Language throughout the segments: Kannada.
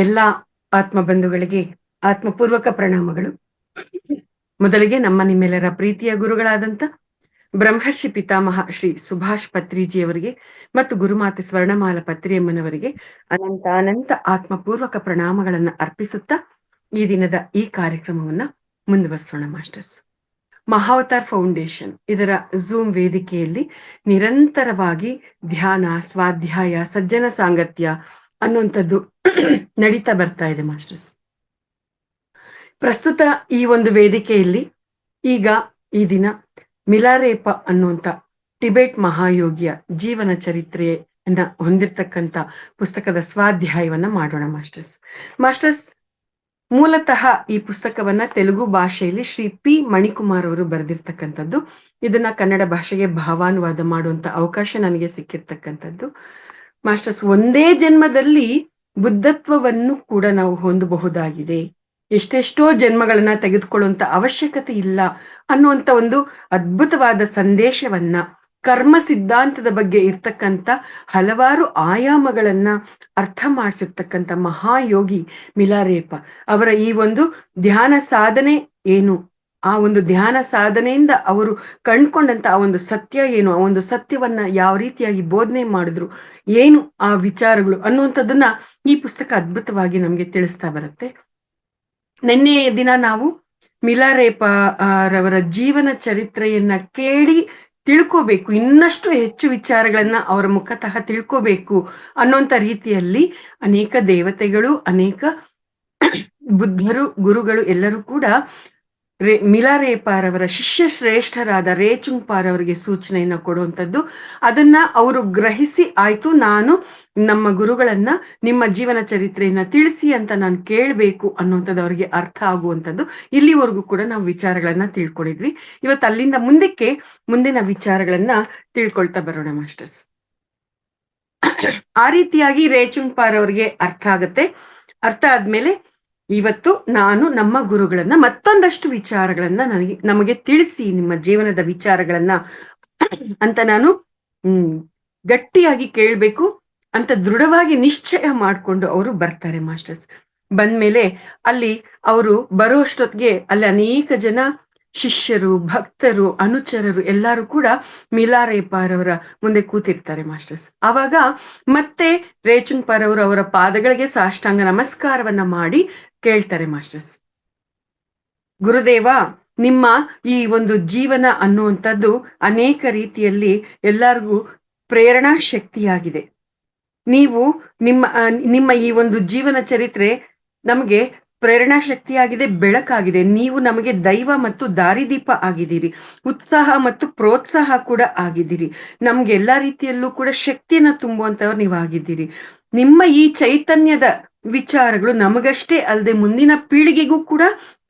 ಎಲ್ಲ ಆತ್ಮ ಬಂಧುಗಳಿಗೆ ಆತ್ಮಪೂರ್ವಕ ಪ್ರಣಾಮಗಳು. ಮೊದಲಿಗೆ ನಮ್ಮ ನಿಮ್ಮೆಲ್ಲರ ಪ್ರೀತಿಯ ಗುರುಗಳಾದಂತ ಬ್ರಹ್ಮರ್ಷಿ ಪಿತಾಮಹ ಶ್ರೀ ಸುಭಾಷ್ ಪತ್ರಿಜಿಯವರಿಗೆ ಮತ್ತು ಗುರುಮಾತೆ ಸ್ವರ್ಣಮಾಲ ಪತ್ರಿಯಮ್ಮನವರಿಗೆ ಅನಂತ ಆತ್ಮಪೂರ್ವಕ ಪ್ರಣಾಮಗಳನ್ನ ಅರ್ಪಿಸುತ್ತಾ ಈ ದಿನದ ಈ ಕಾರ್ಯಕ್ರಮವನ್ನ ಮುಂದುವರಿಸೋಣ ಮಾಸ್ಟರ್ಸ್. ಮಹಾವತಾರ್ ಫೌಂಡೇಶನ್ ಇದರ ಝೂಮ್ ವೇದಿಕೆಯಲ್ಲಿ ನಿರಂತರವಾಗಿ ಧ್ಯಾನ, ಸ್ವಾಧ್ಯಾಯ, ಸಜ್ಜನ ಸಾಂಗತ್ಯ ಅನ್ನುವಂಥದ್ದು ನಡೀತಾ ಬರ್ತಾ ಇದೆ ಮಾಸ್ಟರ್ಸ್. ಪ್ರಸ್ತುತ ಈ ಒಂದು ವೇದಿಕೆಯಲ್ಲಿ ಈಗ ಈ ದಿನ ಮಿಲಾರೇಪ ಅನ್ನುವಂಥ ಟಿಬೆಟ್ ಮಹಾಯೋಗಿಯ ಜೀವನ ಚರಿತ್ರೆಯನ್ನ ಹೊಂದಿರತಕ್ಕಂಥ ಪುಸ್ತಕದ ಸ್ವಾಧ್ಯಾಯವನ್ನ ಮಾಡೋಣ ಮಾಸ್ಟರ್ಸ್. ಮೂಲತಃ ಈ ಪುಸ್ತಕವನ್ನ ತೆಲುಗು ಭಾಷೆಯಲ್ಲಿ ಶ್ರೀ ಪಿ ಮಣಿಕುಮಾರ್ ಅವರು ಬರೆದಿರ್ತಕ್ಕಂಥದ್ದು. ಇದನ್ನ ಕನ್ನಡ ಭಾಷೆಗೆ ಭಾವಾನುವಾದ ಮಾಡುವಂತ ಅವಕಾಶ ನನಗೆ ಸಿಕ್ಕಿರ್ತಕ್ಕಂಥದ್ದು. ಮಾಸ್ಟರ್ಸ್, ಒಂದೇ ಜನ್ಮದಲ್ಲಿ ಬುದ್ಧತ್ವವನ್ನು ಕೂಡ ನಾವು ಹೊಂದಬಹುದಾಗಿದೆ, ಎಷ್ಟೆಷ್ಟೋ ಜನ್ಮಗಳನ್ನ ತೆಗೆದುಕೊಳ್ಳುವಂತ ಅವಶ್ಯಕತೆ ಇಲ್ಲ ಅನ್ನುವಂತ ಒಂದು ಅದ್ಭುತವಾದ ಸಂದೇಶವನ್ನ, ಕರ್ಮ ಸಿದ್ಧಾಂತದ ಬಗ್ಗೆ ಇರ್ತಕ್ಕಂಥ ಹಲವಾರು ಆಯಾಮಗಳನ್ನ ಅರ್ಥ ಮಾಡಿಸಿರ್ತಕ್ಕಂಥ ಮಹಾಯೋಗಿ ಮಿಲಾರೇಪ ಅವರ ಈ ಒಂದು ಧ್ಯಾನ ಸಾಧನೆ ಏನು, ಆ ಒಂದು ಧ್ಯಾನ ಸಾಧನೆಯಿಂದ ಅವರು ಕಂಡ್ಕೊಂಡಂತ ಆ ಒಂದು ಸತ್ಯ ಏನು, ಆ ಒಂದು ಸತ್ಯವನ್ನ ಯಾವ ರೀತಿಯಾಗಿ ಬೋಧನೆ ಮಾಡಿದ್ರು, ಏನು ಆ ವಿಚಾರಗಳು ಅನ್ನುವಂಥದ್ದನ್ನ ಈ ಪುಸ್ತಕ ಅದ್ಭುತವಾಗಿ ನಮ್ಗೆ ತಿಳಿಸ್ತಾ ಬರುತ್ತೆ. ನಿನ್ನೆ ದಿನ ನಾವು ಮಿಲಾರೇಪ ರವರ ಜೀವನ ಚರಿತ್ರೆಯನ್ನ ಕೇಳಿ ತಿಳ್ಕೋಬೇಕು, ಇನ್ನಷ್ಟು ಹೆಚ್ಚು ವಿಚಾರಗಳನ್ನ ಅವರ ಮುಖತಃ ತಿಳ್ಕೋಬೇಕು ಅನ್ನೋಂಥ ರೀತಿಯಲ್ಲಿ ಅನೇಕ ದೇವತೆಗಳು, ಅನೇಕ ಬುದ್ಧರು, ಗುರುಗಳು ಎಲ್ಲರೂ ಕೂಡ ಮಿಲಾರೇಪಾರವರ ಶಿಷ್ಯ ಶ್ರೇಷ್ಠರಾದ ರೇಚುಂಗ್ಪಾರ್ ಅವರಿಗೆ ಸೂಚನೆಯನ್ನ ಕೊಡುವಂಥದ್ದು. ಅದನ್ನ ಅವರು ಗ್ರಹಿಸಿ, ಆಯ್ತು ನಾನು ನಮ್ಮ ಗುರುಗಳನ್ನ ನಿಮ್ಮ ಜೀವನ ಚರಿತ್ರೆಯನ್ನ ತಿಳಿಸಿ ಅಂತ ನಾನು ಕೇಳಬೇಕು ಅನ್ನುವಂಥದ್ದು ಅವರಿಗೆ ಅರ್ಥ ಆಗುವಂಥದ್ದು. ಇಲ್ಲಿವರೆಗೂ ಕೂಡ ನಾವು ವಿಚಾರಗಳನ್ನ ತಿಳ್ಕೊಂಡಿದ್ವಿ. ಇವತ್ತು ಅಲ್ಲಿಂದ ಮುಂದಕ್ಕೆ ಮುಂದಿನ ವಿಚಾರಗಳನ್ನ ತಿಳ್ಕೊಳ್ತಾ ಬರೋಣ ಮಾಸ್ಟರ್ಸ್. ಆ ರೀತಿಯಾಗಿ ರೇಚುಂಗ್ಪಾರ್ ಅವರಿಗೆ ಅರ್ಥ ಆಗತ್ತೆ. ಅರ್ಥ ಆದ್ಮೇಲೆ ಇವತ್ತು ನಾನು ನಮ್ಮ ಗುರುಗಳನ್ನ ಮತ್ತೊಂದಷ್ಟು ವಿಚಾರಗಳನ್ನ ನಮಗೆ ತಿಳಿಸಿ, ನಿಮ್ಮ ಜೀವನದ ವಿಚಾರಗಳನ್ನ ಅಂತ ನಾನು ಗಟ್ಟಿಯಾಗಿ ಕೇಳ್ಬೇಕು ಅಂತ ದೃಢವಾಗಿ ನಿಶ್ಚಯ ಮಾಡ್ಕೊಂಡು ಅವರು ಬರ್ತಾರೆ ಮಾಸ್ಟರ್ಸ್. ಬಂದ್ಮೇಲೆ ಅಲ್ಲಿ ಅವರು ಬರುವಷ್ಟೊತ್ತಿಗೆ ಅಲ್ಲಿ ಅನೇಕ ಜನ ಶಿಷ್ಯರು, ಭಕ್ತರು, ಅನುಚರರು ಎಲ್ಲರೂ ಕೂಡ ಮಿಲಾರೇಪಾರ್ ಅವರ ಮುಂದೆ ಕೂತಿರ್ತಾರೆ ಮಾಸ್ಟರ್ಸ್. ಆವಾಗ ಮತ್ತೆ ರೇಚುಂಗ್ಪಾರ್ ಅವರು ಅವರ ಪಾದಗಳಿಗೆ ಸಾಷ್ಟಾಂಗ ನಮಸ್ಕಾರವನ್ನ ಮಾಡಿ ಕೇಳ್ತಾರೆ ಮಾಸ್ಟರ್ಸ್, ಗುರುದೇವ, ನಿಮ್ಮ ಈ ಒಂದು ಜೀವನ ಅನ್ನುವಂಥದ್ದು ಅನೇಕ ರೀತಿಯಲ್ಲಿ ಎಲ್ಲರಿಗೂ ಪ್ರೇರಣಾ ಶಕ್ತಿಯಾಗಿದೆ. ನೀವು ನಿಮ್ಮ ಈ ಒಂದು ಜೀವನ ಚರಿತ್ರೆ ನಮಗೆ ಪ್ರೇರಣಾ ಶಕ್ತಿಯಾಗಿದೆ, ಬೆಳಕಾಗಿದೆ. ನೀವು ನಮಗೆ ದೈವ ಮತ್ತು ದಾರಿದೀಪ ಆಗಿದ್ದೀರಿ, ಉತ್ಸಾಹ ಮತ್ತು ಪ್ರೋತ್ಸಾಹ ಕೂಡ ಆಗಿದ್ದೀರಿ, ನಮ್ಗೆ ಎಲ್ಲಾ ರೀತಿಯಲ್ಲೂ ಕೂಡ ಶಕ್ತಿಯನ್ನ ತುಂಬುವಂತವ್ರು ನೀವು ಆಗಿದ್ದೀರಿ. ನಿಮ್ಮ ಈ ಚೈತನ್ಯದ ವಿಚಾರಗಳು ನಮಗಷ್ಟೇ ಅಲ್ಲದೆ ಮುಂದಿನ ಪೀಳಿಗೆಗೂ ಕೂಡ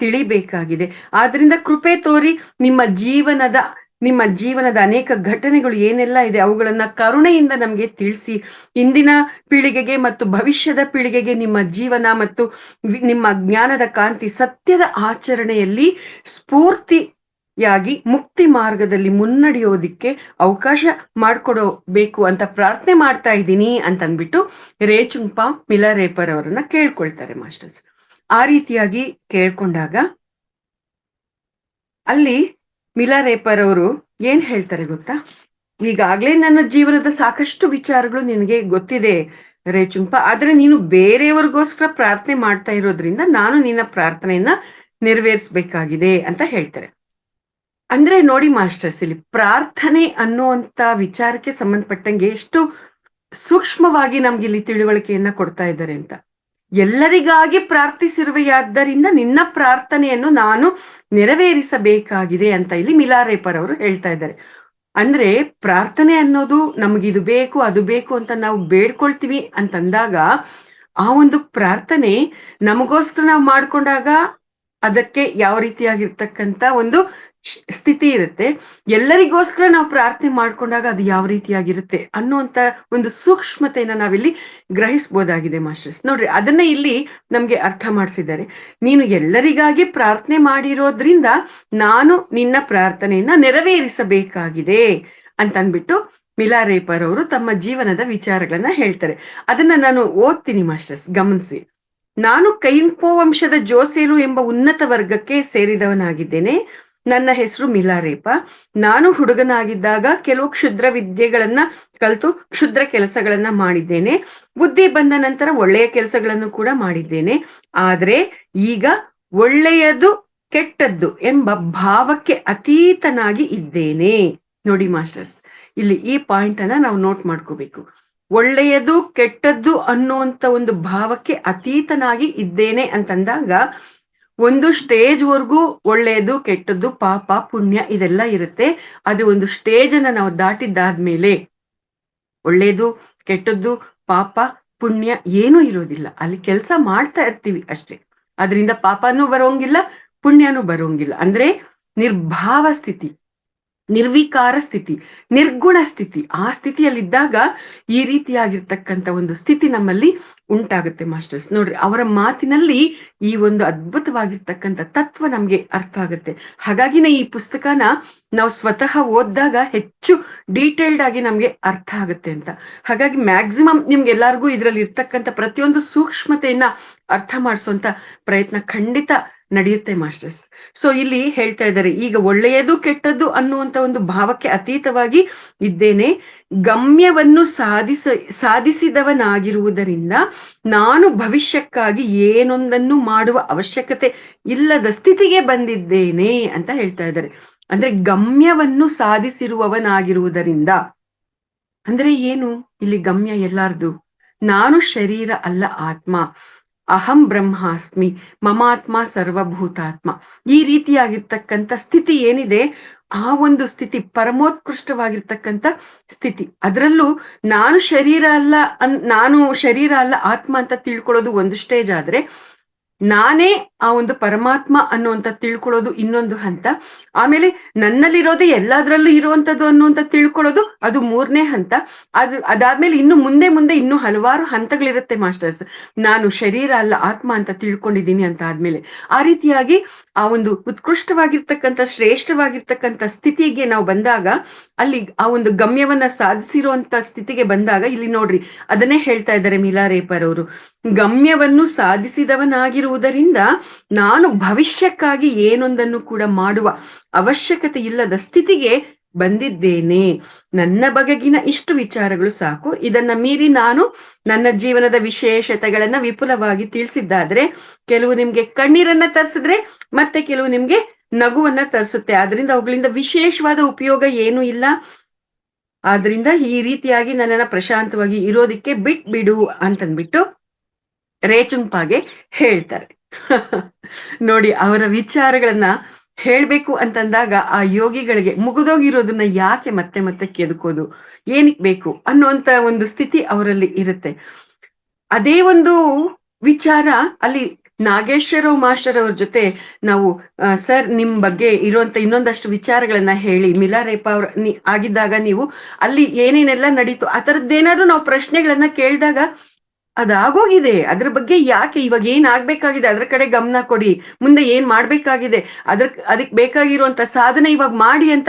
ತಿಳಿಬೇಕಾಗಿದೆ. ಆದ್ರಿಂದ ಕೃಪೆ ತೋರಿ ನಿಮ್ಮ ಜೀವನದ ಅನೇಕ ಘಟನೆಗಳು ಏನೆಲ್ಲ ಇದೆ ಅವುಗಳನ್ನ ಕರುಣೆಯಿಂದ ನಮ್ಗೆ ತಿಳಿಸಿ, ಇಂದಿನ ಪೀಳಿಗೆಗೆ ಮತ್ತು ಭವಿಷ್ಯದ ಪೀಳಿಗೆಗೆ ನಿಮ್ಮ ಜೀವನ ಮತ್ತು ನಿಮ್ಮ ಜ್ಞಾನದ ಕಾಂತಿ, ಸತ್ಯದ ಆಚರಣೆಯಲ್ಲಿ ಸ್ಫೂರ್ತಿಯಾಗಿ ಮುಕ್ತಿ ಮಾರ್ಗದಲ್ಲಿ ಮುನ್ನಡೆಯೋದಿಕ್ಕೆ ಅವಕಾಶ ಮಾಡ್ಕೊಡಬೇಕು ಅಂತ ಪ್ರಾರ್ಥನೆ ಮಾಡ್ತಾ ಇದ್ದೀನಿ ಅಂತಂದ್ಬಿಟ್ಟು ರೇಚುಂಗ್ಪಾ ಮಿಲಾರೇಪರ್ ಅವರನ್ನ ಕೇಳ್ಕೊಳ್ತಾರೆ ಮಾಸ್ಟರ್ಸ್. ಆ ರೀತಿಯಾಗಿ ಕೇಳ್ಕೊಂಡಾಗ ಅಲ್ಲಿ ಮಿಲಾರೇಪರ್ ಅವರು ಏನ್ ಹೇಳ್ತಾರೆ ಗೊತ್ತಾ, ಈಗಾಗ್ಲೇ ನನ್ನ ಜೀವನದ ಸಾಕಷ್ಟು ವಿಚಾರಗಳು ನಿನಗೆ ಗೊತ್ತಿದೆ ರೇಚುಂಪಾ, ಆದ್ರೆ ನೀನು ಬೇರೆಯವ್ರಿಗೋಸ್ಕರ ಪ್ರಾರ್ಥನೆ ಮಾಡ್ತಾ ಇರೋದ್ರಿಂದ ನಾನು ನಿನ್ನ ಪ್ರಾರ್ಥನೆಯನ್ನ ನೆರವೇರಿಸ್ಬೇಕಾಗಿದೆ ಅಂತ ಹೇಳ್ತಾರೆ. ಅಂದ್ರೆ ನೋಡಿ ಮಾಸ್ಟರ್ಸ್, ಇಲ್ಲಿ ಪ್ರಾರ್ಥನೆ ಅನ್ನುವಂತ ವಿಚಾರಕ್ಕೆ ಸಂಬಂಧಪಟ್ಟಂಗೆ ಎಷ್ಟು ಸೂಕ್ಷ್ಮವಾಗಿ ನಮ್ಗೆ ಇಲ್ಲಿ ತಿಳುವಳಿಕೆಯನ್ನ ಕೊಡ್ತಾ ಇದ್ದಾರೆ ಅಂತ. ಎಲ್ಲರಿಗಾಗಿ ಪ್ರಾರ್ಥಿಸಿರುವೆಯಾದ್ದರಿಂದ ನಿನ್ನ ಪ್ರಾರ್ಥನೆಯನ್ನು ನಾನು ನೆರವೇರಿಸಬೇಕಾಗಿದೆ ಅಂತ ಇಲ್ಲಿ ಮಿಲಾರೇಪರ್ ಅವರು ಹೇಳ್ತಾ ಇದ್ದಾರೆ. ಅಂದ್ರೆ ಪ್ರಾರ್ಥನೆ ಅನ್ನೋದು ನಮಗಿದು ಬೇಕು ಅದು ಬೇಕು ಅಂತ ನಾವು ಬೇಡ್ಕೊಳ್ತೀವಿ ಅಂತಂದಾಗ ಆ ಒಂದು ಪ್ರಾರ್ಥನೆ ನಮಗೋಸ್ಕರ ನಾವು ಮಾಡ್ಕೊಂಡಾಗ ಅದಕ್ಕೆ ಯಾವ ರೀತಿಯಾಗಿರ್ತಕ್ಕಂಥ ಒಂದು ಸ್ಥಿತಿ ಇರುತ್ತೆ, ಎಲ್ಲರಿಗೋಸ್ಕರ ನಾವು ಪ್ರಾರ್ಥನೆ ಮಾಡ್ಕೊಂಡಾಗ ಅದು ಯಾವ ರೀತಿಯಾಗಿರುತ್ತೆ ಅನ್ನುವಂತ ಒಂದು ಸೂಕ್ಷ್ಮತೆಯನ್ನ ನಾವಿಲ್ಲಿ ಗ್ರಹಿಸ್ಬೋದಾಗಿದೆ ಮಾಸ್ಟರ್ಸ್. ನೋಡ್ರಿ, ಅದನ್ನ ಇಲ್ಲಿ ನಮ್ಗೆ ಅರ್ಥ ಮಾಡಿಸಿದ್ದಾರೆ. ನೀನು ಎಲ್ಲರಿಗಾಗಿ ಪ್ರಾರ್ಥನೆ ಮಾಡಿರೋದ್ರಿಂದ ನಾನು ನಿನ್ನ ಪ್ರಾರ್ಥನೆಯನ್ನ ನೆರವೇರಿಸಬೇಕಾಗಿದೆ ಅಂತಂದ್ಬಿಟ್ಟು ಮಿಲಾರೇಪರ್ ಅವರು ತಮ್ಮ ಜೀವನದ ವಿಚಾರಗಳನ್ನ ಹೇಳ್ತಾರೆ. ಅದನ್ನ ನಾನು ಓದ್ತೀನಿ ಮಾಸ್ಟರ್ಸ್, ಗಮನಿಸಿ. ನಾನು ಕೈಂಪೋ ವಂಶದ ಜೋಸೇಲು ಎಂಬ ಉನ್ನತ ವರ್ಗಕ್ಕೆ ಸೇರಿದವನಾಗಿದ್ದೇನೆ. ನನ್ನ ಹೆಸರು ಮಿಲಾರೇಪ. ನಾನು ಹುಡುಗನಾಗಿದ್ದಾಗ ಕೆಲವು ಕ್ಷುದ್ರ ವಿದ್ಯೆಗಳನ್ನ ಕಲಿತು ಕ್ಷುದ್ರ ಕೆಲಸಗಳನ್ನ ಮಾಡಿದ್ದೇನೆ. ಬುದ್ಧಿ ಬಂದ ನಂತರ ಒಳ್ಳೆಯ ಕೆಲಸಗಳನ್ನು ಕೂಡ ಮಾಡಿದ್ದೇನೆ. ಆದ್ರೆ ಈಗ ಒಳ್ಳೆಯದು ಕೆಟ್ಟದ್ದು ಎಂಬ ಭಾವಕ್ಕೆ ಅತೀತನಾಗಿ ಇದ್ದೇನೆ. ನೋಡಿ ಮಾಸ್ಟರ್ಸ್, ಇಲ್ಲಿ ಈ ಪಾಯಿಂಟ್ ಅನ್ನ ನಾವು ನೋಟ್ ಮಾಡ್ಕೋಬೇಕು. ಒಳ್ಳೆಯದು ಕೆಟ್ಟದ್ದು ಅನ್ನುವಂತ ಒಂದು ಭಾವಕ್ಕೆ ಅತೀತನಾಗಿ ಇದ್ದೇನೆ ಅಂತಂದಾಗ ಒಂದು ಸ್ಟೇಜ್ ವರ್ಗೂ ಒಳ್ಳೆಯದು ಕೆಟ್ಟದ್ದು ಪಾಪ ಪುಣ್ಯ ಇದೆಲ್ಲ ಇರುತ್ತೆ. ಅದು ಒಂದು ಸ್ಟೇಜ್ ಅನ್ನ ನಾವು ದಾಟಿದ್ದಾದ್ಮೇಲೆ ಒಳ್ಳೆಯದು ಕೆಟ್ಟದ್ದು ಪಾಪ ಪುಣ್ಯ ಏನೂ ಇರೋದಿಲ್ಲ. ಅಲ್ಲಿ ಕೆಲಸ ಮಾಡ್ತಾ ಇರ್ತೀವಿ ಅಷ್ಟೇ. ಅದರಿಂದ ಪಾಪನೂ ಬರೋಂಗಿಲ್ಲ, ಪುಣ್ಯನೂ ಬರೋಂಗಿಲ್ಲ. ಅಂದ್ರೆ ನಿರ್ಭಾವ ಸ್ಥಿತಿ, ನಿರ್ವಿಕಾರ ಸ್ಥಿತಿ, ನಿರ್ಗುಣ ಸ್ಥಿತಿ. ಆ ಸ್ಥಿತಿಯಲ್ಲಿದ್ದಾಗ ಈ ರೀತಿಯಾಗಿರ್ತಕ್ಕಂಥ ಒಂದು ಸ್ಥಿತಿ ನಮ್ಮಲ್ಲಿ ಉಂಟಾಗುತ್ತೆ ಮಾಸ್ಟರ್ಸ್. ನೋಡ್ರಿ, ಅವರ ಮಾತಿನಲ್ಲಿ ಈ ಒಂದು ಅದ್ಭುತವಾಗಿರ್ತಕ್ಕಂಥ ತತ್ವ ನಮ್ಗೆ ಅರ್ಥ ಆಗುತ್ತೆ. ಹಾಗಾಗಿನೇ ಈ ಪುಸ್ತಕನ ನಾವು ಸ್ವತಃ ಓದಿದಾಗ ಹೆಚ್ಚು ಡೀಟೇಲ್ಡ್ ಆಗಿ ನಮ್ಗೆ ಅರ್ಥ ಆಗುತ್ತೆ ಅಂತ. ಹಾಗಾಗಿ ಮ್ಯಾಕ್ಸಿಮಮ್ ನಿಮ್ಗೆ ಎಲ್ಲಾರ್ಗೂ ಇದ್ರಲ್ಲಿ ಇರ್ತಕ್ಕಂಥ ಪ್ರತಿಯೊಂದು ಸೂಕ್ಷ್ಮತೆಯನ್ನ ಅರ್ಥ ಮಾಡಿಸುವಂತ ಪ್ರಯತ್ನ ಖಂಡಿತ ನಡೆಯುತ್ತೆ ಮಾಸ್ಟರ್ಸ್. ಸೊ ಇಲ್ಲಿ ಹೇಳ್ತಾ ಇದ್ದಾರೆ, ಈಗ ಒಳ್ಳೆಯದು ಕೆಟ್ಟದ್ದು ಅನ್ನುವಂತ ಒಂದು ಭಾವಕ್ಕೆ ಅತೀತವಾಗಿ ಇದ್ದೇನೆ. ಗಮ್ಯವನ್ನು ಸಾಧಿಸಿದವನಾಗಿರುವುದರಿಂದ ನಾನು ಭವಿಷ್ಯಕ್ಕಾಗಿ ಏನೊಂದನ್ನು ಮಾಡುವ ಅವಶ್ಯಕತೆ ಇಲ್ಲದ ಸ್ಥಿತಿಗೆ ಬಂದಿದ್ದೇನೆ ಅಂತ ಹೇಳ್ತಾ ಇದ್ದಾರೆ. ಅಂದ್ರೆ ಗಮ್ಯವನ್ನು ಸಾಧಿಸಿರುವವನಾಗಿರುವುದರಿಂದ ಅಂದ್ರೆ ಏನು? ಇಲ್ಲಿ ಗಮ್ಯ ಎಲ್ಲಾರ್ದು. ನಾನು ಶರೀರ ಅಲ್ಲ, ಆತ್ಮ. ಅಹಂ ಬ್ರಹ್ಮಾಸ್ಮಿ, ಮಮಾತ್ಮ ಸರ್ವಭೂತಾತ್ಮ. ಈ ರೀತಿಯಾಗಿರ್ತಕ್ಕಂಥ ಸ್ಥಿತಿ ಏನಿದೆ, ಆ ಒಂದು ಸ್ಥಿತಿ ಪರಮೋತ್ಕೃಷ್ಟವಾಗಿರ್ತಕ್ಕಂಥ ಸ್ಥಿತಿ. ಅದರಲ್ಲೂ ನಾನು ಶರೀರ ಅಲ್ಲ ಆತ್ಮ ಅಂತ ತಿಳ್ಕೊಳ್ಳೋದು ಒಂದು ಸ್ಟೇಜ್ ಆದ್ರೆ, ನಾನೇ ಆ ಒಂದು ಪರಮಾತ್ಮ ಅನ್ನುವಂತ ತಿಳ್ಕೊಳ್ಳೋದು ಇನ್ನೊಂದು ಹಂತ. ಆಮೇಲೆ ನನ್ನಲ್ಲಿರೋದೇ ಎಲ್ಲದರಲ್ಲೂ ಇರುವಂತದ್ದು ಅನ್ನುವಂತ ತಿಳ್ಕೊಳ್ಳೋದು ಅದು ಮೂರನೇ ಹಂತ. ಅದಾದ್ಮೇಲೆ ಇನ್ನು ಮುಂದೆ ಇನ್ನು ಹಲವಾರು ಹಂತಗಳಿರುತ್ತೆ ಮಾಸ್ಟರ್ಸ್. ನಾನು ಶರೀರ ಅಲ್ಲ ಆತ್ಮ ಅಂತ ತಿಳ್ಕೊಂಡಿದ್ದೀನಿ ಅಂತ ಆದ್ಮೇಲೆ ಆ ರೀತಿಯಾಗಿ ಆ ಒಂದು ಉತ್ಕೃಷ್ಟವಾಗಿರ್ತಕ್ಕಂಥ ಶ್ರೇಷ್ಠವಾಗಿರ್ತಕ್ಕಂಥ ಸ್ಥಿತಿಗೆ ನಾವು ಬಂದಾಗ, ಅಲ್ಲಿ ಆ ಒಂದು ಗಮ್ಯವನ್ನ ಸಾಧಿಸಿರುವಂತ ಸ್ಥಿತಿಗೆ ಬಂದಾಗ, ಇಲ್ಲಿ ನೋಡ್ರಿ ಅದನ್ನೇ ಹೇಳ್ತಾ ಇದ್ದಾರೆ ಮಿಲಾರೇಪರ್ ಅವರು. ಗಮ್ಯವನ್ನು ಸಾಧಿಸಿದವನಾಗಿರುವುದರಿಂದ ನಾನು ಭವಿಷ್ಯಕ್ಕಾಗಿ ಏನೊಂದನ್ನು ಕೂಡ ಮಾಡುವ ಅವಶ್ಯಕತೆ ಇಲ್ಲದ ಸ್ಥಿತಿಗೆ ಬಂದಿದ್ದೇನೆ. ನನ್ನ ಬಗೆಗಿನ ಇಷ್ಟು ವಿಚಾರಗಳು ಸಾಕು. ಇದನ್ನ ಮೀರಿ ನಾನು ನನ್ನ ಜೀವನದ ವಿಶೇಷತೆಗಳನ್ನ ವಿಪುಲವಾಗಿ ತಿಳಿಸಿದ್ದಾದ್ರೆ, ಕೆಲವು ನಿಮ್ಗೆ ಕಣ್ಣೀರನ್ನ ತರಿಸಿದ್ರೆ, ಮತ್ತೆ ಕೆಲವು ನಿಮ್ಗೆ ನಗುವನ್ನ ತರಿಸುತ್ತೆ. ಆದ್ರಿಂದ ಅವುಗಳಿಂದ ವಿಶೇಷವಾದ ಉಪಯೋಗ ಏನೂ ಇಲ್ಲ. ಆದ್ರಿಂದ ಈ ರೀತಿಯಾಗಿ ನನ್ನನ್ನ ಪ್ರಶಾಂತವಾಗಿ ಇರೋದಿಕ್ಕೆ ಬಿಡು ಅಂತನ್ಬಿಟ್ಟು ರೇಚುಂಪಾಗೆ ಹೇಳ್ತಾರೆ. ನೋಡಿ, ಅವರ ವಿಚಾರಗಳನ್ನ ಹೇಳ್ಬೇಕು ಅಂತಂದಾಗ ಆ ಯೋಗಿಗಳಿಗೆ ಮುಗಿದೋಗಿರೋದನ್ನ ಯಾಕೆ ಮತ್ತೆ ಮತ್ತೆ ಕೆದಕೋದು, ಏನಕ್ ಬೇಕು ಅನ್ನುವಂತ ಒಂದು ಸ್ಥಿತಿ ಅವರಲ್ಲಿ ಇರುತ್ತೆ. ಅದೇ ಒಂದು ವಿಚಾರ ಅಲ್ಲಿ ನಾಗೇಶ್ವರರಾವ್ ಮಾಸ್ಟರ್ ಅವ್ರ ಜೊತೆ ನಾವು ಸರ್ ನಿಮ್ ಬಗ್ಗೆ ಇರುವಂತ ಇನ್ನೊಂದಷ್ಟು ವಿಚಾರಗಳನ್ನ ಹೇಳಿ, ಮಿಲಾರೇಪ ಅವ್ರ ಆಗಿದ್ದಾಗ ನೀವು ಅಲ್ಲಿ ಏನೇನೆಲ್ಲ ನಡೀತು ಆ ಥರದ್ದೇನಾದ್ರೂ ನಾವು ಪ್ರಶ್ನೆಗಳನ್ನ ಕೇಳಿದಾಗ, ಅದಾಗೋಗಿದೆ, ಅದ್ರ ಬಗ್ಗೆ ಯಾಕೆ ಇವಾಗ ಏನ್ ಆಗ್ಬೇಕಾಗಿದೆ ಅದ್ರ ಕಡೆ ಗಮನ ಕೊಡಿ, ಮುಂದೆ ಏನ್ ಮಾಡ್ಬೇಕಾಗಿದೆ ಅದಕ್ ಬೇಕಾಗಿರುವಂತ ಸಾಧನೆ ಇವಾಗ ಮಾಡಿ ಅಂತ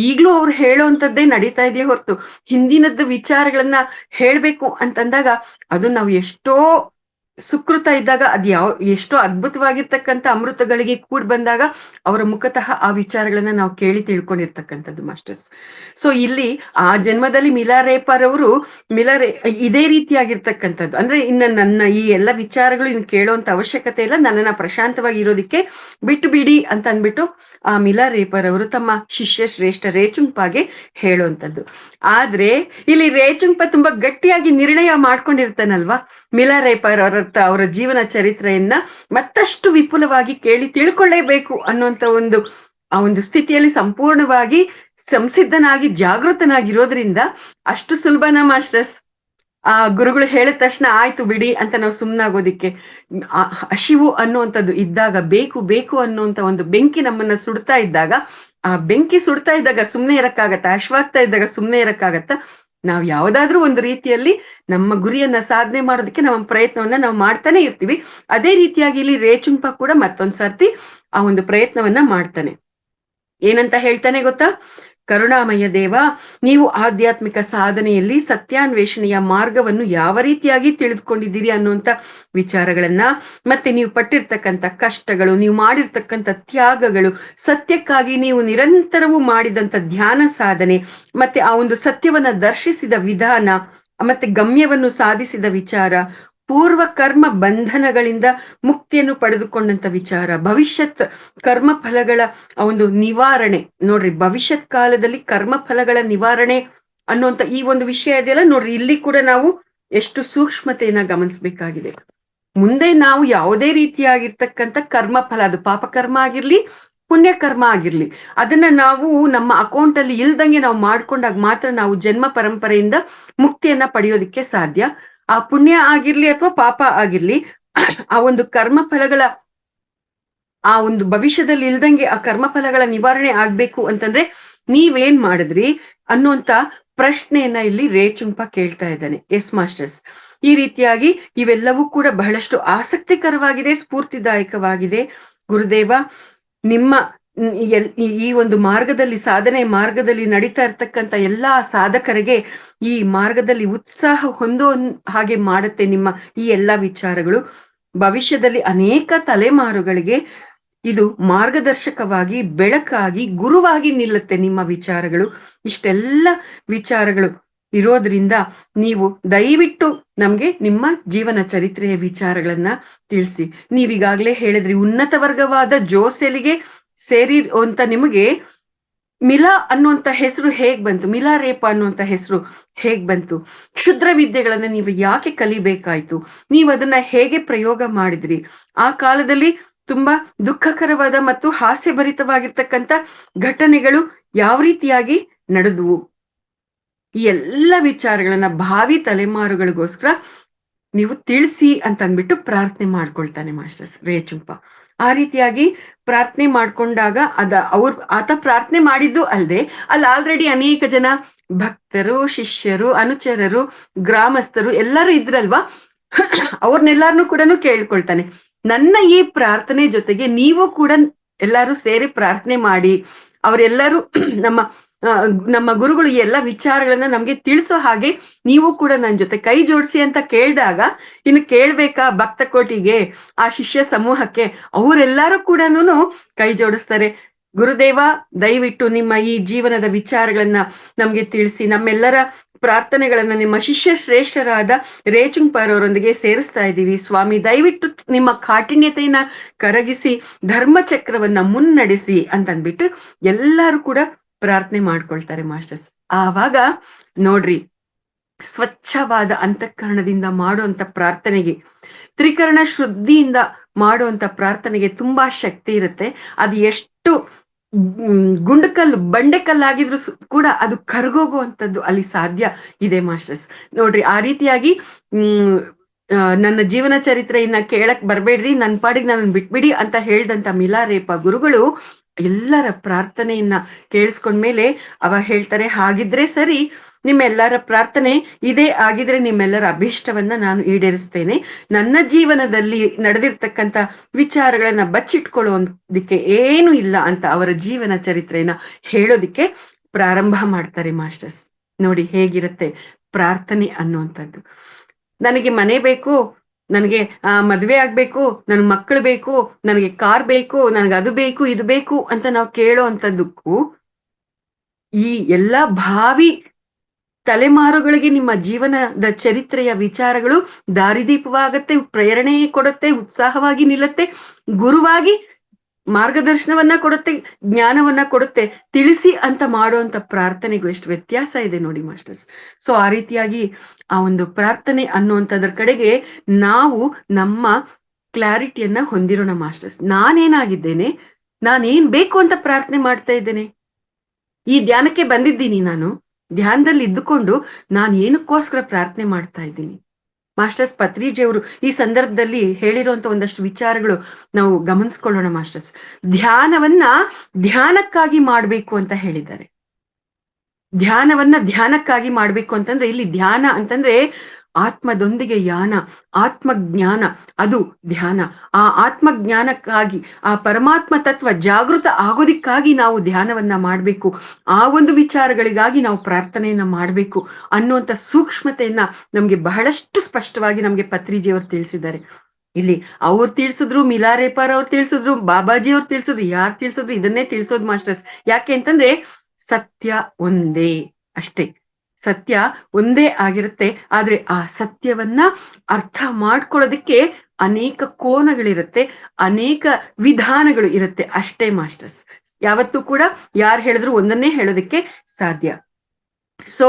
ಈಗ್ಲೂ ಅವ್ರು ಹೇಳೋವಂಥದ್ದೇ ನಡೀತಾ ಇದೆಯೇ ಹೊರತು ಹಿಂದಿನದ್ದು ವಿಚಾರಗಳನ್ನ ಹೇಳ್ಬೇಕು ಅಂತಂದಾಗ ಅದು ನಾವು ಎಷ್ಟೋ ಸುಕೃತ ಇದ್ದಾಗ ಎಷ್ಟೋ ಅದ್ಭುತವಾಗಿರ್ತಕ್ಕಂಥ ಅಮೃತಗಳಿಗೆ ಕೂಡ್ ಬಂದಾಗ ಅವರ ಮುಖತಃ ಆ ವಿಚಾರಗಳನ್ನ ನಾವು ಕೇಳಿ ತಿಳ್ಕೊಂಡಿರ್ತಕ್ಕಂಥದ್ದು ಮಾಸ್ಟರ್ಸ್. ಸೊ ಇಲ್ಲಿ ಆ ಜನ್ಮದಲ್ಲಿ ಮಿಲಾರೇಪರ್ ಅವರು ಇದೇ ರೀತಿಯಾಗಿರ್ತಕ್ಕಂಥದ್ದು. ಅಂದ್ರೆ ಇನ್ನು ನನ್ನ ಈ ಎಲ್ಲ ವಿಚಾರಗಳು ಇನ್ನು ಕೇಳೋಂತ ಅವಶ್ಯಕತೆ ಇಲ್ಲ, ನನ್ನನ್ನ ಪ್ರಶಾಂತವಾಗಿ ಇರೋದಿಕ್ಕೆ ಬಿಟ್ಟು ಬಿಡಿ ಅಂತ ಅಂದ್ಬಿಟ್ಟು ಆ ಮಿಲಾರೇಪರ್ ಅವರು ತಮ್ಮ ಶಿಷ್ಯ ಶ್ರೇಷ್ಠ ರೇಚುಂಪಾಗೆ ಹೇಳುವಂಥದ್ದು. ಆದ್ರೆ ಇಲ್ಲಿ ರೇಚುಂಪ ತುಂಬಾ ಗಟ್ಟಿಯಾಗಿ ನಿರ್ಣಯ ಮಾಡ್ಕೊಂಡಿರ್ತಾನಲ್ವಾ, ಮಿಲಾರೇಪರ್ ಅವರ ಜೀವನ ಚರಿತ್ರೆಯನ್ನ ಮತ್ತಷ್ಟು ವಿಪುಲವಾಗಿ ಕೇಳಿ ತಿಳ್ಕೊಳ್ಳೇಬೇಕು ಅನ್ನುವಂತ ಆ ಒಂದು ಸ್ಥಿತಿಯಲ್ಲಿ ಸಂಪೂರ್ಣವಾಗಿ ಸಂಸಿದ್ಧನಾಗಿ ಜಾಗೃತನಾಗಿರೋದ್ರಿಂದ ಅಷ್ಟು ಸುಲಭನ ಮಾಸ್ಟರ್ಸ್. ಆ ಗುರುಗಳು ಹೇಳಿದ ತಕ್ಷಣ ಆಯ್ತು ಬಿಡಿ ಅಂತ ನಾವು ಸುಮ್ನಾಗೋದಿಕ್ಕೆ, ಹಸಿವು ಅನ್ನುವಂಥದ್ದು ಇದ್ದಾಗ, ಬೇಕು ಅನ್ನುವಂತ ಒಂದು ಬೆಂಕಿ ನಮ್ಮನ್ನ ಸುಡ್ತಾ ಇದ್ದಾಗ, ಆ ಬೆಂಕಿ ಸುಡ್ತಾ ಇದ್ದಾಗ ಸುಮ್ನೆ ಇರಕ್ಕಾಗತ್ತ? ಹಶ್ವಾಗ್ತಾ ಇದ್ದಾಗ ಸುಮ್ನೆ ಇರಕ್ಕಾಗತ್ತ? ನಾವು ಯಾವ್ದಾದ್ರೂ ಒಂದು ರೀತಿಯಲ್ಲಿ ನಮ್ಮ ಗುರಿಯನ್ನ ಸಾಧನೆ ಮಾಡೋದಕ್ಕೆ ನಮ್ಮ ಪ್ರಯತ್ನವನ್ನ ನಾವು ಮಾಡ್ತಾನೆ ಇರ್ತೀವಿ. ಅದೇ ರೀತಿಯಾಗಿ ಇಲ್ಲಿ ರೇಚುಂಪ ಕೂಡ ಮತ್ತೊಂದ್ಸರ್ತಿ ಆ ಒಂದು ಪ್ರಯತ್ನವನ್ನ ಮಾಡ್ತಾನೆ. ಏನಂತ ಹೇಳ್ತಾನೆ ಗೊತ್ತಾ? ಕರುಣಾಮಯ ದೇವ, ನೀವು ಆಧ್ಯಾತ್ಮಿಕ ಸಾಧನೆಯಲ್ಲಿ ಸತ್ಯಾನ್ವೇಷಣೆಯ ಮಾರ್ಗವನ್ನು ಯಾವ ರೀತಿಯಾಗಿ ತಿಳಿದುಕೊಂಡಿದ್ದೀರಿ ಅನ್ನುವಂಥ ವಿಚಾರಗಳನ್ನ, ಮತ್ತೆ ನೀವು ಪಟ್ಟಿರ್ತಕ್ಕಂಥ ಕಷ್ಟಗಳು, ನೀವು ಮಾಡಿರ್ತಕ್ಕಂಥ ತ್ಯಾಗಗಳು, ಸತ್ಯಕ್ಕಾಗಿ ನೀವು ನಿರಂತರವೂ ಮಾಡಿದಂಥ ಧ್ಯಾನ ಸಾಧನೆ, ಮತ್ತೆ ಆ ಒಂದು ಸತ್ಯವನ್ನ ದರ್ಶಿಸಿದ ವಿಧಾನ, ಮತ್ತೆ ಗಮ್ಯವನ್ನು ಸಾಧಿಸಿದ ವಿಚಾರ, ಪೂರ್ವ ಕರ್ಮ ಬಂಧನಗಳಿಂದ ಮುಕ್ತಿಯನ್ನು ಪಡೆದುಕೊಂಡಂತ ವಿಚಾರ, ಭವಿಷ್ಯತ್ ಕರ್ಮ ಫಲಗಳ ಒಂದು ನಿವಾರಣೆ. ನೋಡ್ರಿ, ಭವಿಷ್ಯತ್ ಕಾಲದಲ್ಲಿ ಕರ್ಮ ಫಲಗಳ ನಿವಾರಣೆ ಅನ್ನುವಂತ ಈ ಒಂದು ವಿಷಯ ಇದೆಯಲ್ಲ, ನೋಡ್ರಿ ಇಲ್ಲಿ ಕೂಡ ನಾವು ಎಷ್ಟು ಸೂಕ್ಷ್ಮತೆಯನ್ನ ಗಮನಿಸ್ಬೇಕಾಗಿದೆ. ಮುಂದೆ ನಾವು ಯಾವುದೇ ರೀತಿಯಾಗಿರ್ತಕ್ಕಂಥ ಕರ್ಮ ಫಲ, ಅದು ಪಾಪಕರ್ಮ ಆಗಿರ್ಲಿ ಪುಣ್ಯಕರ್ಮ ಆಗಿರ್ಲಿ, ಅದನ್ನ ನಾವು ನಮ್ಮ ಅಕೌಂಟ್ ಅಲ್ಲಿ ಇಲ್ದಂಗೆ ನಾವು ಮಾಡ್ಕೊಂಡಾಗ ಮಾತ್ರ ನಾವು ಜನ್ಮ ಪರಂಪರೆಯಿಂದ ಮುಕ್ತಿಯನ್ನ ಪಡೆಯೋದಿಕ್ಕೆ ಸಾಧ್ಯ. ಆ ಪುಣ್ಯ ಆಗಿರ್ಲಿ ಅಥವಾ ಪಾಪ ಆಗಿರ್ಲಿ, ಆ ಒಂದು ಕರ್ಮ ಫಲಗಳ ಆ ಒಂದು ಭವಿಷ್ಯದಲ್ಲಿ ಇಲ್ದಂಗೆ ಆ ಕರ್ಮ ಫಲಗಳ ನಿವಾರಣೆ ಆಗ್ಬೇಕು ಅಂತಂದ್ರೆ ನೀವೇನ್ ಮಾಡಿದ್ರಿ ಅನ್ನುವಂತ ಪ್ರಶ್ನೆಯನ್ನ ಇಲ್ಲಿ ರೇಚುಂಪ ಕೇಳ್ತಾ ಇದ್ದಾನೆ. ಎಸ್ ಮಾಸ್ಟರ್ಸ್, ಈ ರೀತಿಯಾಗಿ ಇವೆಲ್ಲವೂ ಕೂಡ ಬಹಳಷ್ಟು ಆಸಕ್ತಿಕರವಾಗಿದೆ, ಸ್ಫೂರ್ತಿದಾಯಕವಾಗಿದೆ. ಗುರುದೇವ, ನಿಮ್ಮ ಈ ಒಂದು ಮಾರ್ಗದಲ್ಲಿ, ಸಾಧನೆ ಮಾರ್ಗದಲ್ಲಿ ನಡೀತಾ ಇರ್ತಕ್ಕಂಥ ಎಲ್ಲಾ ಸಾಧಕರಿಗೆ ಈ ಮಾರ್ಗದಲ್ಲಿ ಉತ್ಸಾಹ ಹೊಂದೋ ಹಾಗೆ ಮಾಡುತ್ತೆ ನಿಮ್ಮ ಈ ಎಲ್ಲಾ ವಿಚಾರಗಳು. ಭವಿಷ್ಯದಲ್ಲಿ ಅನೇಕ ತಲೆಮಾರುಗಳಿಗೆ ಇದು ಮಾರ್ಗದರ್ಶಕವಾಗಿ, ಬೆಳಕಾಗಿ, ಗುರುವಾಗಿ ನಿಲ್ಲುತ್ತೆ ನಿಮ್ಮ ವಿಚಾರಗಳು. ಇಷ್ಟೆಲ್ಲ ವಿಚಾರಗಳು ಇರೋದ್ರಿಂದ ನೀವು ದಯವಿಟ್ಟು ನಮ್ಗೆ ನಿಮ್ಮ ಜೀವನ ಚರಿತ್ರೆಯ ವಿಚಾರಗಳನ್ನ ತಿಳಿಸಿ. ನೀವೀಗಾಗ್ಲೇ ಹೇಳಿದ್ರಿ, ಉನ್ನತ ವರ್ಗವಾದ ಜೋಸೆಲಿಗೆ ಸೇರಿ ಅಂತ ನಿಮಗೆ ಮಿಲಾ ಅನ್ನುವಂತ ಹೆಸರು ಹೇಗ್ ಬಂತು, ಮಿಲಾರೇಪ ಅನ್ನುವಂತ ಹೆಸರು ಹೇಗ್ ಬಂತು, ಕ್ಷುದ್ರ ವಿದ್ಯೆಗಳನ್ನ ನೀವು ಯಾಕೆ ಕಲಿಬೇಕಾಯ್ತು, ನೀವು ಅದನ್ನ ಹೇಗೆ ಪ್ರಯೋಗ ಮಾಡಿದ್ರಿ, ಆ ಕಾಲದಲ್ಲಿ ತುಂಬಾ ದುಃಖಕರವಾದ ಮತ್ತು ಹಾಸ್ಯಭರಿತವಾಗಿರ್ತಕ್ಕಂಥ ಘಟನೆಗಳು ಯಾವ ರೀತಿಯಾಗಿ ನಡೆದವು, ಈ ಎಲ್ಲ ವಿಚಾರಗಳನ್ನ ಭಾವಿ ತಲೆಮಾರುಗಳಿಗೋಸ್ಕರ ನೀವು ತಿಳಿಸಿ ಅಂತ ಅಂದ್ಬಿಟ್ಟು ಪ್ರಾರ್ಥನೆ ಮಾಡ್ಕೊಳ್ತಾನೆ ಮಾಸ್ಟರ್ಸ್ ರೇಚುಂಪ. ಆ ರೀತಿಯಾಗಿ ಪ್ರಾರ್ಥನೆ ಮಾಡ್ಕೊಂಡಾಗ ಆತ ಪ್ರಾರ್ಥನೆ ಮಾಡಿದ್ದು ಅಲ್ಲದೆ, ಅಲ್ಲಿ ಆಲ್ರೆಡಿ ಅನೇಕ ಜನ ಭಕ್ತರು, ಶಿಷ್ಯರು, ಅನುಚರರು, ಗ್ರಾಮಸ್ಥರು ಎಲ್ಲರೂ ಇದ್ರಲ್ವಾ, ಅವ್ರನ್ನೆಲ್ಲಾರನು ಕೂಡ ಕೇಳ್ಕೊಳ್ತಾನೆ, ನನ್ನ ಈ ಪ್ರಾರ್ಥನೆ ಜೊತೆಗೆ ನೀವು ಕೂಡ ಎಲ್ಲರೂ ಸೇರಿ ಪ್ರಾರ್ಥನೆ ಮಾಡಿ, ಅವರೆಲ್ಲರೂ ನಮ್ಮ ಗುರುಗಳು ಈ ಎಲ್ಲ ವಿಚಾರಗಳನ್ನ ನಮ್ಗೆ ತಿಳಿಸೋ ಹಾಗೆ ನೀವು ಕೂಡ ನನ್ನ ಜೊತೆ ಕೈ ಜೋಡಿಸಿ ಅಂತ ಕೇಳಿದಾಗ, ಇನ್ನು ಕೇಳ್ಬೇಕಾ ಭಕ್ತ ಕೋಟಿಗೆ, ಆ ಶಿಷ್ಯ ಸಮೂಹಕ್ಕೆ, ಅವರೆಲ್ಲರೂ ಕೂಡ ಕೈ ಜೋಡಿಸ್ತಾರೆ. ಗುರುದೇವ, ದಯವಿಟ್ಟು ನಿಮ್ಮ ಈ ಜೀವನದ ವಿಚಾರಗಳನ್ನ ನಮ್ಗೆ ತಿಳಿಸಿ, ನಮ್ಮೆಲ್ಲರ ಪ್ರಾರ್ಥನೆಗಳನ್ನ ನಿಮ್ಮ ಶಿಷ್ಯ ಶ್ರೇಷ್ಠರಾದ ರೇಚುಂಪರವರೊಂದಿಗೆ ಸೇರಿಸ್ತಾ ಇದ್ದೀವಿ ಸ್ವಾಮಿ. ದಯವಿಟ್ಟು ನಿಮ್ಮ ಕಾಠಿಣ್ಯತೆಯನ್ನ ಕರಗಿಸಿ ಧರ್ಮ ಚಕ್ರವನ್ನ ಮುನ್ನಡೆಸಿ ಅಂತಂದ್ಬಿಟ್ಟು ಎಲ್ಲರೂ ಕೂಡ ಪ್ರಾರ್ಥನೆ ಮಾಡ್ಕೊಳ್ತಾರೆ ಮಾಸ್ಟರ್ಸ್. ಆವಾಗ ನೋಡ್ರಿ, ಸ್ವಚ್ಛವಾದ ಅಂತಃಕರಣದಿಂದ ಮಾಡುವಂತ ಪ್ರಾರ್ಥನೆಗೆ, ತ್ರಿಕರಣ ಶುದ್ಧಿಯಿಂದ ಮಾಡುವಂತ ಪ್ರಾರ್ಥನೆಗೆ ತುಂಬಾ ಶಕ್ತಿ ಇರುತ್ತೆ. ಅದು ಎಷ್ಟು ಗುಂಡಕಲ್ಲು ಬಂಡೆಕಲ್ಲಾಗಿದ್ರು ಕೂಡ ಅದು ಕರಗೋಗುವಂಥದ್ದು ಅಲ್ಲಿ ಸಾಧ್ಯ ಇದೆ ಮಾಸ್ಟರ್ಸ್. ನೋಡ್ರಿ, ಆ ರೀತಿಯಾಗಿ ನನ್ನ ಜೀವನ ಚರಿತ್ರೆಯನ್ನ ಕೇಳಕ್ ಬರ್ಬೇಡ್ರಿ, ನನ್ನ ಪಾಡಿಗೆ ನನ್ನ ಬಿಟ್ಬಿಡಿ ಅಂತ ಹೇಳ್ದಂತ ಮಿಲಾರೇಪ ಗುರುಗಳು ಎಲ್ಲರ ಪ್ರಾರ್ಥನೆಯನ್ನ ಕೇಳಿಸ್ಕೊಂಡ್ಮೇಲೆ ಅವ ಹೇಳ್ತಾರೆ, ಹಾಗಿದ್ರೆ ಸರಿ, ನಿಮ್ಮೆಲ್ಲರ ಪ್ರಾರ್ಥನೆ ಇದೇ ಆಗಿದ್ರೆ ನಿಮ್ಮೆಲ್ಲರ ಅಭೀಷ್ಟವನ್ನ ನಾನು ಈಡೇರಿಸ್ತೇನೆ. ನನ್ನ ಜೀವನದಲ್ಲಿ ನಡೆದಿರ್ತಕ್ಕಂಥ ವಿಚಾರಗಳನ್ನ ಬಚ್ಚಿಟ್ಕೊಳ್ಳೋದಿಕ್ಕೆ ಏನು ಇಲ್ಲ ಅಂತ ಅವರ ಜೀವನ ಚರಿತ್ರೆಯನ್ನ ಹೇಳೋದಿಕ್ಕೆ ಪ್ರಾರಂಭ ಮಾಡ್ತಾರೆ ಮಾಸ್ಟರ್ಸ್. ನೋಡಿ ಹೇಗಿರುತ್ತೆ ಪ್ರಾರ್ಥನೆ ಅನ್ನುವಂಥದ್ದು. ನನಗೆ ಮನೆ ಬೇಕು, ನನಗೆ ಮದ್ವೆ ಆಗ್ಬೇಕು, ನನ್ ಮಕ್ಕಳು ಬೇಕು, ನನಗೆ ಕಾರ್ ಬೇಕು, ನನಗೆ ಅದು ಬೇಕು ಇದು ಬೇಕು ಅಂತ ನಾವು ಕೇಳೋ ಅಂತದ್ದಕ್ಕೂ, ಈ ಎಲ್ಲಾ ಭಾವಿ ತಲೆಮಾರುಗಳಿಗೆ ನಿಮ್ಮ ಜೀವನದ ಚರಿತ್ರೆಯ ವಿಚಾರಗಳು ದಾರಿದೀಪವಾಗತ್ತೆ, ಪ್ರೇರಣೆ ಕೊಡುತ್ತೆ, ಉತ್ಸಾಹವಾಗಿ ನಿಲ್ಲತ್ತೆ, ಗುರುವಾಗಿ ಮಾರ್ಗದರ್ಶನವನ್ನ ಕೊಡುತ್ತೆ, ಜ್ಞಾನವನ್ನ ಕೊಡುತ್ತೆ, ತಿಳಿಸಿ ಅಂತ ಮಾಡುವಂತ ಪ್ರಾರ್ಥನೆಗೂ ಎಷ್ಟು ವ್ಯತ್ಯಾಸ ಇದೆ ನೋಡಿ ಮಾಸ್ಟರ್ಸ್. ಸೊ ಆ ರೀತಿಯಾಗಿ ಆ ಒಂದು ಪ್ರಾರ್ಥನೆ ಅನ್ನುವಂಥದ್ರ ಕಡೆಗೆ ನಾವು ನಮ್ಮ ಕ್ಲಾರಿಟಿಯನ್ನ ಹೊಂದಿರೋಣ ಮಾಸ್ಟರ್ಸ್. ನಾನೇನಾಗಿದ್ದೇನೆ, ನಾನೇನ್ ಬೇಕು ಅಂತ ಪ್ರಾರ್ಥನೆ ಮಾಡ್ತಾ ಇದ್ದೇನೆ, ಈ ಧ್ಯಾನಕ್ಕೆ ಬಂದಿದ್ದೀನಿ, ನಾನು ಧ್ಯಾನದಲ್ಲಿ ಇದ್ದುಕೊಂಡು ನಾನು ಏನಕ್ಕೋಸ್ಕರ ಪ್ರಾರ್ಥನೆ ಮಾಡ್ತಾ ಇದ್ದೀನಿ. ಮಾಸ್ಟರ್ಸ್ ಪತ್ರಿಜಿಯವರು ಈ ಸಂದರ್ಭದಲ್ಲಿ ಹೇಳಿರುವಂತ ಒಂದಷ್ಟು ವಿಚಾರಗಳು ನಾವು ಗಮನಿಸ್ಕೊಳ್ಳೋಣ ಮಾಸ್ಟರ್ಸ್. ಧ್ಯಾನವನ್ನ ಧ್ಯಾನಕ್ಕಾಗಿ ಮಾಡ್ಬೇಕು ಅಂತ ಹೇಳಿದ್ದಾರೆ. ಧ್ಯಾನವನ್ನ ಧ್ಯಾನಕ್ಕಾಗಿ ಮಾಡ್ಬೇಕು ಅಂತಂದ್ರೆ, ಇಲ್ಲಿ ಧ್ಯಾನ ಅಂತಂದ್ರೆ ಆತ್ಮದೊಂದಿಗೆ ಯಾನ, ಆತ್ಮಜ್ಞಾನ, ಅದು ಧ್ಯಾನ. ಆ ಆತ್ಮಜ್ಞಾನಕ್ಕಾಗಿ, ಆ ಪರಮಾತ್ಮ ತತ್ವ ಜಾಗೃತ ಆಗೋದಿಕ್ಕಾಗಿ ನಾವು ಧ್ಯಾನವನ್ನ ಮಾಡಬೇಕು, ಆ ಒಂದು ವಿಚಾರಗಳಿಗಾಗಿ ನಾವು ಪ್ರಾರ್ಥನೆಯನ್ನ ಮಾಡಬೇಕು ಅನ್ನುವಂಥ ಸೂಕ್ಷ್ಮತೆಯನ್ನ ನಮ್ಗೆ ಬಹಳಷ್ಟು ಸ್ಪಷ್ಟವಾಗಿ ನಮ್ಗೆ ಪತ್ರಿಜಿಯವರು ತಿಳಿಸಿದ್ದಾರೆ. ಇಲ್ಲಿ ಅವ್ರು ತಿಳಿಸಿದ್ರು, ಮಿಲಾರೇಪರ್ ಅವ್ರು ತಿಳಿಸಿದ್ರು, ಬಾಬಾಜಿ ಅವ್ರು ತಿಳಿಸಿದ್ರು, ಯಾರು ತಿಳಿಸಿದ್ರು, ಇದನ್ನೇ ತಿಳಿಸೋದು ಮಾಸ್ಟರ್ಸ್. ಯಾಕೆ ಅಂತಂದ್ರೆ ಸತ್ಯ ಒಂದೇ, ಅಷ್ಟೇ. ಸತ್ಯ ಒಂದೇ ಆಗಿರುತ್ತೆ. ಆದ್ರೆ ಆ ಸತ್ಯವನ್ನ ಅರ್ಥ ಮಾಡ್ಕೊಳ್ಳೋದಕ್ಕೆ ಅನೇಕ ಕೋನಗಳಿರುತ್ತೆ, ಅನೇಕ ವಿಧಾನಗಳು ಇರುತ್ತೆ, ಅಷ್ಟೇ ಮಾಸ್ಟರ್ಸ್. ಯಾವತ್ತೂ ಕೂಡ ಯಾರು ಹೇಳಿದ್ರು ಒಂದನ್ನೇ ಹೇಳೋದಕ್ಕೆ ಸಾಧ್ಯ. ಸೊ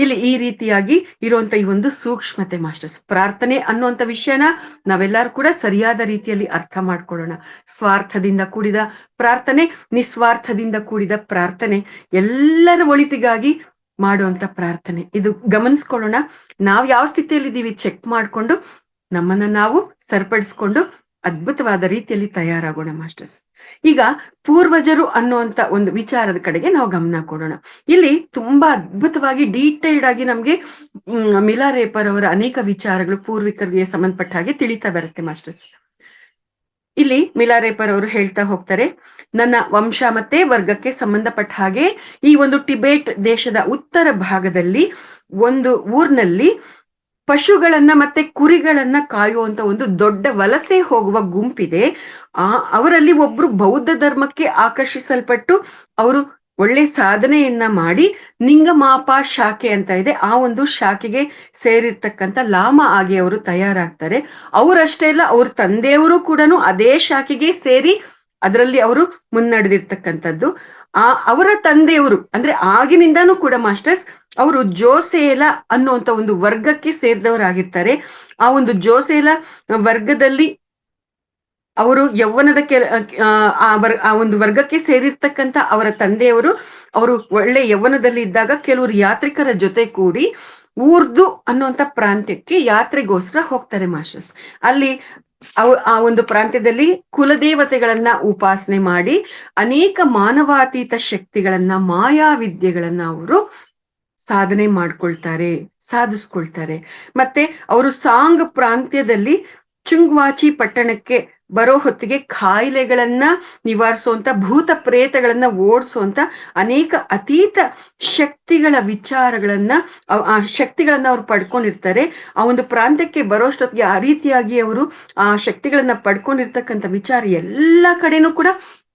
ಇಲ್ಲಿ ಈ ರೀತಿಯಾಗಿ ಇರುವಂತ ಈ ಒಂದು ಸೂಕ್ಷ್ಮತೆ ಮಾಸ್ಟರ್ಸ್. ಪ್ರಾರ್ಥನೆ ಅನ್ನುವಂಥ ವಿಷಯನ ನಾವೆಲ್ಲರೂ ಕೂಡ ಸರಿಯಾದ ರೀತಿಯಲ್ಲಿ ಅರ್ಥ ಮಾಡ್ಕೊಳ್ಳೋಣ. ಸ್ವಾರ್ಥದಿಂದ ಕೂಡಿದ ಪ್ರಾರ್ಥನೆ, ನಿಸ್ವಾರ್ಥದಿಂದ ಕೂಡಿದ ಪ್ರಾರ್ಥನೆ, ಎಲ್ಲರ ಒಳಿತಿಗಾಗಿ ಮಾಡುವಂತ ಪ್ರಾರ್ಥನೆ. ಇದು ಗಮನಿಸ್ಕೊಳ್ಳೋಣ. ನಾವ್ ಯಾವ ಸ್ಥಿತಿಯಲ್ಲಿ ಇದೀವಿ ಚೆಕ್ ಮಾಡ್ಕೊಂಡು ನಮ್ಮನ್ನ ನಾವು ಸರಿಪಡಿಸ್ಕೊಂಡು ಅದ್ಭುತವಾದ ರೀತಿಯಲ್ಲಿ ತಯಾರಾಗೋಣ ಮಾಸ್ಟರ್ಸ್. ಈಗ ಪೂರ್ವಜರು ಅನ್ನುವಂತ ಒಂದು ವಿಚಾರದ ಕಡೆಗೆ ನಾವು ಗಮನ ಕೊಡೋಣ. ಇಲ್ಲಿ ತುಂಬಾ ಅದ್ಭುತವಾಗಿ ಡೀಟೇಲ್ಡ್ ಆಗಿ ನಮ್ಗೆ ಮಿಲಾರೇಪರ್ ಅವರ ಅನೇಕ ವಿಚಾರಗಳು ಪೂರ್ವಿಕರಿಗೆ ಸಂಬಂಧಪಟ್ಟ ಹಾಗೆ ತಿಳಿತಾ ಬರುತ್ತೆ ಮಾಸ್ಟರ್ಸ್. ಇಲ್ಲಿ ಮಿಲಾರೇಪರ್ ಅವರು ಹೇಳ್ತಾ ಹೋಗ್ತಾರೆ, ನನ್ನ ವಂಶ ಮತ್ತೆ ವರ್ಗಕ್ಕೆ ಸಂಬಂಧಪಟ್ಟ ಹಾಗೆ ಈ ಒಂದು ಟಿಬೇಟ್ ದೇಶದ ಉತ್ತರ ಭಾಗದಲ್ಲಿ ಒಂದು ಊರ್ನಲ್ಲಿ ಪಶುಗಳನ್ನ ಮತ್ತೆ ಕುರಿಗಳನ್ನ ಕಾಯುವಂತ ಒಂದು ದೊಡ್ಡ ವಲಸೆ ಹೋಗುವ ಗುಂಪಿದೆ. ಅವರಲ್ಲಿ ಒಬ್ರು ಬೌದ್ಧ ಧರ್ಮಕ್ಕೆ ಆಕರ್ಷಿಸಲ್ಪಟ್ಟು ಅವರು ಒಳ್ಳೆ ಸಾಧನೆಯನ್ನ ಮಾಡಿ ನಿಂಗಮಾಪ ಶಾಖೆ ಅಂತ ಇದೆ, ಆ ಒಂದು ಶಾಖೆಗೆ ಸೇರಿರ್ತಕ್ಕಂಥ ಲಾಮ ಆಗಿ ಅವರು ತಯಾರಾಗ್ತಾರೆ. ಅವರಷ್ಟೇ ಅಲ್ಲ, ಅವ್ರ ತಂದೆಯವರು ಕೂಡ ಅದೇ ಶಾಖೆಗೆ ಸೇರಿ ಅದರಲ್ಲಿ ಅವರು ಮುನ್ನಡೆದಿರ್ತಕ್ಕಂಥದ್ದು. ಅವರ ತಂದೆಯವರು ಅಂದ್ರೆ ಆಗಿನಿಂದಾನು ಕೂಡ ಮಾಸ್ಟರ್ಸ್ ಅವರು ಜೋಸೇಲ ಅನ್ನುವಂತ ಒಂದು ವರ್ಗಕ್ಕೆ ಸೇರಿದವರಾಗಿರ್ತಾರೆ. ಆ ಒಂದು ಜೋಸೇಲ ವರ್ಗದಲ್ಲಿ ಅವರು ಯೌವನದ ಆ ಒಂದು ವರ್ಗಕ್ಕೆ ಸೇರಿರ್ತಕ್ಕಂಥ ಅವರ ತಂದೆಯವರು ಅವರು ಒಳ್ಳೆ ಯೌವನದಲ್ಲಿ ಇದ್ದಾಗ ಕೆಲವರು ಯಾತ್ರಿಕರ ಜೊತೆ ಕೂಡಿ ಊರ್ದು ಅನ್ನುವಂತ ಪ್ರಾಂತ್ಯಕ್ಕೆ ಯಾತ್ರೆಗೋಸ್ಕರ ಹೋಗ್ತಾರೆ ಮಾಸ್ಟರ್ಸ್. ಅಲ್ಲಿ ಆ ಒಂದು ಪ್ರಾಂತ್ಯದಲ್ಲಿ ಕುಲದೇವತೆಗಳನ್ನ ಉಪಾಸನೆ ಮಾಡಿ ಅನೇಕ ಮಾನವಾತೀತ ಶಕ್ತಿಗಳನ್ನ, ಮಾಯಾವಿದ್ಯೆಗಳನ್ನ ಅವರು ಸಾಧನೆ ಮಾಡ್ಕೊಳ್ತಾರೆ, ಸಾಧಿಸ್ಕೊಳ್ತಾರೆ. ಮತ್ತೆ ಅವರು ಸಾಂಗ್ ಪ್ರಾಂತ್ಯದಲ್ಲಿ ಚುಂಗ್ವಾಚಿ ಪಟ್ಟಣಕ್ಕೆ ಬರೋ ಹೊತ್ತಿಗೆ ಕಾಯಿಲೆಗಳನ್ನ ನಿವಾರಿಸುವಂತ, ಭೂತ ಪ್ರೇತಗಳನ್ನ ಓಡಿಸುವಂತ ಅನೇಕ ಅತೀತ ಶಕ್ತಿಗಳ ವಿಚಾರಗಳನ್ನ, ಆ ಶಕ್ತಿಗಳನ್ನ ಅವ್ರು ಪಡ್ಕೊಂಡಿರ್ತಾರೆ. ಆ ಒಂದು ಪ್ರಾಂತ್ಯಕ್ಕೆ ಬರೋಷ್ಟೊತ್ತಿಗೆ ಆ ರೀತಿಯಾಗಿ ಅವರು ಆ ಶಕ್ತಿಗಳನ್ನ ಪಡ್ಕೊಂಡಿರ್ತಕ್ಕಂಥ ವಿಚಾರ ಎಲ್ಲ ಕಡೆನೂ ಕೂಡ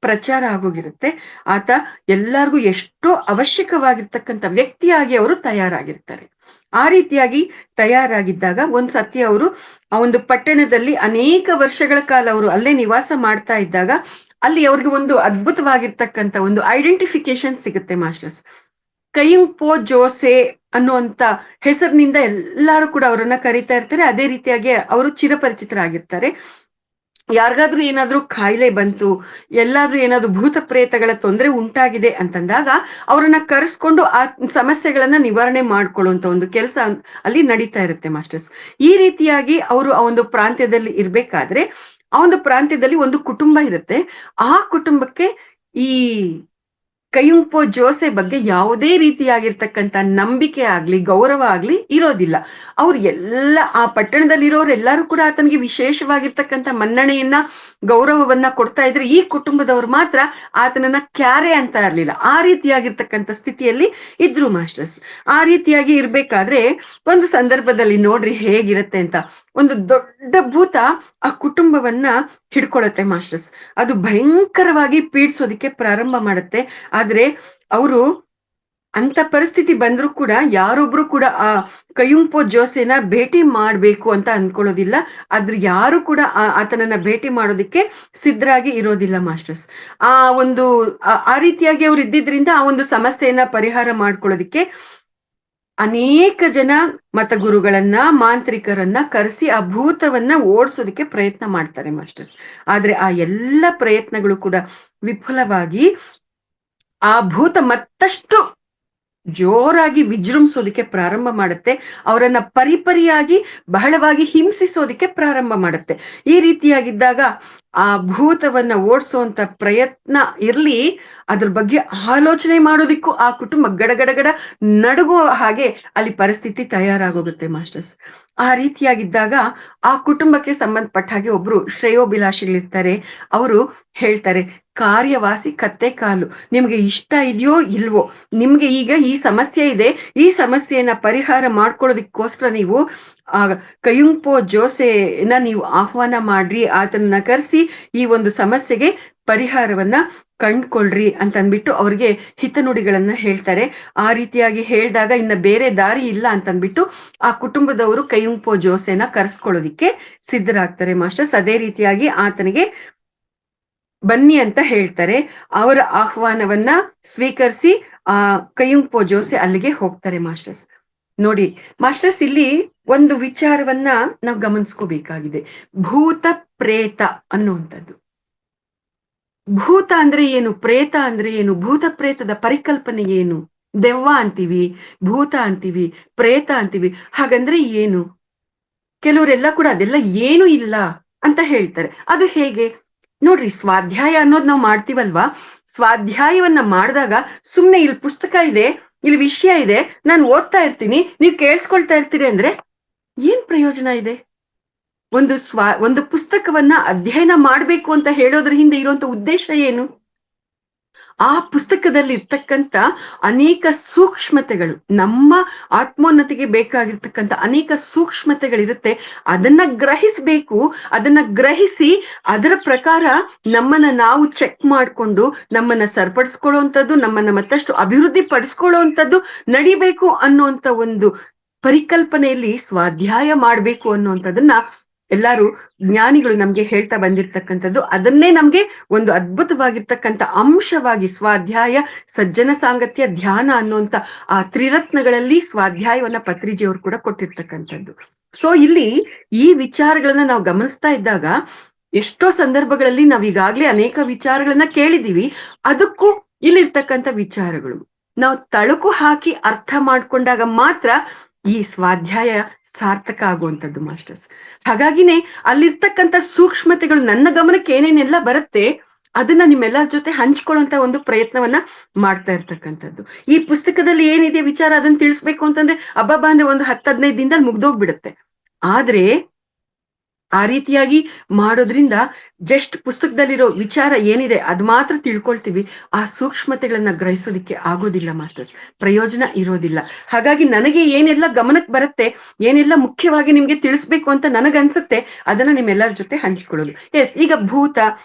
ಪ್ರಚಾರ ಆಗೋಗಿರುತ್ತೆ. ಆತ ಎಲ್ಲರಿಗೂ ಎಷ್ಟೋ ಅವಶ್ಯಕವಾಗಿರ್ತಕ್ಕಂಥ ವ್ಯಕ್ತಿಯಾಗಿ ಅವರು ತಯಾರಾಗಿರ್ತಾರೆ. ಆ ರೀತಿಯಾಗಿ ತಯಾರಾಗಿದ್ದಾಗ ಒಂದ್ ಸತಿ ಅವರು ಆ ಒಂದು ಪಟ್ಟಣದಲ್ಲಿ ಅನೇಕ ವರ್ಷಗಳ ಕಾಲ ಅವರು ಅಲ್ಲೇ ನಿವಾಸ ಮಾಡ್ತಾ ಇದ್ದಾಗ ಅಲ್ಲಿ ಅವ್ರಿಗೆ ಒಂದು ಅದ್ಭುತವಾಗಿರ್ತಕ್ಕಂಥ ಒಂದು ಐಡೆಂಟಿಫಿಕೇಶನ್ ಸಿಗುತ್ತೆ ಮಾಸ್ಟರ್ಸ್. ಕೈಂಪೋ ಜೋಸೆ ಅನ್ನುವಂತ ಹೆಸರಿನಿಂದ ಎಲ್ಲರೂ ಕೂಡ ಅವರನ್ನ ಕರೀತಾ ಇರ್ತಾರೆ. ಅದೇ ರೀತಿಯಾಗಿ ಅವರು ಚಿರಪರಿಚಿತರಾಗಿರ್ತಾರೆ. ಯಾರಿಗಾದ್ರೂ ಏನಾದ್ರೂ ಕಾಯಿಲೆ ಬಂತು, ಎಲ್ಲಾದ್ರೂ ಏನಾದ್ರೂ ಭೂತ ಪ್ರೇತಗಳ ತೊಂದರೆ ಉಂಟಾಗಿದೆ ಅಂತಂದಾಗ ಅವರನ್ನ ಕರೆಸ್ಕೊಂಡು ಆ ಸಮಸ್ಯೆಗಳನ್ನ ನಿವಾರಣೆ ಮಾಡ್ಕೊಳ್ಳುವಂತ ಒಂದು ಕೆಲಸ ಅಲ್ಲಿ ನಡೀತಾ ಇರುತ್ತೆ ಮಾಸ್ಟರ್ಸ್. ಈ ರೀತಿಯಾಗಿ ಅವರು ಆ ಒಂದು ಪ್ರಾಂತ್ಯದಲ್ಲಿ ಇರ್ಬೇಕಾದ್ರೆ ಆ ಒಂದು ಪ್ರಾಂತ್ಯದಲ್ಲಿ ಒಂದು ಕುಟುಂಬ ಇರುತ್ತೆ. ಆ ಕುಟುಂಬಕ್ಕೆ ಈ ಕೈಂಪೋ ಜೋಸೆ ಬಗ್ಗೆ ಯಾವುದೇ ರೀತಿಯಾಗಿರ್ತಕ್ಕಂಥ ನಂಬಿಕೆ ಆಗ್ಲಿ ಗೌರವ ಆಗ್ಲಿ ಇರೋದಿಲ್ಲ. ಅವ್ರು ಎಲ್ಲ ಆ ಪಟ್ಟಣದಲ್ಲಿರೋರು ಎಲ್ಲರೂ ಕೂಡ ಆತನಿಗೆ ವಿಶೇಷವಾಗಿರ್ತಕ್ಕಂಥ ಮನ್ನಣೆಯನ್ನ, ಗೌರವವನ್ನ ಕೊಡ್ತಾ ಇದ್ರೆ ಈ ಕುಟುಂಬದವ್ರು ಮಾತ್ರ ಆತನನ್ನ ಕ್ಯಾರೆ ಅಂತ ಇರ್ಲಿಲ್ಲ. ಆ ರೀತಿಯಾಗಿರ್ತಕ್ಕಂಥ ಸ್ಥಿತಿಯಲ್ಲಿ ಇದ್ರು ಮಾಸ್ಟರ್ಸ್. ಆ ರೀತಿಯಾಗಿ ಇರ್ಬೇಕಾದ್ರೆ ಒಂದು ಸಂದರ್ಭದಲ್ಲಿ ನೋಡ್ರಿ ಹೇಗಿರುತ್ತೆ ಅಂತ, ಒಂದು ದೊಡ್ಡ ಭೂತ ಆ ಕುಟುಂಬವನ್ನ ಹಿಡ್ಕೊಳತ್ತೆ ಮಾಸ್ಟರ್ಸ್. ಅದು ಭಯಂಕರವಾಗಿ ಪೀಡಿಸೋದಿಕ್ಕೆ ಪ್ರಾರಂಭ ಮಾಡುತ್ತೆ. ಆದ್ರೆ ಅವರು ಅಂತ ಪರಿಸ್ಥಿತಿ ಬಂದ್ರು ಕೂಡ ಯಾರೊಬ್ರು ಕೂಡ ಆ ಕೈಂಪೋ ಜೋಸೆನ ಭೇಟಿ ಮಾಡ್ಬೇಕು ಅಂತ ಅನ್ಕೊಳ್ಳೋದಿಲ್ಲ. ಆದ್ರೆ ಯಾರು ಕೂಡ ಆತನನ್ನ ಭೇಟಿ ಮಾಡೋದಿಕ್ಕೆ ಸಿದ್ಧರಾಗಿ ಇರೋದಿಲ್ಲ ಮಾಸ್ಟರ್ಸ್. ಆ ಒಂದು ಆ ರೀತಿಯಾಗಿ ಅವ್ರು ಇದ್ದಿದ್ರಿಂದ ಆ ಒಂದು ಸಮಸ್ಯೆಯನ್ನ ಪರಿಹಾರ ಮಾಡ್ಕೊಳ್ಳೋದಿಕ್ಕೆ ಅನೇಕ ಜನ ಮತಗುರುಗಳನ್ನ, ಮಾಂತ್ರಿಕರನ್ನ ಕರೆಸಿ ಆ ಭೂತವನ್ನ ಓಡಿಸೋದಕ್ಕೆ ಪ್ರಯತ್ನ ಮಾಡ್ತಾರೆ ಮಾಸ್ಟರ್ಸ್. ಆದ್ರೆ ಆ ಎಲ್ಲ ಪ್ರಯತ್ನಗಳು ಕೂಡ ವಿಫಲವಾಗಿ ಆ ಭೂತ ಮತ್ತಷ್ಟು ಜೋರಾಗಿ ವಿಜೃಂಭಿಸೋದಕ್ಕೆ ಪ್ರಾರಂಭ ಮಾಡುತ್ತೆ, ಅವರನ್ನ ಪರಿಪರಿಯಾಗಿ ಬಹಳವಾಗಿ ಹಿಂಸಿಸೋದಕ್ಕೆ ಪ್ರಾರಂಭ ಮಾಡುತ್ತೆ. ಈ ರೀತಿಯಾಗಿದ್ದಾಗ ಆ ಭೂತವನ್ನ ಓಡಿಸುವಂತ ಪ್ರಯತ್ನ ಇರ್ಲಿ, ಅದ್ರ ಬಗ್ಗೆ ಆಲೋಚನೆ ಮಾಡೋದಿಕ್ಕೂ ಆ ಕುಟುಂಬ ಗಡಗಡಗಡ ನಡುಗುವ ಹಾಗೆ ಅಲ್ಲಿ ಪರಿಸ್ಥಿತಿ ತಯಾರಾಗೋಗುತ್ತೆ ಮಾಸ್ಟರ್ಸ್. ಆ ರೀತಿಯಾಗಿದ್ದಾಗ ಆ ಕುಟುಂಬಕ್ಕೆ ಸಂಬಂಧಪಟ್ಟ ಹಾಗೆ ಒಬ್ರು ಶ್ರೇಯೋಭಿಲಾಷಿಗಳಿರ್ತಾರೆ. ಅವರು ಹೇಳ್ತಾರೆ, ಕಾರ್ಯವಾಸಿ ಕತ್ತೆ ಕಾಲು, ನಿಮ್ಗೆ ಇಷ್ಟ ಇದೆಯೋ ಇಲ್ವೋ, ನಿಮ್ಗೆ ಈಗ ಈ ಸಮಸ್ಯೆ ಇದೆ, ಈ ಸಮಸ್ಯೆಯನ್ನ ಪರಿಹಾರ ಮಾಡ್ಕೊಳ್ಳೋದಿಕ್ಕೋಸ್ಕರ ನೀವು ಆ ಕಯುಂಪೋ ಜೋಸೆನ ನೀವು ಆಹ್ವಾನ ಮಾಡ್ರಿ, ಆತನನ್ನ ಕರೆಸಿ ಈ ಒಂದು ಸಮಸ್ಯೆಗೆ ಪರಿಹಾರವನ್ನ ಕಂಡ್ಕೊಳ್ರಿ ಅಂತ ಅಂದ್ಬಿಟ್ಟು ಅವ್ರಿಗೆ ಹಿತನುಡಿಗಳನ್ನ ಹೇಳ್ತಾರೆ. ಆ ರೀತಿಯಾಗಿ ಹೇಳಿದಾಗ ಇನ್ನ ಬೇರೆ ದಾರಿ ಇಲ್ಲ ಅಂತಂದ್ಬಿಟ್ಟು ಆ ಕುಟುಂಬದವರು ಕಯುಂಪೋ ಜೋಸೆನ ಕರೆಸ್ಕೊಳ್ಳೋದಿಕ್ಕೆ ಸಿದ್ಧರಾಗ್ತಾರೆ ಮಾಸ್ಟರ್ಸ್. ಅದೇ ರೀತಿಯಾಗಿ ಆತನಿಗೆ ಬನ್ನಿ ಅಂತ ಹೇಳ್ತಾರೆ. ಅವರ ಆಹ್ವಾನವನ್ನ ಸ್ವೀಕರಿಸಿ ಆ ಕಯುಂಪೋ ಜೋಸೆ ಅಲ್ಲಿಗೆ ಹೋಗ್ತಾರೆ ಮಾಸ್ಟರ್ಸ್. ನೋಡಿ ಮಾಸ್ಟರ್ಸ್, ಇಲ್ಲಿ ಒಂದು ವಿಚಾರವನ್ನ ನಾವು ಗಮನಿಸ್ಕೋಬೇಕಾಗಿದೆ. ಭೂತ ಪ್ರೇತ ಅನ್ನುವಂಥದ್ದು. ಭೂತ ಅಂದ್ರೆ ಏನು, ಪ್ರೇತ ಅಂದ್ರೆ ಏನು, ಭೂತ ಪ್ರೇತದ ಪರಿಕಲ್ಪನೆ ಏನು? ದೆವ್ವ ಅಂತೀವಿ, ಭೂತ ಅಂತೀವಿ, ಪ್ರೇತ ಅಂತೀವಿ, ಹಾಗಂದ್ರೆ ಏನು? ಕೆಲವರೆಲ್ಲ ಕೂಡ ಅದೆಲ್ಲ ಏನು ಇಲ್ಲ ಅಂತ ಹೇಳ್ತಾರೆ. ಅದು ಹೇಗೆ ನೋಡ್ರಿ, ಸ್ವಾಧ್ಯಾಯ ಅನ್ನೋದು ನಾವು ಮಾಡ್ತೀವಲ್ವಾ, ಸ್ವಾಧ್ಯಾಯವನ್ನ ಮಾಡಿದಾಗ ಸುಮ್ನೆ ಇಲ್ಲಿ ಪುಸ್ತಕ ಇದೆ, ಇಲ್ಲಿ ವಿಷಯ ಇದೆ, ನಾನು ಓದ್ತಾ ಇರ್ತೀನಿ, ನೀವು ಕೇಳಿಸ್ಕೊಳ್ತಾ ಇರ್ತೀರಿ ಅಂದ್ರೆ ಏನ್ ಪ್ರಯೋಜನ ಇದೆ? ಒಂದು ಪುಸ್ತಕವನ್ನ ಅಧ್ಯಯನ ಮಾಡ್ಬೇಕು ಅಂತ ಹೇಳೋದ್ರ ಹಿಂದೆ ಇರುವಂತ ಉದ್ದೇಶ ಏನು? ಆ ಪುಸ್ತಕದಲ್ಲಿ ಇರ್ತಕ್ಕಂಥ ಅನೇಕ ಸೂಕ್ಷ್ಮತೆಗಳು, ನಮ್ಮ ಆತ್ಮೋನ್ನತಿಗೆ ಬೇಕಾಗಿರ್ತಕ್ಕಂಥ ಅನೇಕ ಸೂಕ್ಷ್ಮತೆಗಳಿರುತ್ತೆ. ಅದನ್ನ ಗ್ರಹಿಸ್ಬೇಕು. ಅದನ್ನ ಗ್ರಹಿಸಿ ಅದರ ಪ್ರಕಾರ ನಮ್ಮನ್ನ ನಾವು ಚೆಕ್ ಮಾಡ್ಕೊಂಡು ನಮ್ಮನ್ನ ಸರಿಪಡಿಸ್ಕೊಳ್ಳುವಂಥದ್ದು, ನಮ್ಮನ್ನ ಮತ್ತಷ್ಟು ಅಭಿವೃದ್ಧಿ ಪಡಿಸ್ಕೊಳ್ಳುವಂಥದ್ದು ನಡಿಬೇಕು ಅನ್ನುವಂಥ ಒಂದು ಪರಿಕಲ್ಪನೆಯಲ್ಲಿ ಸ್ವಾಧ್ಯಾಯ ಮಾಡ್ಬೇಕು ಅನ್ನುವಂಥದ್ದನ್ನ ಎಲ್ಲಾರು ಜ್ಞಾನಿಗಳು ನಮ್ಗೆ ಹೇಳ್ತಾ ಬಂದಿರ್ತಕ್ಕಂಥದ್ದು. ಅದನ್ನೇ ನಮ್ಗೆ ಒಂದು ಅದ್ಭುತವಾಗಿರ್ತಕ್ಕಂಥ ಅಂಶವಾಗಿ ಸ್ವಾಧ್ಯಾಯ, ಸಜ್ಜನ ಸಾಂಗತ್ಯ, ಧ್ಯಾನ ಅನ್ನುವಂಥ ಆ ತ್ರಿರತ್ನಗಳಲ್ಲಿ ಸ್ವಾಧ್ಯಾಯವನ್ನ ಪತ್ರಿಜಿಯವರು ಕೂಡ ಕೊಟ್ಟಿರ್ತಕ್ಕಂಥದ್ದು. ಸೊ ಇಲ್ಲಿ ಈ ವಿಚಾರಗಳನ್ನ ನಾವು ಗಮನಿಸ್ತಾ ಇದ್ದಾಗ ಎಷ್ಟೋ ಸಂದರ್ಭಗಳಲ್ಲಿ ನಾವ್ ಈಗಾಗ್ಲೇ ಅನೇಕ ವಿಚಾರಗಳನ್ನ ಕೇಳಿದೀವಿ. ಅದಕ್ಕೂ ಇಲ್ಲಿರ್ತಕ್ಕಂಥ ವಿಚಾರಗಳು ನಾವು ತಳುಕು ಹಾಕಿ ಅರ್ಥ ಮಾಡ್ಕೊಂಡಾಗ ಮಾತ್ರ ಈ ಸ್ವಾಧ್ಯಾಯ ಸಾರ್ಥಕ ಆಗುವಂಥದ್ದು ಮಾಸ್ಟರ್ಸ್. ಹಾಗಾಗಿನೇ ಅಲ್ಲಿರ್ತಕ್ಕಂಥ ಸೂಕ್ಷ್ಮತೆಗಳು ನನ್ನ ಗಮನಕ್ಕೆ ಏನೇನೆಲ್ಲ ಬರುತ್ತೆ ಅದನ್ನ ನಿಮ್ಮೆಲ್ಲರ ಜೊತೆ ಹಂಚ್ಕೊಳ್ಳುವಂತ ಒಂದು ಪ್ರಯತ್ನವನ್ನ ಮಾಡ್ತಾ ಇರ್ತಕ್ಕಂಥದ್ದು. ಈ ಪುಸ್ತಕದಲ್ಲಿ ಏನಿದೆ ವಿಚಾರ ಅದನ್ನ ತಿಳಿಸ್ಬೇಕು ಅಂತಂದ್ರೆ ಅಬ್ಬಬ್ಬ ಅಂದ್ರೆ ಒಂದು 10-15 ದಿನದಲ್ಲಿ ಮುಗ್ದೋಗ್ಬಿಡುತ್ತೆ. ಆದ್ರೆ ಆ ರೀತಿಯಾಗಿ ಮಾಡೋದ್ರಿಂದ ಜಸ್ಟ್ ಪುಸ್ತಕದಲ್ಲಿರೋ ವಿಚಾರ ಏನಿದೆ ಅದು ಮಾತ್ರ ತಿಳ್ಕೊಳ್ತೀವಿ, ಆ ಸೂಕ್ಷ್ಮತೆಗಳನ್ನ ಗ್ರಹಿಸೋದಿಕ್ಕೆ ಆಗೋದಿಲ್ಲ ಮಾಸ್ಟರ್ಸ್, ಪ್ರಯೋಜನ ಇರೋದಿಲ್ಲ. ಹಾಗಾಗಿ ನನಗೆ ಏನೆಲ್ಲ ಗಮನಕ್ಕೆ ಬರುತ್ತೆ, ಏನೆಲ್ಲ ಮುಖ್ಯವಾಗಿ ನಿಮ್ಗೆ ತಿಳಿಸ್ಬೇಕು ಅಂತ ನನಗನ್ಸುತ್ತೆ, ಅದನ್ನ ನಿಮ್ಮೆಲ್ಲರ ಜೊತೆ ಹಂಚ್ಕೊಳ್ಳೋದು. ಎಸ್, ಈಗ ಭೂತ,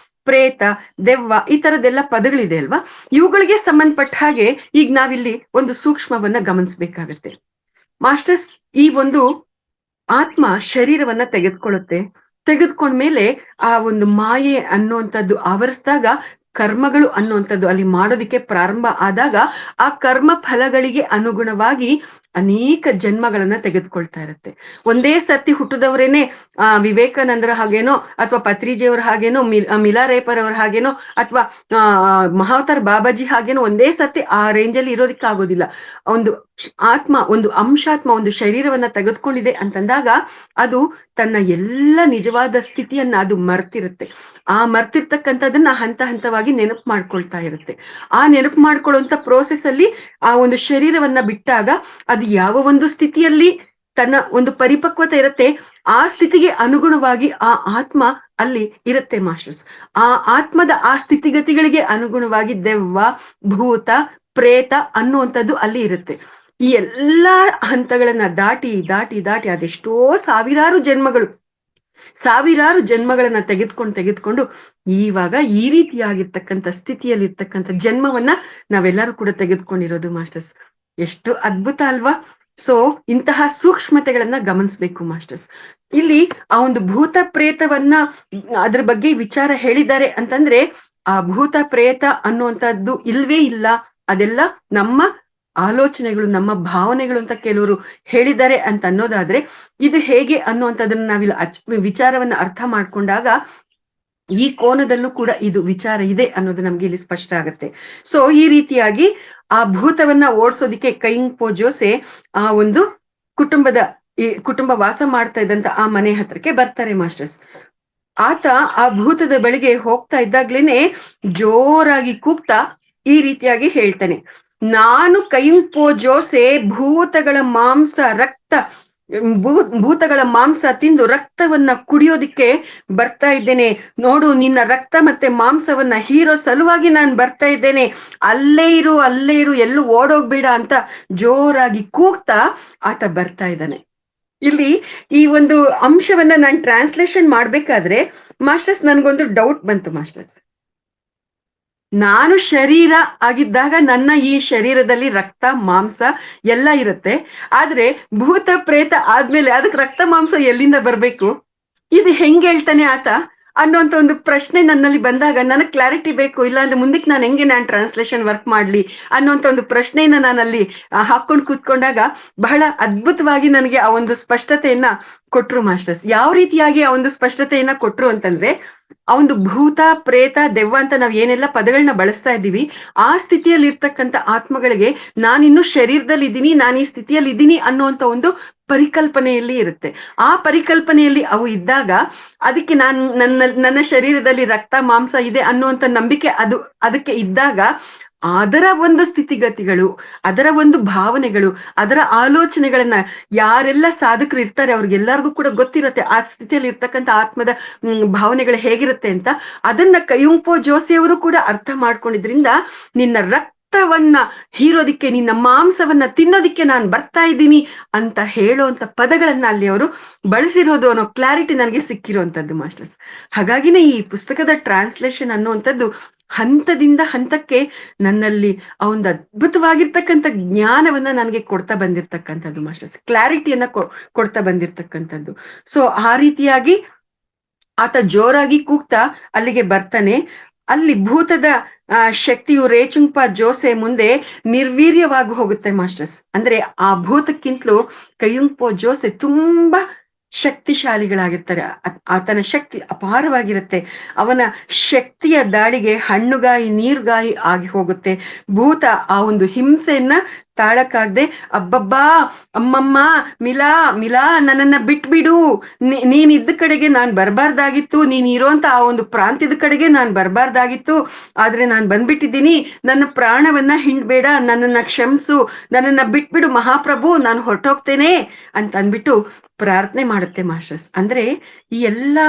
ಪ್ರೇತ, ದೆವ್ವ ಈ ತರದೆಲ್ಲ ಪದಗಳಿದೆ ಅಲ್ವಾ, ಇವುಗಳಿಗೆ ಸಂಬಂಧಪಟ್ಟ ಹಾಗೆ ಈಗ ನಾವಿಲ್ಲಿ ಒಂದು ಸೂಕ್ಷ್ಮವನ್ನ ಗಮನಿಸ್ಬೇಕಾಗತ್ತೆ ಮಾಸ್ಟರ್ಸ್. ಈ ಒಂದು ಆತ್ಮ ಶರೀರವನ್ನ ತೆಗೆದುಕೊಂಡ್ಮೇಲೆ ಆ ಒಂದು ಮಾಯೆ ಅನ್ನುವಂಥದ್ದು ಆವರಿಸಿದಾಗ ಕರ್ಮಗಳು ಅನ್ನುವಂಥದ್ದು ಅಲ್ಲಿ ಮಾಡೋದಿಕ್ಕೆ ಪ್ರಾರಂಭ ಆದಾಗ ಆ ಕರ್ಮ ಫಲಗಳಿಗೆ ಅನುಗುಣವಾಗಿ ಅನೇಕ ಜನ್ಮಗಳನ್ನ ತೆಗೆದುಕೊಳ್ತಾ ಇರುತ್ತೆ. ಒಂದೇ ಸರ್ತಿ ಹುಟ್ಟಿದವರೇನೆ ವಿವೇಕಾನಂದರ ಹಾಗೇನೋ ಅಥವಾ ಪತ್ರಿಜಿಯವರ ಹಾಗೇನೋ ಮಿಲಾರೇಪರ್ ಅವರ ಹಾಗೇನೋ ಅಥವಾ ಮಹಾವತಾರ್ ಬಾಬಾಜಿ ಹಾಗೇನೋ ಒಂದೇ ಸರ್ತಿ ಆ ರೇಂಜಲ್ಲಿ ಇರೋದಿಕ್ಕೆ ಆಗೋದಿಲ್ಲ. ಒಂದು ಆತ್ಮ, ಒಂದು ಅಂಶಾತ್ಮ ಒಂದು ಶರೀರವನ್ನ ತೆಗೆದುಕೊಂಡಿದೆ ಅಂತಂದಾಗ ಅದು ತನ್ನ ಎಲ್ಲ ನಿಜವಾದ ಸ್ಥಿತಿಯನ್ನ ಅದು ಮರ್ತಿರುತ್ತೆ. ಆ ಮರ್ತಿರ್ತಕ್ಕಂಥದನ್ನ ಹಂತ ಹಂತವಾಗಿ ನೆನಪು ಮಾಡ್ಕೊಳ್ತಾ ಇರುತ್ತೆ. ಆ ನೆನಪು ಮಾಡ್ಕೊಳ್ಳುವಂತ ಪ್ರೋಸೆಸ್ ಅಲ್ಲಿ ಆ ಒಂದು ಶರೀರವನ್ನ ಬಿಟ್ಟಾಗ ಅದು ಯಾವ ಒಂದು ಸ್ಥಿತಿಯಲ್ಲಿ ತನ್ನ ಒಂದು ಪರಿಪಕ್ವತೆ ಇರುತ್ತೆ ಆ ಸ್ಥಿತಿಗೆ ಅನುಗುಣವಾಗಿ ಆ ಆತ್ಮ ಅಲ್ಲಿ ಇರುತ್ತೆ ಮಾಸ್ಟರ್ಸ್. ಆ ಆತ್ಮದ ಆ ಸ್ಥಿತಿಗತಿಗಳಿಗೆ ಅನುಗುಣವಾಗಿ ದೆವ್ವ, ಭೂತ, ಪ್ರೇತ ಅನ್ನುವಂಥದ್ದು ಅಲ್ಲಿ ಇರುತ್ತೆ. ಈ ಎಲ್ಲಾ ಹಂತಗಳನ್ನ ದಾಟಿ ದಾಟಿ ದಾಟಿ ಅದೆಷ್ಟೋ ಸಾವಿರಾರು ಜನ್ಮಗಳನ್ನ ತೆಗೆದುಕೊಂಡು ಇವಾಗ ಈ ರೀತಿಯಾಗಿರ್ತಕ್ಕಂಥ ಸ್ಥಿತಿಯಲ್ಲಿ ಇರ್ತಕ್ಕಂಥ ಜನ್ಮವನ್ನ ನಾವೆಲ್ಲರೂ ಕೂಡ ತೆಗೆದುಕೊಂಡಿರೋದು ಮಾಸ್ಟರ್ಸ್. ಎಷ್ಟು ಅದ್ಭುತ ಅಲ್ವಾ? ಸೊ ಇಂತಹ ಸೂಕ್ಷ್ಮತೆಗಳನ್ನ ಗಮನಿಸ್ಬೇಕು ಮಾಸ್ಟರ್ಸ್. ಇಲ್ಲಿ ಆ ಒಂದು ಭೂತ ಪ್ರೇತವನ್ನ ಅದ್ರ ಬಗ್ಗೆ ವಿಚಾರ ಹೇಳಿದ್ದಾರೆ ಅಂತಂದ್ರೆ ಆ ಭೂತ ಪ್ರೇತ ಅನ್ನುವಂಥದ್ದು ಇಲ್ವೇ ಇಲ್ಲ, ಅದೆಲ್ಲ ನಮ್ಮ ಆಲೋಚನೆಗಳು, ನಮ್ಮ ಭಾವನೆಗಳು ಅಂತ ಕೆಲವರು ಹೇಳಿದ್ದಾರೆ ಅಂತ ಅನ್ನೋದಾದ್ರೆ ಇದು ಹೇಗೆ ಅನ್ನುವಂಥದ್ದನ್ನ ನಾವಿಲ್ಲಿ ವಿಚಾರವನ್ನ ಅರ್ಥ ಮಾಡ್ಕೊಂಡಾಗ ಈ ಕೋನದಲ್ಲೂ ಕೂಡ ಇದು ವಿಚಾರ ಇದೆ ಅನ್ನೋದು ನಮ್ಗೆ ಇಲ್ಲಿ ಸ್ಪಷ್ಟ ಆಗತ್ತೆ. ಸೊ ಈ ರೀತಿಯಾಗಿ ಆ ಭೂತವನ್ನ ಓಡಿಸೋದಿಕ್ಕೆ ಕೈಂಪೋ ಜೋಸೆ ಆ ಒಂದು ಕುಟುಂಬ ವಾಸ ಮಾಡ್ತಾ ಇದ್ದಂತ ಆ ಮನೆ ಹತ್ರಕ್ಕೆ ಬರ್ತಾರೆ ಮಾಸ್ಟರ್ಸ್. ಆತ ಆ ಭೂತದ ಬಳಿಗೆ ಹೋಗ್ತಾ ಇದ್ದಾಗ್ಲೇನೆ ಜೋರಾಗಿ ಕೂಗ್ತಾ ಈ ರೀತಿಯಾಗಿ ಹೇಳ್ತಾನೆ, ನಾನು ಕೈಂಪೋ ಜೋಸೆ ಭೂತಗಳ ಮಾಂಸ ರಕ್ತ ಭೂತಗಳ ಮಾಂಸ ತಿಂದು ರಕ್ತವನ್ನ ಕುಡಿಯೋದಿಕ್ಕೆ ಬರ್ತಾ ಇದ್ದೇನೆ. ನೋಡು, ನಿನ್ನ ರಕ್ತ ಮತ್ತೆ ಮಾಂಸವನ್ನ ಹೀರೋ ಸಲುವಾಗಿ ನಾನು ಬರ್ತಾ ಇದ್ದೇನೆ. ಅಲ್ಲೇ ಇರು, ಎಲ್ಲೂ ಓಡೋಗ್ಬೇಡ ಅಂತ ಜೋರಾಗಿ ಕೂಗ್ತಾ ಆತ ಬರ್ತಾ ಇದ್ದಾನೆ. ಇಲ್ಲಿ ಈ ಒಂದು ಅಂಶವನ್ನ ನಾನು ಟ್ರಾನ್ಸ್ಲೇಷನ್ ಮಾಡ್ಬೇಕಾದ್ರೆ ಮಾಸ್ಟರ್ಸ್ ನನ್ಗೊಂದು ಡೌಟ್ ಬಂತು ಮಾಸ್ಟರ್ಸ್. ನಾನು ಶರೀರ ಆಗಿದ್ದಾಗ ನನ್ನ ಈ ಶರೀರದಲ್ಲಿ ರಕ್ತ ಮಾಂಸ ಎಲ್ಲ ಇರುತ್ತೆ, ಆದ್ರೆ ಭೂತ ಪ್ರೇತ ಆದ್ಮೇಲೆ ಅದಕ್ಕೆ ರಕ್ತ ಮಾಂಸ ಎಲ್ಲಿಂದ ಬರ್ಬೇಕು? ಇದು ಹೆಂಗ್ ಹೇಳ್ತಾನೆ ಆತ ಅನ್ನೋಂತ ಒಂದು ಪ್ರಶ್ನೆ ನನ್ನಲ್ಲಿ ಬಂದಾಗ ನನಗೆ ಕ್ಲಾರಿಟಿ ಬೇಕು. ಇಲ್ಲಾಂದ್ರೆ ಮುಂದಕ್ಕೆ ನಾನು ಟ್ರಾನ್ಸ್ಲೇಷನ್ ವರ್ಕ್ ಮಾಡ್ಲಿ ಅನ್ನೋಂತ ಒಂದು ಪ್ರಶ್ನೆಯನ್ನ ನಾನಲ್ಲಿ ಹಾಕೊಂಡು ಕೂತ್ಕೊಂಡಾಗ ಬಹಳ ಅದ್ಭುತವಾಗಿ ನನಗೆ ಆ ಒಂದು ಸ್ಪಷ್ಟತೆಯನ್ನ ಕೊಟ್ರು ಮಾಸ್ಟರ್ಸ್. ಯಾವ ರೀತಿಯಾಗಿ ಆ ಒಂದು ಸ್ಪಷ್ಟತೆಯನ್ನ ಕೊಟ್ರು ಅಂತಂದ್ರೆ, ಆ ಒಂದು ಭೂತ ಪ್ರೇತ ದೆವ್ವ ಅಂತ ನಾವ್ ಏನೆಲ್ಲ ಪದಗಳನ್ನ ಬಳಸ್ತಾ ಇದ್ದೀವಿ, ಆ ಸ್ಥಿತಿಯಲ್ಲಿ ಇರ್ತಕ್ಕಂಥ ಆತ್ಮಗಳಿಗೆ ನಾನಿನ್ನು ಶರೀರದಲ್ಲಿ ಇದ್ದೀನಿ, ನಾನು ಈ ಸ್ಥಿತಿಯಲ್ಲಿ ಇದ್ದೀನಿ ಅನ್ನುವಂತ ಒಂದು ಪರಿಕಲ್ಪನೆಯಲ್ಲಿ ಇರುತ್ತೆ. ಆ ಪರಿಕಲ್ಪನೆಯಲ್ಲಿ ಅವು ಇದ್ದಾಗ ಅದಕ್ಕೆ ನನ್ನ ಶರೀರದಲ್ಲಿ ರಕ್ತ ಮಾಂಸ ಇದೆ ಅನ್ನುವಂತ ನಂಬಿಕೆ ಅದಕ್ಕೆ ಇದ್ದಾಗ ಅದರ ಒಂದು ಸ್ಥಿತಿಗತಿಗಳು, ಅದರ ಒಂದು ಭಾವನೆಗಳು, ಅದರ ಆಲೋಚನೆಗಳನ್ನ ಯಾರೆಲ್ಲ ಸಾಧಕರು ಇರ್ತಾರೆ ಅವ್ರಿಗೆಲ್ಲರಿಗೂ ಕೂಡ ಗೊತ್ತಿರುತ್ತೆ ಆ ಸ್ಥಿತಿಯಲ್ಲಿ ಇರ್ತಕ್ಕಂಥ ಆತ್ಮದ ಭಾವನೆಗಳು ಹೇಗಿರುತ್ತೆ ಅಂತ. ಅದನ್ನ ಕೈಂಪೋ ಜೋಸೆಯವರು ಕೂಡ ಅರ್ಥ ಮಾಡ್ಕೊಂಡಿದ್ರಿಂದ ನಿನ್ನ ರಕ್ತವನ್ನ ಹೀರೋದಿಕ್ಕೆ, ನಿನ್ನ ಮಾಂಸವನ್ನ ತಿನ್ನೋದಿಕ್ಕೆ ನಾನು ಬರ್ತಾ ಇದ್ದೀನಿ ಅಂತ ಹೇಳುವಂತ ಪದಗಳನ್ನ ಅಲ್ಲಿ ಅವರು ಬಳಸಿರೋದು ಅನ್ನೋ ಕ್ಲಾರಿಟಿ ನನಗೆ ಸಿಕ್ಕಿರುವಂತದ್ದು ಮಾಸ್ಟರ್ಸ್. ಹಾಗಾಗಿನೇ ಈ ಪುಸ್ತಕದ ಟ್ರಾನ್ಸ್ಲೇಷನ್ ಅನ್ನುವಂಥದ್ದು ಹಂತದಿಂದ ಹಂತಕ್ಕೆ ನನ್ನಲ್ಲಿ ಆ ಒಂದು ಅದ್ಭುತವಾಗಿರ್ತಕ್ಕಂಥ ಜ್ಞಾನವನ್ನ ನನಗೆ ಕೊಡ್ತಾ ಬಂದಿರ್ತಕ್ಕಂಥದ್ದು ಮಾಸ್ಟರ್ಸ್, ಕ್ಲಾರಿಟಿಯನ್ನ ಕೊಡ್ತಾ ಬಂದಿರ್ತಕ್ಕಂಥದ್ದು. ಸೊ ಆ ರೀತಿಯಾಗಿ ಆತ ಜೋರಾಗಿ ಕೂಗ್ತಾ ಅಲ್ಲಿಗೆ ಬರ್ತಾನೆ. ಅಲ್ಲಿ ಭೂತದ ಶಕ್ತಿಯು ರೇಚುಂಪ ಜೋಸೆ ಮುಂದೆ ನಿರ್ವೀರ್ಯವಾಗಿ ಹೋಗುತ್ತೆ ಮಾಸ್ಟರ್ಸ್. ಅಂದ್ರೆ ಆ ಭೂತಕ್ಕಿಂತಲೂ ಕೈಯುಂಪೋ ಜೋಸೆ ತುಂಬಾ ಶಕ್ತಿಶಾಲಿಗಳಾಗಿರ್ತಾರೆ. ಆತನ ಶಕ್ತಿ ಅಪಾರವಾಗಿರುತ್ತೆ. ಅವನ ಶಕ್ತಿಯ ದಾಳಿಗೆ ಹಣ್ಣುಗಾಯಿ ನೀರುಗಾಯಿ ಆಗಿ ಹೋಗುತ್ತೆ. ಭೂತ ಆ ಒಂದು ಹಿಂಸೆಯನ್ನ ತಾಳಕ್ಕಾಗದೆ ಅಬ್ಬಬ್ಬಾ ಅಮ್ಮಮ್ಮ ಮಿಲಾ ಮಿಲಾ ನನ್ನನ್ನ ಬಿಟ್ಬಿಡು, ನೀನ್ ಇದ್ದ ಕಡೆಗೆ ನಾನ್ ಬರ್ಬಾರ್ದಾಗಿತ್ತು, ನೀನ್ ಇರೋಂತ ಆ ಒಂದು ಪ್ರಾಂತ್ಯದ ಕಡೆಗೆ ನಾನ್ ಬರ್ಬಾರ್ದಾಗಿತ್ತು, ಆದ್ರೆ ನಾನ್ ಬಂದ್ಬಿಟ್ಟಿದ್ದೀನಿ, ನನ್ನ ಪ್ರಾಣವನ್ನ ಹಿಂಡ್ಬೇಡ, ನನ್ನನ್ನ ಕ್ಷಮಿಸು, ನನ್ನನ್ನ ಬಿಟ್ಬಿಡು ಮಹಾಪ್ರಭು, ನಾನು ಹೊರಟೋಗ್ತೇನೆ ಅಂತ ಅಂದ್ಬಿಟ್ಟು ಪ್ರಾರ್ಥನೆ ಮಾಡುತ್ತೆ ಮಾಸ್ಟರ್ಸ್. ಅಂದ್ರೆ ಈ ಎಲ್ಲಾ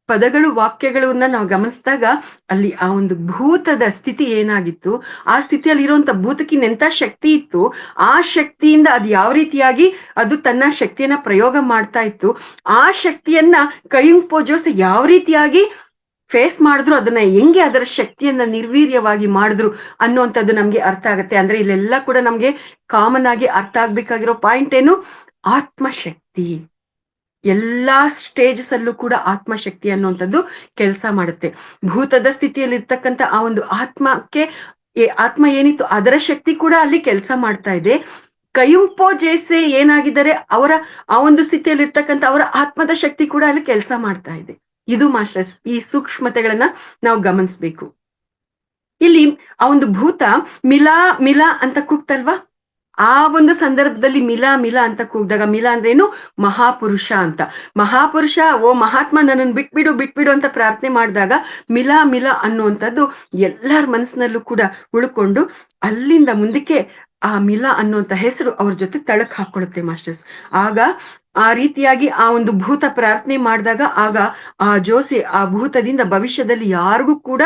ಪದಗಳು ವಾಕ್ಯಗಳನ್ನ ನಾವು ಗಮನಿಸಿದಾಗ ಅಲ್ಲಿ ಆ ಒಂದು ಭೂತದ ಸ್ಥಿತಿ ಏನಾಗಿತ್ತು, ಆ ಸ್ಥಿತಿಯಲ್ಲಿ ಇರುವಂತ ಭೂತಕ್ಕಿನೆಂತ ಶಕ್ತಿ ಇತ್ತು, ಆ ಶಕ್ತಿಯಿಂದ ಅದು ಯಾವ ರೀತಿಯಾಗಿ ಅದು ತನ್ನ ಶಕ್ತಿಯನ್ನ ಪ್ರಯೋಗ ಮಾಡ್ತಾ ಇತ್ತು, ಆ ಶಕ್ತಿಯನ್ನ ಕೈಂಪೋ ಜೋಸೆ ಯಾವ ರೀತಿಯಾಗಿ ಫೇಸ್ ಮಾಡಿದ್ರು, ಅದನ್ನ ಹೆಂಗೆ ಅದರ ಶಕ್ತಿಯನ್ನ ನಿರ್ವೀರ್ಯವಾಗಿ ಮಾಡಿದ್ರು ಅನ್ನುವಂಥದ್ದು ನಮ್ಗೆ ಅರ್ಥ ಆಗುತ್ತೆ. ಅಂದ್ರೆ ಇಲ್ಲೆಲ್ಲ ಕೂಡ ನಮ್ಗೆ ಕಾಮನ್ ಆಗಿ ಅರ್ಥ ಆಗ್ಬೇಕಾಗಿರೋ ಪಾಯಿಂಟ್ ಏನು? ಆತ್ಮಶಕ್ತಿ. ಎಲ್ಲಾ ಸ್ಟೇಜಸ್ ಅಲ್ಲೂ ಕೂಡ ಆತ್ಮಶಕ್ತಿ ಅನ್ನುವಂಥದ್ದು ಕೆಲಸ ಮಾಡುತ್ತೆ. ಭೂತದ ಸ್ಥಿತಿಯಲ್ಲಿ ಇರ್ತಕ್ಕಂಥ ಆ ಒಂದು ಆತ್ಮ ಏನಿತ್ತು ಅದರ ಶಕ್ತಿ ಕೂಡ ಅಲ್ಲಿ ಕೆಲಸ ಮಾಡ್ತಾ ಇದೆ. ಕೈಂಪೋ ಜೇಸೆ ಏನಾಗಿದ್ದಾರೆ ಅವರ ಆ ಒಂದು ಸ್ಥಿತಿಯಲ್ಲಿ ಇರ್ತಕ್ಕಂಥ ಅವರ ಆತ್ಮದ ಶಕ್ತಿ ಕೂಡ ಅಲ್ಲಿ ಕೆಲಸ ಮಾಡ್ತಾ ಇದೆ. ಇದು ಮಾಸ್ಟರ್ಸ್, ಈ ಸೂಕ್ಷ್ಮತೆಗಳನ್ನ ನಾವು ಗಮನಿಸ್ಬೇಕು. ಇಲ್ಲಿ ಆ ಒಂದು ಭೂತ ಮಿಲಾ ಮಿಲಾ ಅಂತ ಕೂಗ್ತಲ್ವಾ, ಆ ಒಂದು ಸಂದರ್ಭದಲ್ಲಿ ಮಿಲಾ ಮಿಲಾ ಅಂತ ಕೂಗಿದಾಗ, ಮಿಲಾ ಅಂದ್ರೆ ಏನು? ಮಹಾಪುರುಷ ಅಂತ. ಮಹಾಪುರುಷ, ಓ ಮಹಾತ್ಮ ನನ್ನನ್ನು ಬಿಟ್ಬಿಡು ಅಂತ ಪ್ರಾರ್ಥನೆ ಮಾಡಿದಾಗ ಮಿಲಾ ಮಿಲಾ ಅನ್ನುವಂಥದ್ದು ಎಲ್ಲರ ಮನಸ್ಸಿನಲ್ಲೂ ಕೂಡ ಉಳ್ಕೊಂಡು ಅಲ್ಲಿಂದ ಮುಂದಕ್ಕೆ ಆ ಮಿಲಾ ಅನ್ನುವಂಥ ಹೆಸರು ಅವ್ರ ಜೊತೆ ತಳಕ್ ಹಾಕೊಳ್ಳುತ್ತೆ ಮಾಸ್ಟರ್ಸ್. ಆಗ ಆ ರೀತಿಯಾಗಿ ಆ ಒಂದು ಭೂತ ಪ್ರಾರ್ಥನೆ ಮಾಡಿದಾಗ ಆಗ ಆ ಜೋಸೆ ಆ ಭೂತದಿಂದ ಭವಿಷ್ಯದಲ್ಲಿ ಯಾರಿಗೂ ಕೂಡ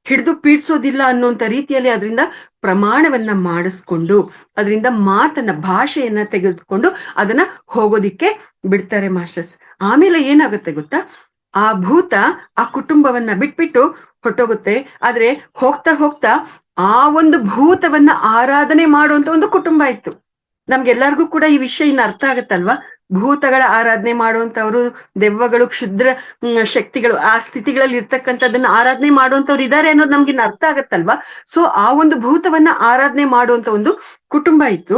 ಹಿಡಿದು ಪೀಡಿಸೋದಿಲ್ಲ ಅನ್ನುವಂಥ ರೀತಿಯಲ್ಲಿ ಅದರಿಂದ ಪ್ರಮಾಣವನ್ನ ಮಾಡಿಸ್ಕೊಂಡು ಅದರಿಂದ ಭಾಷೆಯನ್ನ ತೆಗೆದುಕೊಂಡು ಅದನ್ನ ಹೋಗೋದಿಕ್ಕೆ ಬಿಡ್ತಾರೆ ಮಾಸ್ಟರ್ಸ್. ಆಮೇಲೆ ಏನಾಗುತ್ತೆ ಗೊತ್ತಾ, ಆ ಭೂತ ಆ ಕುಟುಂಬವನ್ನ ಬಿಟ್ಬಿಟ್ಟು ಹೊಟ್ಟೋಗುತ್ತೆ. ಆದ್ರೆ ಹೋಗ್ತಾ ಹೋಗ್ತಾ ಆ ಒಂದು ಭೂತವನ್ನ ಆರಾಧನೆ ಮಾಡುವಂತ ಒಂದು ಕುಟುಂಬ ಇತ್ತು. ನಮ್ಗೆಲ್ಲರಿಗೂ ಕೂಡ ಈ ವಿಷಯ ಇನ್ನು ಅರ್ಥ ಆಗತ್ತಲ್ವಾ? ಭೂತಗಳ ಆರಾಧನೆ ಮಾಡುವಂತವ್ರು, ದೆವ್ವಗಳು, ಕ್ಷುದ್ರ ಶಕ್ತಿಗಳು ಆ ಸ್ಥಿತಿಗಳಲ್ಲಿ ಇರ್ತಕ್ಕಂಥದ್ದನ್ನ ಆರಾಧನೆ ಮಾಡುವಂತವ್ರು ಇದ್ದಾರೆ ಅನ್ನೋದು ನಮ್ಗೆ ಇನ್ನು ಅರ್ಥ ಆಗತ್ತಲ್ವಾ? ಸೊ ಆ ಒಂದು ಭೂತವನ್ನ ಆರಾಧನೆ ಮಾಡುವಂತ ಒಂದು ಕುಟುಂಬ ಇತ್ತು.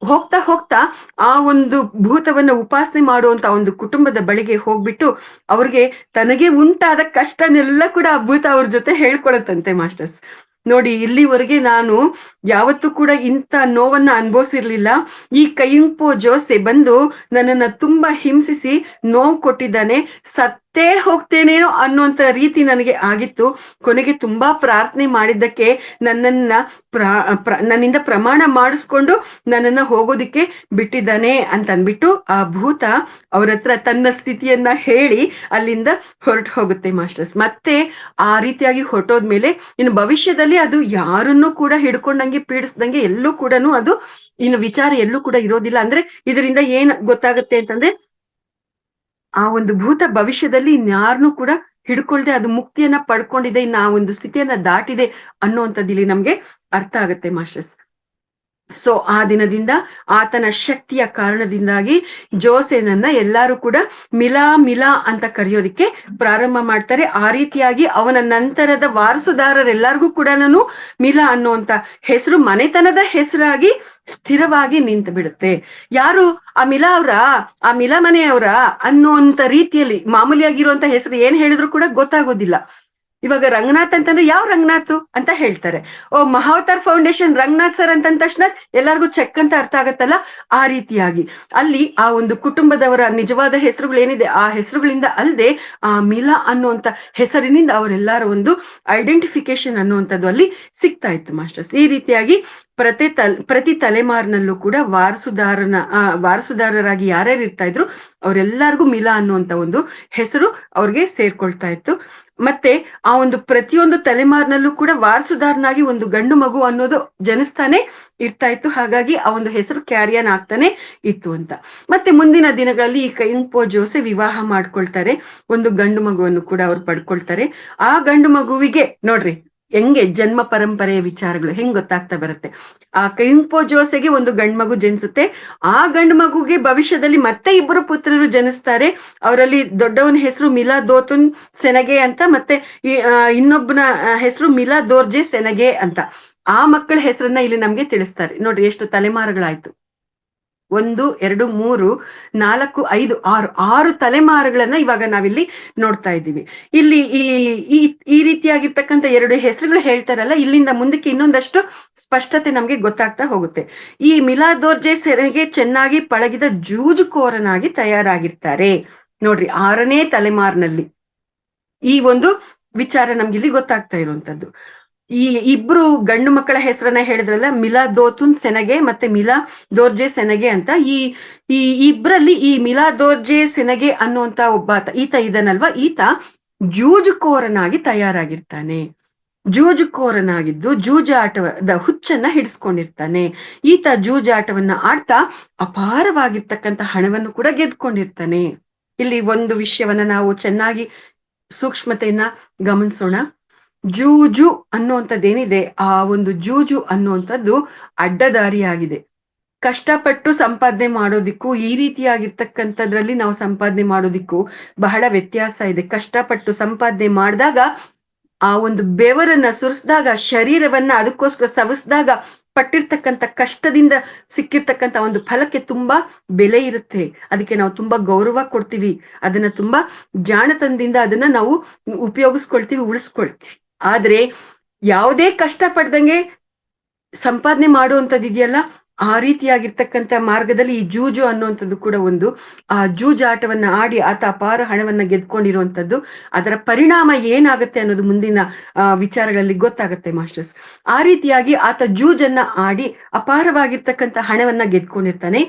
ಹೋಗ್ತಾ ಹೋಗ್ತಾ ಆ ಒಂದು ಭೂತವನ್ನ ಉಪಾಸನೆ ಮಾಡುವಂತ ಒಂದು ಕುಟುಂಬದ ಬಳಿಗೆ ಹೋಗ್ಬಿಟ್ಟು ಅವ್ರಿಗೆ ತನಗೆ ಉಂಟಾದ ಕಷ್ಟನೆಲ್ಲ ಕೂಡ ಆ ಭೂತ ಅವ್ರ ಜೊತೆ ಹೇಳ್ಕೊಳತ್ತಂತೆ ಮಾಸ್ಟರ್ಸ್. ನೋಡಿ, ಇಲ್ಲಿವರೆಗೆ ನಾನು ಯಾವತ್ತೂ ಕೂಡ ಇಂಥ ನೋವನ್ನ ಅನುಭವಿಸಿರ್ಲಿಲ್ಲ. ಈ ಕೈಂಪೋ ಜೋಸೆ ಬಂದು ನನ್ನನ್ನ ತುಂಬಾ ಹಿಂಸಿಸಿ ನೋವು ಕೊಟ್ಟಿದ್ದಾನೆ. ಸತ್ತೇ ಹೋಗ್ತೇನೇನೋ ಅನ್ನುವಂತ ರೀತಿ ನನಗೆ ಆಗಿತ್ತು. ಕೊನೆಗೆ ತುಂಬಾ ಪ್ರಾರ್ಥನೆ ಮಾಡಿದ್ದಕ್ಕೆ ನನ್ನನ್ನ ನನ್ನಿಂದ ಪ್ರಮಾಣ ಮಾಡಿಸ್ಕೊಂಡು ನನ್ನನ್ನ ಹೋಗೋದಿಕ್ಕೆ ಬಿಟ್ಟಿದ್ದಾನೆ ಅಂತ ಅಂದ್ಬಿಟ್ಟು ಆ ಭೂತ ಅವ್ರ ಹತ್ರ ತನ್ನ ಸ್ಥಿತಿಯನ್ನ ಹೇಳಿ ಅಲ್ಲಿಂದ ಹೊರಟು ಹೋಗುತ್ತೆ ಮಾಸ್ಟರ್ಸ್. ಮತ್ತೆ ಆ ರೀತಿಯಾಗಿ ಹೊರಟೋದ್ಮೇಲೆ ಇನ್ನು ಭವಿಷ್ಯದಲ್ಲಿ ಅದು ಯಾರನ್ನೂ ಕೂಡ ಹಿಡ್ಕೊಂಡಂಗೆ ಪೀಡಿಸ್ದಂಗೆ ಎಲ್ಲೂ ಕೂಡ ಅದು ಇನ್ನು ವಿಚಾರ ಎಲ್ಲೂ ಕೂಡ ಇರೋದಿಲ್ಲ. ಅಂದ್ರೆ ಇದರಿಂದ ಏನ್ ಗೊತ್ತಾಗುತ್ತೆ ಅಂತಂದ್ರೆ, ಆ ಒಂದು ಭೂತ ಭವಿಷ್ಯದಲ್ಲಿ ಇನ್ಯಾರನ್ನೂ ಕೂಡ ಹಿಡ್ಕೊಳ್ದೆ ಅದು ಮುಕ್ತಿಯನ್ನ ಪಡ್ಕೊಂಡಿದೆ, ಇನ್ನು ಆ ಒಂದು ಸ್ಥಿತಿಯನ್ನ ದಾಟಿದೆ ಅನ್ನುವಂಥದ್ದು ಇಲ್ಲಿ ನಮ್ಗೆ ಅರ್ಥ ಆಗುತ್ತೆ ಮಾಸ್ಟರ್ಸ್. ಸೊ ಆ ದಿನದಿಂದ ಆತನ ಶಕ್ತಿಯ ಕಾರಣದಿಂದಾಗಿ ಜೋಸೆನನ್ನ ಎಲ್ಲಾರು ಕೂಡ ಮಿಲಾ ಮಿಲಾ ಅಂತ ಕರೆಯೋದಿಕ್ಕೆ ಪ್ರಾರಂಭ ಮಾಡ್ತಾರೆ. ಆ ರೀತಿಯಾಗಿ ಅವನ ನಂತರದ ವಾರಸುದಾರರೆಲ್ಲರಿಗೂ ಕೂಡ ಮಿಲಾ ಅನ್ನುವಂತ ಹೆಸರು ಮನೆತನದ ಹೆಸರಾಗಿ ಸ್ಥಿರವಾಗಿ ನಿಂತು ಬಿಡುತ್ತೆ. ಯಾರು ಆ ಮಿಲಾ ಆ ಮಿಲಾ ಮನೆಯವರ ಅನ್ನುವಂತ ರೀತಿಯಲ್ಲಿ ಮಾಮೂಲಿಯಾಗಿರುವಂತ ಹೆಸರು ಏನ್ ಹೇಳಿದ್ರು ಕೂಡ ಗೊತ್ತಾಗೋದಿಲ್ಲ. ಇವಾಗ ರಂಗನಾಥ್ ಅಂತಂದ್ರೆ ಯಾವ ರಂಗನಾಥ್ ಅಂತ ಹೇಳ್ತಾರೆ. ಮಹಾವತಾರ್ ಫೌಂಡೇಶನ್ ರಂಗನಾಥ್ ಸರ್ ಅಂತ ತಕ್ಷಣ ಎಲ್ಲಾರ್ಗು ಚೆಕ್ ಅಂತ ಅರ್ಥ ಆಗತ್ತಲ್ಲ. ಆ ರೀತಿಯಾಗಿ ಅಲ್ಲಿ ಆ ಒಂದು ಕುಟುಂಬದವರ ನಿಜವಾದ ಹೆಸರುಗಳು ಏನಿದೆ ಆ ಹೆಸರುಗಳಿಂದ ಅಲ್ಲದೆ ಆ ಮಿಲಾ ಅನ್ನುವಂತ ಹೆಸರಿನಿಂದ ಅವರೆಲ್ಲರ ಒಂದು ಐಡೆಂಟಿಫಿಕೇಶನ್ ಅನ್ನುವಂಥದ್ದು ಅಲ್ಲಿ ಸಿಗ್ತಾ ಇತ್ತು ಮಾಸ್ಟರ್ಸ್. ಈ ರೀತಿಯಾಗಿ ಪ್ರತಿ ತಲೆಮಾರಿನಲ್ಲೂ ಕೂಡ ವಾರಸುದಾರರಾಗಿ ಯಾರ್ಯಾರು ಇರ್ತಾ ಇದ್ರು ಅವರೆಲ್ಲರಿಗೂ ಮಿಲಾ ಅನ್ನುವಂತ ಒಂದು ಹೆಸರು ಅವ್ರಿಗೆ ಸೇರ್ಕೊಳ್ತಾ ಇತ್ತು. ಮತ್ತೆ ಆ ಒಂದು ಪ್ರತಿಯೊಂದು ತಲೆಮಾರಿನಲ್ಲೂ ಕೂಡ ವಾರಸುದಾರನಾಗಿ ಒಂದು ಗಂಡು ಮಗು ಅನ್ನೋದು ಜನಿಸ್ತಾನೆ ಇರ್ತಾ ಇತ್ತು. ಹಾಗಾಗಿ ಆ ಒಂದು ಹೆಸರು ಕ್ಯಾರಿಯನ್ ಆಗ್ತಾನೆ ಇತ್ತು ಅಂತ. ಮತ್ತೆ ಮುಂದಿನ ದಿನಗಳಲ್ಲಿ ಈ ಕೈಂಪೋ ಜೋಸೆ ವಿವಾಹ ಮಾಡ್ಕೊಳ್ತಾರೆ, ಒಂದು ಗಂಡು ಮಗುವನ್ನು ಕೂಡ ಅವ್ರು ಪಡ್ಕೊಳ್ತಾರೆ. ಆ ಗಂಡು ಮಗುವಿಗೆ ನೋಡ್ರಿ ಹೆಂಗೆ ಜನ್ಮ ಪರಂಪರೆಯ ವಿಚಾರಗಳು ಹೆಂಗ್ ಗೊತ್ತಾಗ್ತಾ ಬರುತ್ತೆ. ಆ ಕೈಂಪೋ ಜೋಸೆಗೆ ಒಂದು ಗಂಡು ಮಗು ಜನಿಸುತ್ತೆ. ಆ ಗಂಡು ಮಗುಗೆ ಭವಿಷ್ಯದಲ್ಲಿ ಮತ್ತೆ ಇಬ್ಬರು ಪುತ್ರರು ಜನಿಸ್ತಾರೆ. ಅವರಲ್ಲಿ ದೊಡ್ಡವನ ಹೆಸರು ಮಿಲಾ ದೋತುನ್ ಸೆನಗೆ ಅಂತ, ಮತ್ತೆ ಇನ್ನೊಬ್ಬನ ಹೆಸರು ಮಿಲಾ ದೋರ್ಜೆ ಸೆನಗೆ ಅಂತ. ಆ ಮಕ್ಕಳ ಹೆಸರನ್ನ ಇಲ್ಲಿ ನಮ್ಗೆ ತಿಳಿಸ್ತಾರೆ. ನೋಡ್ರಿ ಎಷ್ಟು ತಲೆಮಾರುಗಳಾಯ್ತು. 1, 2, 3, 4, 5, 6 ತಲೆಮಾರುಗಳನ್ನ ಇವಾಗ ನಾವಿಲ್ಲಿ ನೋಡ್ತಾ ಇದ್ದೀವಿ. ಇಲ್ಲಿ ಈ ರೀತಿಯಾಗಿರ್ತಕ್ಕಂಥ 2 ಹೆಸರುಗಳು ಹೇಳ್ತಾರಲ್ಲ, ಇಲ್ಲಿಂದ ಮುಂದಕ್ಕೆ ಇನ್ನೊಂದಷ್ಟು ಸ್ಪಷ್ಟತೆ ನಮ್ಗೆ ಗೊತ್ತಾಗ್ತಾ ಹೋಗುತ್ತೆ. ಈ ಮಿಲಾ ದೋರ್ಜೆ ಸೆರೆಗೆ ಚೆನ್ನಾಗಿ ಪಳಗಿದ ಜೂಜುಕೋರನಾಗಿ ತಯಾರಾಗಿರ್ತಾರೆ. ನೋಡ್ರಿ 6ನೇ ತಲೆಮಾರಿನಲ್ಲಿ ಈ ಒಂದು ವಿಚಾರ ನಮ್ಗೆ ಇಲ್ಲಿ ಗೊತ್ತಾಗ್ತಾ ಇರುವಂತದ್ದು. ಈ ಇಬ್ರು ಗಂಡು ಮಕ್ಕಳ ಹೆಸರನ್ನ ಹೇಳಿದ್ರಲ್ಲ, ಮಿಲಾ ದೋತುನ್ ಸೆನಗೆ ಮತ್ತೆ ಮಿಲಾ ದೋರ್ಜೆ ಸೆನಗೆ ಅಂತ. ಈ ಇಬ್ರಲ್ಲಿ ಈ ಮಿಲಾ ದೋರ್ಜೆ ಸೆನಗೆ ಅನ್ನುವಂತ ಈತ ಇದನಲ್ವಾ, ಈತ ಜೂಜುಕೋರನಾಗಿ ತಯಾರಾಗಿರ್ತಾನೆ. ಜೂಜುಕೋರನಾಗಿದ್ದು ಜೂಜಾಟದ ಹುಚ್ಚನ್ನ ಹಿಡಿಸ್ಕೊಂಡಿರ್ತಾನೆ. ಈತ ಜೂಜಾಟವನ್ನ ಆಡ್ತಾ ಅಪಾರವಾಗಿರ್ತಕ್ಕಂಥ ಹಣವನ್ನು ಕೂಡ ಗೆದ್ಕೊಂಡಿರ್ತಾನೆ. ಇಲ್ಲಿ ಒಂದು ವಿಷಯವನ್ನ ನಾವು ಚೆನ್ನಾಗಿ ಸೂಕ್ಷ್ಮತೆಯನ್ನ ಗಮನಿಸೋಣ. ಜೂಜು ಅನ್ನುವಂಥದ್ದೇನಿದೆ, ಆ ಒಂದು ಜೂಜು ಅನ್ನುವಂಥದ್ದು ಅಡ್ಡದಾರಿಯಾಗಿದೆ. ಕಷ್ಟಪಟ್ಟು ಸಂಪಾದನೆ ಮಾಡೋದಿಕ್ಕೂ ಈ ರೀತಿಯಾಗಿರ್ತಕ್ಕಂಥದ್ರಲ್ಲಿ ನಾವು ಸಂಪಾದನೆ ಮಾಡೋದಿಕ್ಕೂ ಬಹಳ ವ್ಯತ್ಯಾಸ ಇದೆ. ಕಷ್ಟಪಟ್ಟು ಸಂಪಾದನೆ ಮಾಡಿದಾಗ ಆ ಒಂದು ಬೆವರನ್ನ ಸುರಿಸಿದಾಗ, ಶರೀರವನ್ನ ಅದಕ್ಕೋಸ್ಕರ ಸವಿಸಿದಾಗ ಪಟ್ಟಿರ್ತಕ್ಕಂಥ ಕಷ್ಟದಿಂದ ಸಿಕ್ಕಿರ್ತಕ್ಕಂಥ ಒಂದು ಫಲಕ್ಕೆ ತುಂಬಾ ಬೆಲೆ ಇರುತ್ತೆ. ಅದಕ್ಕೆ ನಾವು ತುಂಬಾ ಗೌರವ ಕೊಡ್ತೀವಿ, ಅದನ್ನ ತುಂಬಾ ಜಾಣತನದಿಂದ ಅದನ್ನ ನಾವು ಉಪಯೋಗಿಸ್ಕೊಳ್ತೀವಿ, ಉಳಿಸ್ಕೊಳ್ತೀವಿ. ಆದ್ರೆ ಯಾವುದೇ ಕಷ್ಟ ಪಡ್ದಂಗೆ ಸಂಪಾದನೆ ಮಾಡುವಂಥದ್ದು ಇದೆಯಲ್ಲ, ಆ ರೀತಿಯಾಗಿರ್ತಕ್ಕಂಥ ಮಾರ್ಗದಲ್ಲಿ ಈ ಜೂಜು ಅನ್ನುವಂಥದ್ದು ಕೂಡ ಒಂದು. ಆ ಜೂಜಾಟವನ್ನ ಆಡಿ ಆತ ಅಪಾರ ಹಣವನ್ನ ಗೆದ್ಕೊಂಡಿರುವಂಥದ್ದು. ಅದರ ಪರಿಣಾಮ ಏನಾಗುತ್ತೆ ಅನ್ನೋದು ಮುಂದಿನ ವಿಚಾರಗಳಲ್ಲಿ ಗೊತ್ತಾಗುತ್ತೆ ಮಾಸ್ಟರ್ಸ್. ಆ ರೀತಿಯಾಗಿ ಆತ ಜೂಜನ್ನ ಆಡಿ ಅಪಾರವಾಗಿರ್ತಕ್ಕಂಥ ಹಣವನ್ನ ಗೆದ್ಕೊಂಡಿರ್ತಾನೆ.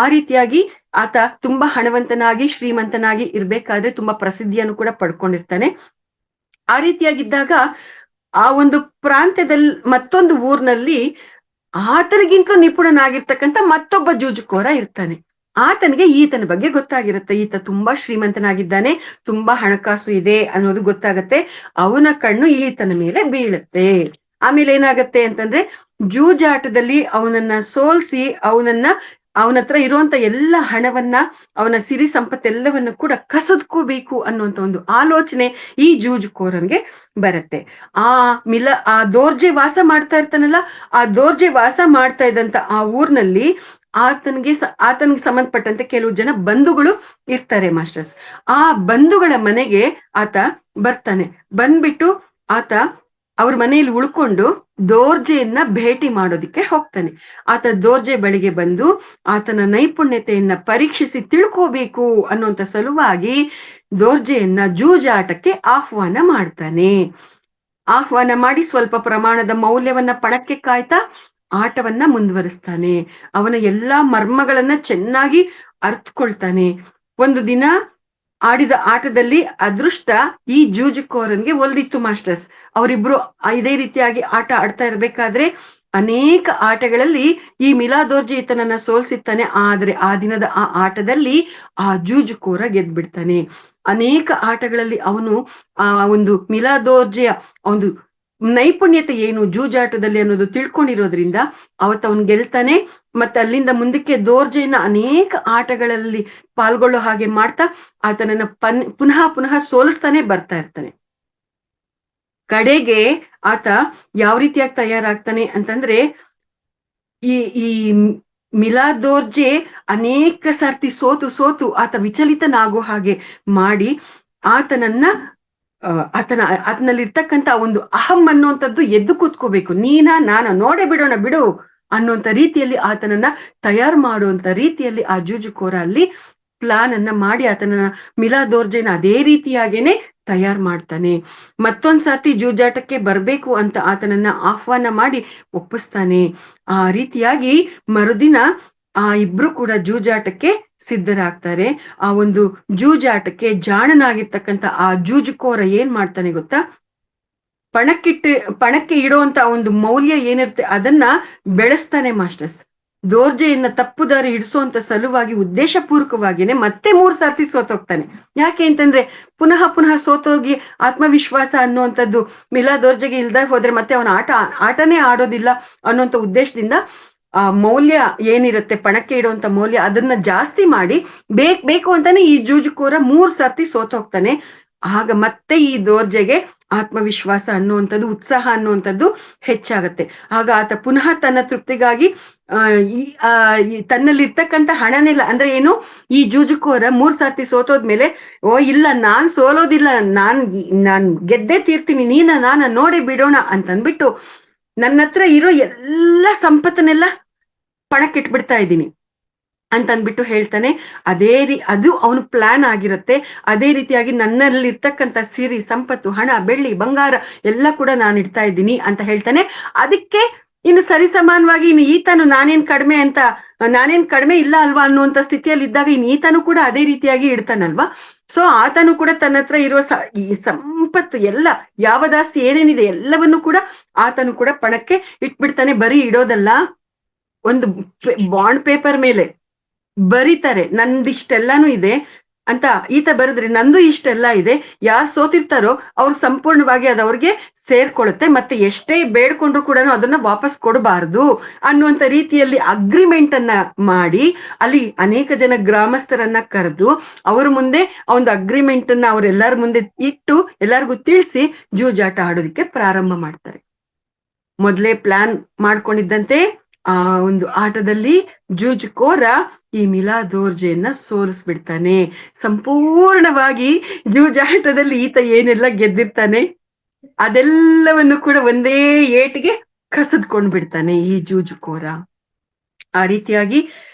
ಆ ರೀತಿಯಾಗಿ ಆತ ತುಂಬಾ ಹಣವಂತನಾಗಿ ಶ್ರೀಮಂತನಾಗಿ ಇರ್ಬೇಕಾದ್ರೆ ತುಂಬಾ ಪ್ರಸಿದ್ಧಿಯನ್ನು ಕೂಡ ಪಡ್ಕೊಂಡಿರ್ತಾನೆ. ಆ ರೀತಿಯಾಗಿದ್ದಾಗ ಆ ಒಂದು ಪ್ರಾಂತ್ಯದಲ್ಲಿ ಮತ್ತೊಂದು ಊರಿನಲ್ಲಿ ಆತನಿಗಿಂತಲೂ ನಿಪುಣನಾಗಿರ್ತಕ್ಕಂಥ ಮತ್ತೊಬ್ಬ ಜೂಜುಕೋರ ಇರ್ತಾನೆ. ಆತನಿಗೆ ಈತನ ಬಗ್ಗೆ ಗೊತ್ತಾಗಿರುತ್ತೆ. ಈತ ತುಂಬಾ ಶ್ರೀಮಂತನಾಗಿದ್ದಾನೆ, ತುಂಬಾ ಹಣಕಾಸು ಇದೆ ಅನ್ನೋದು ಗೊತ್ತಾಗತ್ತೆ. ಅವನ ಕಣ್ಣು ಈತನ ಮೇಲೆ ಬೀಳುತ್ತೆ. ಆಮೇಲೆ ಏನಾಗತ್ತೆ ಅಂತಂದ್ರೆ, ಜೂಜಾಟದಲ್ಲಿ ಅವನನ್ನ ಸೋಲ್ಸಿ ಅವನ ಹತ್ರ ಇರುವಂತ ಎಲ್ಲ ಹಣವನ್ನ, ಅವನ ಸಿರಿ ಸಂಪತ್ತೆಲ್ಲವನ್ನು ಕೂಡ ಕಸದ್ಕೋಬೇಕು ಅನ್ನುವಂತ ಒಂದು ಆಲೋಚನೆ ಈ ಜೂಜುಕೋರನ್ಗೆ ಬರುತ್ತೆ. ಆ ದೋರ್ಜೆ ವಾಸ ಮಾಡ್ತಾ ಇರ್ತಾನಲ್ಲ, ಆ ದೋರ್ಜೆ ವಾಸ ಮಾಡ್ತಾ ಇದ್ದಂತ ಆ ಊರ್ನಲ್ಲಿ ಆತನಿಗೆ ಸಂಬಂಧಪಟ್ಟಂತೆ ಕೆಲವು ಜನ ಬಂಧುಗಳು ಇರ್ತಾರೆ ಮಾಸ್ಟರ್ಸ್. ಆ ಬಂಧುಗಳ ಮನೆಗೆ ಆತ ಬರ್ತಾನೆ. ಬಂದ್ಬಿಟ್ಟು ಆತ ಅವ್ರ ಮನೆಯಲ್ಲಿ ಉಳ್ಕೊಂಡು ದೋರ್ಜೆಯನ್ನ ಭೇಟಿ ಮಾಡೋದಿಕ್ಕೆ ಹೋಗ್ತಾನೆ. ಆತ ದೋರ್ಜೆ ಬಳಿಗೆ ಬಂದು ಆತನ ನೈಪುಣ್ಯತೆಯನ್ನ ಪರೀಕ್ಷಿಸಿ ತಿಳ್ಕೋಬೇಕು ಅನ್ನುವಂತ ಸಲುವಾಗಿ ದೋರ್ಜೆಯನ್ನ ಜೂಜಾಟಕ್ಕೆ ಆಹ್ವಾನ ಮಾಡ್ತಾನೆ. ಆಹ್ವಾನ ಮಾಡಿ ಸ್ವಲ್ಪ ಪ್ರಮಾಣದ ಮೌಲ್ಯವನ್ನ ಪಣಕ್ಕೆ ಕಾಯ್ತಾ ಆಟವನ್ನ ಮುಂದುವರಿಸ್ತಾನೆ. ಅವನ ಎಲ್ಲಾ ಮರ್ಮಗಳನ್ನ ಚೆನ್ನಾಗಿ ಅರ್ಥಕೊಳ್ತಾನೆ. ಒಂದು ದಿನ ಆಡಿದ ಆಟದಲ್ಲಿ ಅದೃಷ್ಟ ಈ ಜೂಜುಕೋರನ್ಗೆ ಒಲ್ದಿತ್ತು ಮಾಸ್ಟರ್ಸ್. ಅವರಿಬ್ರು ಇದೇ ರೀತಿಯಾಗಿ ಆಟ ಆಡ್ತಾ ಇರ್ಬೇಕಾದ್ರೆ ಅನೇಕ ಆಟಗಳಲ್ಲಿ ಈ ಮಿಲಾದೋರ್ಜೆ ಈತನನ್ನ ಸೋಲ್ಸಿತ್ತಾನೆ. ಆದ್ರೆ ಆ ದಿನದ ಆ ಆಟದಲ್ಲಿ ಆ ಜೂಜುಕೋರ ಗೆದ್ಬಿಡ್ತಾನೆ. ಅನೇಕ ಆಟಗಳಲ್ಲಿ ಅವನು ಆ ಒಂದು ಮಿಲಾದೋರ್ಜೆಯ ಒಂದು ನೈಪುಣ್ಯತೆ ಏನು ಜೂಜಾಟದಲ್ಲಿ ಅನ್ನೋದು ತಿಳ್ಕೊಂಡಿರೋದ್ರಿಂದ ಅವನು ಗೆಲ್ತಾನೆ. ಮತ್ತೆ ಅಲ್ಲಿಂದ ಮುಂದಕ್ಕೆ ದೋರ್ಜೆಯನ್ನ ಅನೇಕ ಆಟಗಳಲ್ಲಿ ಪಾಲ್ಗೊಳ್ಳೋ ಹಾಗೆ ಮಾಡ್ತಾ ಆತನನ್ನ ಪುನಃ ಪುನಃ ಸೋಲಿಸ್ತಾನೆ ಬರ್ತಾ ಇರ್ತಾನೆ. ಕಡೆಗೆ ಆತ ಯಾವ ರೀತಿಯಾಗಿ ತಯಾರಾಗ್ತಾನೆ ಅಂತಂದ್ರೆ, ಈ ಈ ಮಿಲಾದೋರ್ಜೆ ಅನೇಕ ಸರ್ತಿ ಸೋತು ಆತ ವಿಚಲಿತನಾಗೋ ಹಾಗೆ ಮಾಡಿ ಆತನನ್ನ ಆತನಲ್ಲಿರ್ತಕ್ಕಂಥ ಒಂದು ಅಹಂ ಅನ್ನುವಂಥದ್ದು ಎದ್ದು ಕೂತ್ಕೋಬೇಕು. ನಾನ ನೋಡೇ ಬಿಡೋಣ ಬಿಡು ಅನ್ನುವಂಥ ರೀತಿಯಲ್ಲಿ ಆತನನ್ನ ತಯಾರು ಮಾಡುವಂತ ರೀತಿಯಲ್ಲಿ ಆ ಜೂಜುಕೋರ ಅಲ್ಲಿ ಪ್ಲಾನ್ ಅನ್ನ ಮಾಡಿ ಆತನ ಮಿಲಾದೋರ್ಜೆನ ಅದೇ ರೀತಿಯಾಗೇನೆ ತಯಾರು ಮಾಡ್ತಾನೆ. ಮತ್ತೊಂದ್ಸರ್ತಿ ಜೂಜಾಟಕ್ಕೆ ಬರ್ಬೇಕು ಅಂತ ಆತನನ್ನ ಆಹ್ವಾನ ಮಾಡಿ ಒಪ್ಪಿಸ್ತಾನೆ. ಆ ರೀತಿಯಾಗಿ ಮರುದಿನ ಆ ಇಬ್ರು ಕೂಡ ಜೂಜಾಟಕ್ಕೆ ಸಿದ್ಧರಾಗ್ತಾರೆ. ಆ ಒಂದು ಜೂಜಾಟಕ್ಕೆ ಜಾಣನಾಗಿರ್ತಕ್ಕಂಥ ಆ ಜೂಜುಕೋರ ಏನ್ ಮಾಡ್ತಾನೆ ಗೊತ್ತಾ, ಪಣಕ್ಕೆ ಇಡುವಂತ ಒಂದು ಮೌಲ್ಯ ಏನಿರುತ್ತೆ ಅದನ್ನ ಬೆಳೆಸ್ತಾನೆ ಮಾಸ್ಟರ್ಸ್. ದೋರ್ಜೆಯನ್ನ ತಪ್ಪು ದಾರಿ ಹಿಡಿಸುವಂತ ಸಲುವಾಗಿ ಉದ್ದೇಶ ಪೂರ್ವಕವಾಗಿನೇ ಮತ್ತೆ 3 ಸರ್ತಿ ಸೋತೋಗ್ತಾನೆ. ಯಾಕೆ ಅಂತಂದ್ರೆ ಪುನಃ ಸೋತೋಗಿ ಆತ್ಮವಿಶ್ವಾಸ ಅನ್ನುವಂಥದ್ದು ಮಿಲಾದೋರ್ಜೆಗೆ ಇಲ್ದಾಗ ಹೋದ್ರೆ ಮತ್ತೆ ಅವನ ಆಟನೇ ಆಡೋದಿಲ್ಲ ಅನ್ನುವಂಥ ಉದ್ದೇಶದಿಂದ ಆ ಮೌಲ್ಯ ಏನಿರುತ್ತೆ ಪಣಕ್ಕೆ ಇಡುವಂತ ಮೌಲ್ಯ ಅದನ್ನ ಜಾಸ್ತಿ ಮಾಡಿ ಬೇಕು ಅಂತಾನೆ ಈ ಜೂಜುಕೋರ 3 ಸರ್ತಿ ಸೋತೋಗ್ತಾನೆ. ಆಗ ಮತ್ತೆ ಈ ದೋರ್ಜೆಗೆ ಆತ್ಮವಿಶ್ವಾಸ ಅನ್ನುವಂಥದ್ದು ಉತ್ಸಾಹ ಅನ್ನುವಂಥದ್ದು ಹೆಚ್ಚಾಗತ್ತೆ. ಆಗ ಆತ ಪುನಃ ತನ್ನ ತೃಪ್ತಿಗಾಗಿ ತನ್ನಲ್ಲಿರ್ತಕ್ಕಂಥ ಹಣನೆಲ್ಲ ಅಂದ್ರೆ ಏನು, ಈ ಜೂಜುಕೋರ 3 ಸರ್ತಿ ಸೋತೋದ್ಮೇಲೆ ಇಲ್ಲ ನಾನ್ ಸೋಲೋದಿಲ್ಲ, ನಾನ್ ಗೆದ್ದೇ ತೀರ್ತೀನಿ, ನಾನ ನೋಡಿ ಬಿಡೋಣ ಅಂತಂದ್ಬಿಟ್ಟು ನನ್ನ ಹತ್ರ ಇರೋ ಎಲ್ಲ ಸಂಪತ್ತನ್ನೆಲ್ಲ ಪಣಕ್ಕಿಟ್ಬಿಡ್ತಾ ಇದ್ದೀನಿ ಅಂತಂದ್ಬಿಟ್ಟು ಹೇಳ್ತಾನೆ. ಅದು ಅವನು ಪ್ಲಾನ್ ಆಗಿರುತ್ತೆ. ಅದೇ ರೀತಿಯಾಗಿ ನನ್ನಲ್ಲಿ ಇರ್ತಕ್ಕಂಥ ಸಿರಿ ಸಂಪತ್ತು, ಹಣ, ಬೆಳ್ಳಿ, ಬಂಗಾರ ಎಲ್ಲ ಕೂಡ ನಾನು ಇಡ್ತಾ ಇದ್ದೀನಿ ಅಂತ ಹೇಳ್ತಾನೆ. ಅದಕ್ಕೆ ಇನ್ನು ಸರಿಸಮಾನವಾಗಿ ಇನ್ನು ಈತನು ನಾನೇನ್ ಕಡಿಮೆ ಇಲ್ಲ ಅಲ್ವಾ ಅನ್ನುವಂತ ಸ್ಥಿತಿಯಲ್ಲಿ ಇದ್ದಾಗ ಇನ್ನು ಈತನು ಕೂಡ ಅದೇ ರೀತಿಯಾಗಿ ಇಡ್ತಾನಲ್ವಾ. ಸೊ ಆತನು ಕೂಡ ತನ್ನ ಹತ್ರ ಇರುವ ಈ ಸಂಪತ್ತು ಎಲ್ಲ ಯಾವದಾಸ್ತಿ ಏನೇನಿದೆ ಎಲ್ಲವನ್ನು ಕೂಡ ಆತನು ಕೂಡ ಪಣಕ್ಕೆ ಇಟ್ಬಿಡ್ತಾನೆ. ಬರೀ ಇಡೋದಲ್ಲ, ಒಂದು ಬಾಂಡ್ ಪೇಪರ್ ಮೇಲೆ ಬರೀತಾರೆ ನಂದಿಷ್ಟೆಲ್ಲಾನು ಇದೆ ಅಂತ. ಈತ ಬರೆದ್ರೆ ನಂದು ಇಷ್ಟೆಲ್ಲ ಇದೆ, ಯಾರು ಸೋತಿರ್ತಾರೋ ಅವ್ರಿಗೆ ಸಂಪೂರ್ಣವಾಗಿ ಅದು ಅವ್ರಿಗೆ ಸೇರ್ಕೊಳ್ಳುತ್ತೆ, ಮತ್ತೆ ಎಷ್ಟೇ ಬೇಡ್ಕೊಂಡ್ರು ಕೂಡ ಅದನ್ನ ವಾಪಸ್ ಕೊಡಬಾರ್ದು ಅನ್ನುವಂತ ರೀತಿಯಲ್ಲಿ ಅಗ್ರಿಮೆಂಟ್ ಅನ್ನ ಮಾಡಿ ಅಲ್ಲಿ ಅನೇಕ ಜನ ಗ್ರಾಮಸ್ಥರನ್ನ ಕರೆದು ಅವ್ರ ಮುಂದೆ ಒಂದು ಅಗ್ರಿಮೆಂಟ್ ಅನ್ನ ಅವರೆಲ್ಲರ ಮುಂದೆ ಇಟ್ಟು ಎಲ್ಲರಿಗೂ ತಿಳಿಸಿ ಜೂಜಾಟ ಆಡೋದಕ್ಕೆ ಪ್ರಾರಂಭ ಮಾಡ್ತಾರೆ. ಮೊದಲೇ ಪ್ಲಾನ್ ಮಾಡ್ಕೊಂಡಿದ್ದಂತೆ ಆ ಒಂದು ಆಟದಲ್ಲಿ ಜೂಜುಕೋರ ಈ ಮಿಲಾದೋರ್ಜೆಯನ್ನ ಸೋಲಿಸ್ಬಿಡ್ತಾನೆ. ಸಂಪೂರ್ಣವಾಗಿ ಜೂಜಾಟದಲ್ಲಿ ಈತ ಏನೆಲ್ಲ ಗೆದ್ದಿರ್ತಾನೆ ಅದೆಲ್ಲವನ್ನು ಕೂಡ ಒಂದೇ ಏಟಿಗೆ ಕಸದ್ಕೊಂಡ್ಬಿಡ್ತಾನೆ ಈ ಜೂಜುಕೋರ. ಆ ರೀತಿಯಾಗಿ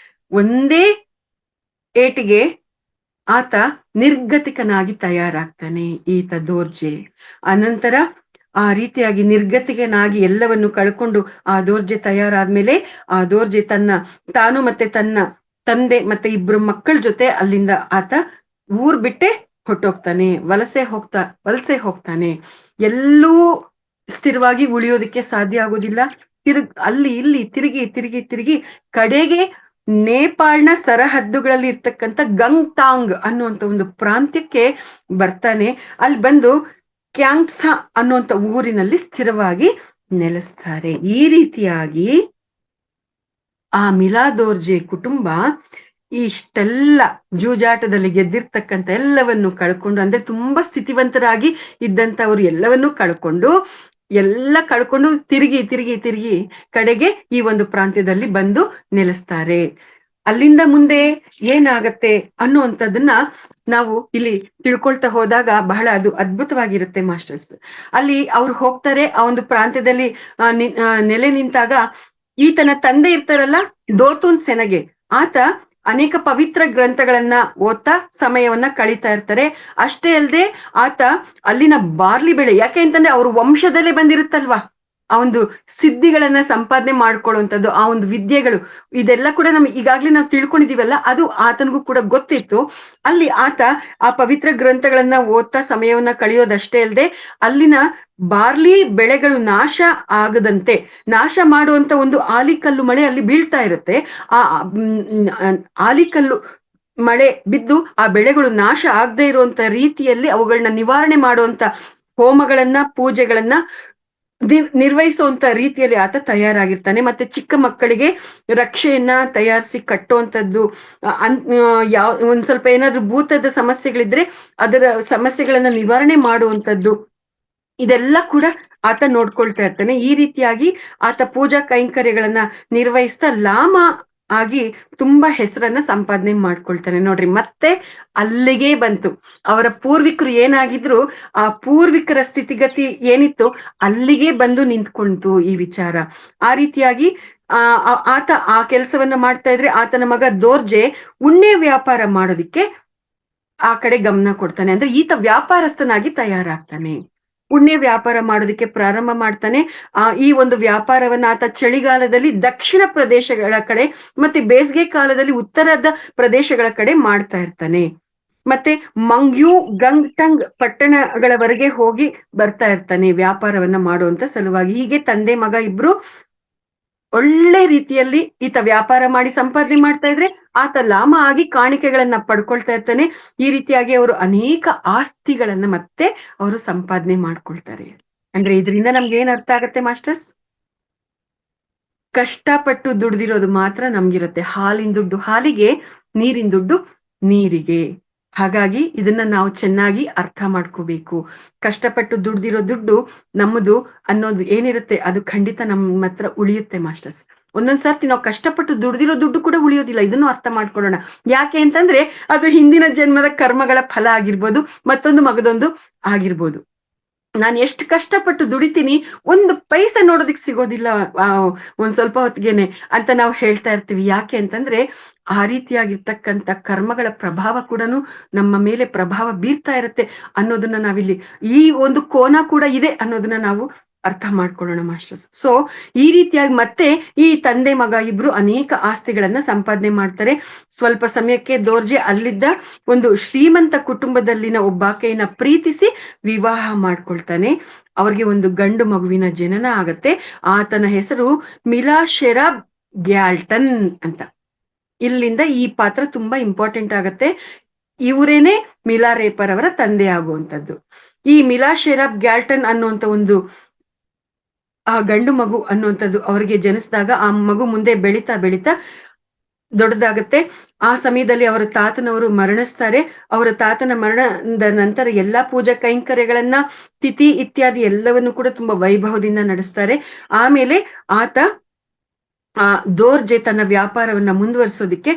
ಒಂದೇ ಏಟಿಗೆ ಆತ ನಿರ್ಗತಿಕನಾಗಿ ತಯಾರಾಗ್ತಾನೆ ಈತ ದೋರ್ಜೆ. ಅನಂತರ ಆ ರೀತಿಯಾಗಿ ನಿರ್ಗತಿಕನಾಗಿ ಎಲ್ಲವನ್ನು ಕಳ್ಕೊಂಡು ಆ ದೋರ್ಜೆ ತಯಾರಾದ್ಮೇಲೆ ಆ ದೋರ್ಜೆ ತಾನು ಮತ್ತೆ ತನ್ನ ತಂದೆ ಮತ್ತೆ 2 ಮಕ್ಕಳ ಜೊತೆ ಅಲ್ಲಿಂದ ಆತ ಊರ್ ಬಿಟ್ಟೆ ಹೊಟ್ಟೋಗ್ತಾನೆ, ವಲಸೆ ಹೋಗ್ತಾನೆ. ಎಲ್ಲೂ ಸ್ಥಿರವಾಗಿ ಉಳಿಯೋದಕ್ಕೆ ಸಾಧ್ಯ ಆಗೋದಿಲ್ಲ. ಅಲ್ಲಿ ಇಲ್ಲಿ ತಿರುಗಿ ಕಡೆಗೆ ನೇಪಾಳ್ನ ಸರಹದ್ದುಗಳಲ್ಲಿ ಇರ್ತಕ್ಕಂಥ ಗಂಗ್ತಾಂಗ್ ಅನ್ನುವಂತ ಒಂದು ಪ್ರಾಂತ್ಯಕ್ಕೆ ಬರ್ತಾನೆ. ಅಲ್ಲಿ ಬಂದು ಕ್ಯಾಂಗ್ಸಾ ಅನ್ನುವಂತ ಊರಿನಲ್ಲಿ ಸ್ಥಿರವಾಗಿ ನೆಲೆಸ್ತಾರೆ. ಈ ರೀತಿಯಾಗಿ ಆ ಮಿಲಾದೋರ್ಜೆ ಕುಟುಂಬ ಇಷ್ಟೆಲ್ಲ ಜೂಜಾಟದಲ್ಲಿ ಗೆದ್ದಿರ್ತಕ್ಕಂಥ ಎಲ್ಲವನ್ನು ಕಳ್ಕೊಂಡು, ಅಂದ್ರೆ ತುಂಬಾ ಸ್ಥಿತಿವಂತರಾಗಿ ಇದ್ದಂಥವ್ರು ಎಲ್ಲವನ್ನೂ ಕಳ್ಕೊಂಡು ತಿರುಗಿ ಕಡೆಗೆ ಈ ಒಂದು ಪ್ರಾಂತ್ಯದಲ್ಲಿ ಬಂದು ನೆಲೆಸ್ತಾರೆ. ಅಲ್ಲಿಂದ ಮುಂದೆ ಏನಾಗತ್ತೆ ಅನ್ನುವಂಥದ್ದನ್ನ ನಾವು ಇಲ್ಲಿ ತಿಳ್ಕೊಳ್ತಾ ಹೋದಾಗ ಬಹಳ ಅದು ಅದ್ಭುತವಾಗಿರುತ್ತೆ ಮಾಸ್ಟರ್ಸ್. ಅಲ್ಲಿ ಅವ್ರು ಹೋಗ್ತಾರೆ, ಆ ಒಂದು ಪ್ರಾಂತ್ಯದಲ್ಲಿ ನೆಲೆ ನಿಂತಾಗ ಈತನ ತಂದೆ ಇರ್ತಾರಲ್ಲ, ದೋತುನ್ ಸೆನಗೆ, ಆತ ಅನೇಕ ಪವಿತ್ರ ಗ್ರಂಥಗಳನ್ನ ಓದ್ತಾ ಸಮಯವನ್ನ ಕಳೀತಾ ಇರ್ತಾರೆ. ಅಷ್ಟೇ ಅಲ್ಲದೆ ಆತ ಅಲ್ಲಿನ ಬಾರ್ಲಿ ಬೆಳೆ, ಯಾಕೆ ಅಂತಂದ್ರೆ ಅವ್ರ ವಂಶದಲ್ಲೇ ಬಂದಿರುತ್ತಲ್ವಾ ಆ ಒಂದು ಸಿದ್ಧಿಗಳನ್ನ ಸಂಪಾದನೆ ಮಾಡ್ಕೊಳ್ಳುವಂಥದ್ದು, ಆ ಒಂದು ವಿದ್ಯೆಗಳು, ಇದೆಲ್ಲ ಕೂಡ ನಮ್ಗೆ ಈಗಾಗ್ಲೇ ನಾವು ತಿಳ್ಕೊಂಡಿದೀವಲ್ಲ, ಅದು ಆತನಿಗೂ ಕೂಡ ಗೊತ್ತಿತ್ತು. ಅಲ್ಲಿ ಆತ ಆ ಪವಿತ್ರ ಗ್ರಂಥಗಳನ್ನ ಓದ್ತಾ ಸಮಯವನ್ನ ಕಳೆಯೋದಷ್ಟೇ ಅಲ್ಲದೆ ಅಲ್ಲಿನ ಬಾರ್ಲಿ ಬೆಳೆಗಳು ನಾಶ ಆಗದಂತೆ ನಾಶ ಮಾಡುವಂತ ಒಂದು ಆಲಿಕಲ್ಲು ಮಳೆ ಅಲ್ಲಿ ಬೀಳ್ತಾ ಇರುತ್ತೆ. ಆ ಆಲಿಕಲ್ಲು ಮಳೆ ಬಿದ್ದು ಆ ಬೆಳೆಗಳು ನಾಶ ಆಗದೆ ಇರುವಂತ ರೀತಿಯಲ್ಲಿ ಅವುಗಳನ್ನ ನಿವಾರಣೆ ಮಾಡುವಂತ ಹೋಮಗಳನ್ನ, ಪೂಜೆಗಳನ್ನ ನಿರ್ವಹಿಸುವಂತ ರೀತಿಯಲ್ಲಿ ಆತ ತಯಾರಾಗಿರ್ತಾನೆ. ಮತ್ತೆ ಚಿಕ್ಕ ಮಕ್ಕಳಿಗೆ ರಕ್ಷೆಯನ್ನ ತಯಾರಿಸಿ ಕಟ್ಟುವಂಥದ್ದು, ಒಂದ್ ಸ್ವಲ್ಪ ಏನಾದ್ರೂ ಭೂತದ ಸಮಸ್ಯೆಗಳಿದ್ರೆ ಅದರ ಸಮಸ್ಯೆಗಳನ್ನ ನಿವಾರಣೆ ಮಾಡುವಂಥದ್ದು, ಇದೆಲ್ಲ ಕೂಡ ಆತ ನೋಡ್ಕೊಳ್ತಾ ಇರ್ತಾನೆ. ಈ ರೀತಿಯಾಗಿ ಆತ ಪೂಜಾ ಕೈಂಕರ್ಯಗಳನ್ನ ನಿರ್ವಹಿಸ್ತಾ ಲಾಮ ಆಗಿ ತುಂಬಾ ಹೆಸರನ್ನ ಸಂಪಾದನೆ ಮಾಡ್ಕೊಳ್ತಾನೆ. ನೋಡ್ರಿ, ಮತ್ತೆ ಅಲ್ಲಿಗೆ ಬಂತು. ಅವರ ಪೂರ್ವಿಕರು ಏನಾಗಿದ್ರು, ಆ ಪೂರ್ವಿಕರ ಸ್ಥಿತಿಗತಿ ಏನಿತ್ತು ಅಲ್ಲಿಗೆ ಬಂದು ನಿಂತ್ಕೊಂತು ಈ ವಿಚಾರ. ಆ ರೀತಿಯಾಗಿ ಆತ ಆ ಕೆಲಸವನ್ನ ಮಾಡ್ತಾ ಇದ್ರೆ ಆತನ ಮಗ ದೋರ್ಜೆ ಉಣ್ಣೆ ವ್ಯಾಪಾರ ಮಾಡೋದಿಕ್ಕೆ ಆ ಕಡೆ ಗಮನ ಕೊಡ್ತಾನೆ. ಅಂದ್ರೆ ಈತ ವ್ಯಾಪಾರಸ್ಥನಾಗಿ ತಯಾರಾಗ್ತಾನೆ, ಉಣ್ಣೆ ವ್ಯಾಪಾರ ಮಾಡೋದಕ್ಕೆ ಪ್ರಾರಂಭ ಮಾಡ್ತಾನೆ. ಈ ಒಂದು ವ್ಯಾಪಾರವನ್ನ ಆತ ಚಳಿಗಾಲದಲ್ಲಿ ದಕ್ಷಿಣ ಪ್ರದೇಶಗಳ ಕಡೆ ಮತ್ತೆ ಬೇಸಿಗೆ ಕಾಲದಲ್ಲಿ ಉತ್ತರದ ಪ್ರದೇಶಗಳ ಕಡೆ ಮಾಡ್ತಾ ಇರ್ತಾನೆ. ಮತ್ತೆ ಮಂಗ್ಯೂ ಗಂಗ್ಟಂಗ್ ಪಟ್ಟಣಗಳವರೆಗೆ ಹೋಗಿ ಬರ್ತಾ ಇರ್ತಾನೆ ವ್ಯಾಪಾರವನ್ನ ಮಾಡುವಂತ ಸಲುವಾಗಿ. ಹೀಗೆ ತಂದೆ ಮಗ ಇಬ್ರು ಒಳ್ಳೆ ರೀತಿಯಲ್ಲಿ ಈತ ವ್ಯಾಪಾರ ಮಾಡಿ ಸಂಪಾದನೆ ಮಾಡ್ತಾ ಇದ್ರೆ ಆತ ಲಾಮ ಆಗಿ ಕಾಣಿಕೆಗಳನ್ನ ಪಡ್ಕೊಳ್ತಾ ಇರ್ತಾನೆ. ಈ ರೀತಿಯಾಗಿ ಅವರು ಅನೇಕ ಆಸ್ತಿಗಳನ್ನ ಮತ್ತೆ ಅವರು ಸಂಪಾದನೆ ಮಾಡ್ಕೊಳ್ತಾರೆ. ಅಂದ್ರೆ ಇದರಿಂದ ನಮ್ಗೆ ಏನ್ ಅರ್ಥ ಆಗತ್ತೆ ಮಾಸ್ಟರ್ಸ್? ಕಷ್ಟಪಟ್ಟು ದುಡ್ದಿರೋದು ಮಾತ್ರ ನಮ್ಗಿರುತ್ತೆ. ಹಾಲಿನ ದುಡ್ಡು ಹಾಲಿಗೆ, ನೀರಿನ ದುಡ್ಡು ನೀರಿಗೆ. ಹಾಗಾಗಿ ಇದನ್ನ ನಾವು ಚೆನ್ನಾಗಿ ಅರ್ಥ ಮಾಡ್ಕೋಬೇಕು. ಕಷ್ಟಪಟ್ಟು ದುಡ್ದಿರೋ ದುಡ್ಡು ನಮ್ಮದು ಅನ್ನೋದು ಏನಿರುತ್ತೆ ಅದು ಖಂಡಿತ ನಮ್ಮ ಹತ್ರ ಉಳಿಯುತ್ತೆ ಮಾಸ್ಟರ್ಸ್. ಒಂದೊಂದ್ಸರ್ತಿ ನಾವು ಕಷ್ಟಪಟ್ಟು ದುಡ್ದಿರೋ ದುಡ್ಡು ಕೂಡ ಉಳಿಯೋದಿಲ್ಲ. ಇದನ್ನು ಅರ್ಥ ಮಾಡ್ಕೊಳ್ಳೋಣ. ಯಾಕೆ ಅಂತಂದ್ರೆ ಅದು ಹಿಂದಿನ ಜನ್ಮದ ಕರ್ಮಗಳ ಫಲ ಆಗಿರ್ಬೋದು, ಮತ್ತೊಂದು ಮಗದೊಂದು ಆಗಿರ್ಬೋದು. ನಾನು ಎಷ್ಟು ಕಷ್ಟಪಟ್ಟು ದುಡಿತೀನಿ, ಒಂದು ಪೈಸೆ ನೋಡೋದಿಕ್ ಸಿಗೋದಿಲ್ಲ ಒಂದ್ ಸ್ವಲ್ಪ ಹೊತ್ತಿಗೆನೆ ಅಂತ ನಾವು ಹೇಳ್ತಾ ಇರ್ತೀವಿ. ಯಾಕೆ ಅಂತಂದ್ರೆ ಆ ರೀತಿಯಾಗಿರ್ತಕ್ಕಂಥ ಕರ್ಮಗಳ ಪ್ರಭಾವ ಕೂಡ ನಮ್ಮ ಮೇಲೆ ಪ್ರಭಾವ ಬೀರ್ತಾ ಇರುತ್ತೆ ಅನ್ನೋದನ್ನ ನಾವಿಲ್ಲಿ, ಈ ಒಂದು ಕೋನ ಕೂಡ ಇದೆ ಅನ್ನೋದನ್ನ ನಾವು ಅರ್ಥ ಮಾಡ್ಕೊಳ್ಳೋಣ ಮಾಸ್ಟರ್ಸ್. ಸೊ ಈ ರೀತಿಯಾಗಿ ಮತ್ತೆ ಈ ತಂದೆ ಮಗ ಇಬ್ರು ಅನೇಕ ಆಸ್ತಿಗಳನ್ನ ಸಂಪಾದನೆ ಮಾಡ್ತಾರೆ. ಸ್ವಲ್ಪ ಸಮಯಕ್ಕೆ ದೋರ್ಜೆ ಅಲ್ಲಿದ್ದ ಒಂದು ಶ್ರೀಮಂತ ಕುಟುಂಬದಲ್ಲಿನ ಒಬ್ಬಾಕೆಯನ್ನ ಪ್ರೀತಿಸಿ ವಿವಾಹ ಮಾಡ್ಕೊಳ್ತಾನೆ. ಅವ್ರಿಗೆ ಒಂದು ಗಂಡು ಮಗುವಿನ ಜನನ ಆಗತ್ತೆ. ಆತನ ಹೆಸರು ಮಿಲಾಶೆರಾಬ್ ಗ್ಯಾಲ್ಟನ್ ಅಂತ. ಇಲ್ಲಿಂದ ಈ ಪಾತ್ರ ತುಂಬಾ ಇಂಪಾರ್ಟೆಂಟ್ ಆಗತ್ತೆ. ಇವರೇನೆ ಮಿಲಾರೇಪರ್ ಅವರ ತಂದೆ ಆಗುವಂಥದ್ದು. ಈ ಮಿಲಾಶೆರಾಬ್ ಗ್ಯಾಲ್ಟನ್ ಅನ್ನುವಂತ ಒಂದು ಆ ಗಂಡು ಮಗು ಅನ್ನುವಂಥದ್ದು ಅವರಿಗೆ ಜನಿಸಿದಾಗ ಆ ಮಗು ಮುಂದೆ ಬೆಳೀತಾ ಬೆಳೀತಾ ದೊಡ್ಡದಾಗತ್ತೆ. ಆ ಸಮಯದಲ್ಲಿ ಅವರ ತಾತನವರು ಮರಣಿಸ್ತಾರೆ. ಅವರ ತಾತನ ಮರಣದ ನಂತರ ಎಲ್ಲಾ ಪೂಜಾ ಕೈಂಕರ್ಯಗಳನ್ನ, ತಿಥಿ ಇತ್ಯಾದಿ ಎಲ್ಲವನ್ನು ಕೂಡ ತುಂಬಾ ವೈಭವದಿಂದ ನಡೆಸ್ತಾರೆ. ಆಮೇಲೆ ಆತ ದೋರ್ಜೆ ತನ್ನ ವ್ಯಾಪಾರವನ್ನ ಮುಂದುವರಿಸೋದಿಕ್ಕೆ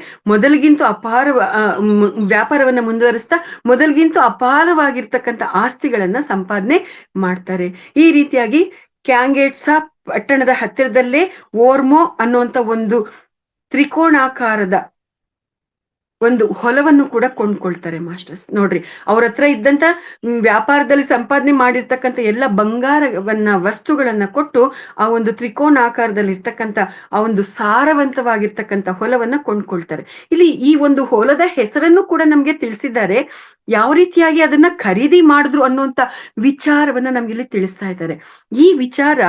ವ್ಯಾಪಾರವನ್ನ ಮುಂದುವರಿಸ್ತಾ ಮೊದಲಿಗಿಂತೂ ಅಪಾರವಾಗಿರ್ತಕ್ಕಂಥ ಆಸ್ತಿಗಳನ್ನ ಸಂಪಾದನೆ ಮಾಡ್ತಾರೆ. ಈ ರೀತಿಯಾಗಿ ಕ್ಯಾಂಗೇಟ್ಸಾ ಪಟ್ಟಣದ ಹತ್ತಿರದಲ್ಲೇ ಓರ್ಮೋ ಅನ್ನುವಂತ ಒಂದು ತ್ರಿಕೋಣಾಕಾರದ ಒಂದು ಹೊಲವನ್ನು ಕೂಡ ಕೊಂಡ್ಕೊಳ್ತಾರೆ ಮಾಸ್ಟರ್ಸ್. ನೋಡ್ರಿ, ಅವ್ರ ಹತ್ರ ಇದ್ದಂತ ವ್ಯಾಪಾರದಲ್ಲಿ ಸಂಪಾದನೆ ಮಾಡಿರ್ತಕ್ಕಂಥ ಎಲ್ಲ ವಸ್ತುಗಳನ್ನ ಕೊಟ್ಟು ಆ ಒಂದು ತ್ರಿಕೋಣಾಕಾರದಲ್ಲಿ ಇರ್ತಕ್ಕಂಥ ಆ ಒಂದು ಸಾರವಂತವಾಗಿರ್ತಕ್ಕಂಥ ಹೊಲವನ್ನ ಕೊಂಡ್ಕೊಳ್ತಾರೆ. ಇಲ್ಲಿ ಈ ಒಂದು ಹೊಲದ ಹೆಸರನ್ನು ಕೂಡ ನಮ್ಗೆ ತಿಳಿಸಿದ್ದಾರೆ. ಯಾವ ರೀತಿಯಾಗಿ ಅದನ್ನ ಖರೀದಿ ಮಾಡಿದ್ರು ಅನ್ನುವಂತ ವಿಚಾರವನ್ನ ನಮ್ಗೆ ಇಲ್ಲಿ ತಿಳಿಸ್ತಾ ಇದ್ದಾರೆ. ಈ ವಿಚಾರ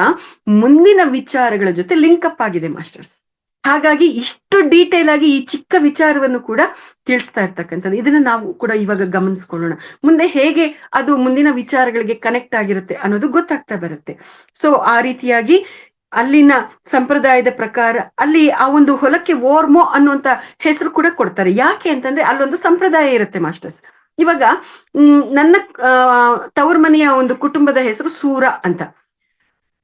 ಮುಂದಿನ ವಿಚಾರಗಳ ಜೊತೆ ಲಿಂಕಪ್ ಆಗಿದೆ ಮಾಸ್ಟರ್ಸ್. ಹಾಗಾಗಿ ಇಷ್ಟು ಡೀಟೇಲ್ ಆಗಿ ಈ ಚಿಕ್ಕ ವಿಚಾರವನ್ನು ಕೂಡ ತಿಳಿಸ್ತಾ ಇರ್ತಕ್ಕಂಥದ್ದು, ಇದನ್ನ ನಾವು ಕೂಡ ಇವಾಗ ಗಮನಿಸ್ಕೊಳ್ಳೋಣ. ಮುಂದೆ ಹೇಗೆ ಅದು ಮುಂದಿನ ವಿಚಾರಗಳಿಗೆ ಕನೆಕ್ಟ್ ಆಗಿರುತ್ತೆ ಅನ್ನೋದು ಗೊತ್ತಾಗ್ತಾ ಬರುತ್ತೆ. ಸೊ ಆ ರೀತಿಯಾಗಿ ಅಲ್ಲಿನ ಸಂಪ್ರದಾಯದ ಪ್ರಕಾರ ಅಲ್ಲಿ ಆ ಒಂದು ಹೊಲಕ್ಕೆ ಓರ್ಮೋ ಅನ್ನುವಂತ ಹೆಸರು ಕೂಡ ಕೊಡ್ತಾರೆ. ಯಾಕೆ ಅಂತಂದ್ರೆ ಅಲ್ಲೊಂದು ಸಂಪ್ರದಾಯ ಇರುತ್ತೆ ಮಾಸ್ಟರ್ಸ್. ಇವಾಗ ನನ್ನ ತವರು ಮನೆಯ ಒಂದು ಕುಟುಂಬದ ಹೆಸರು ಸೂರ ಅಂತ.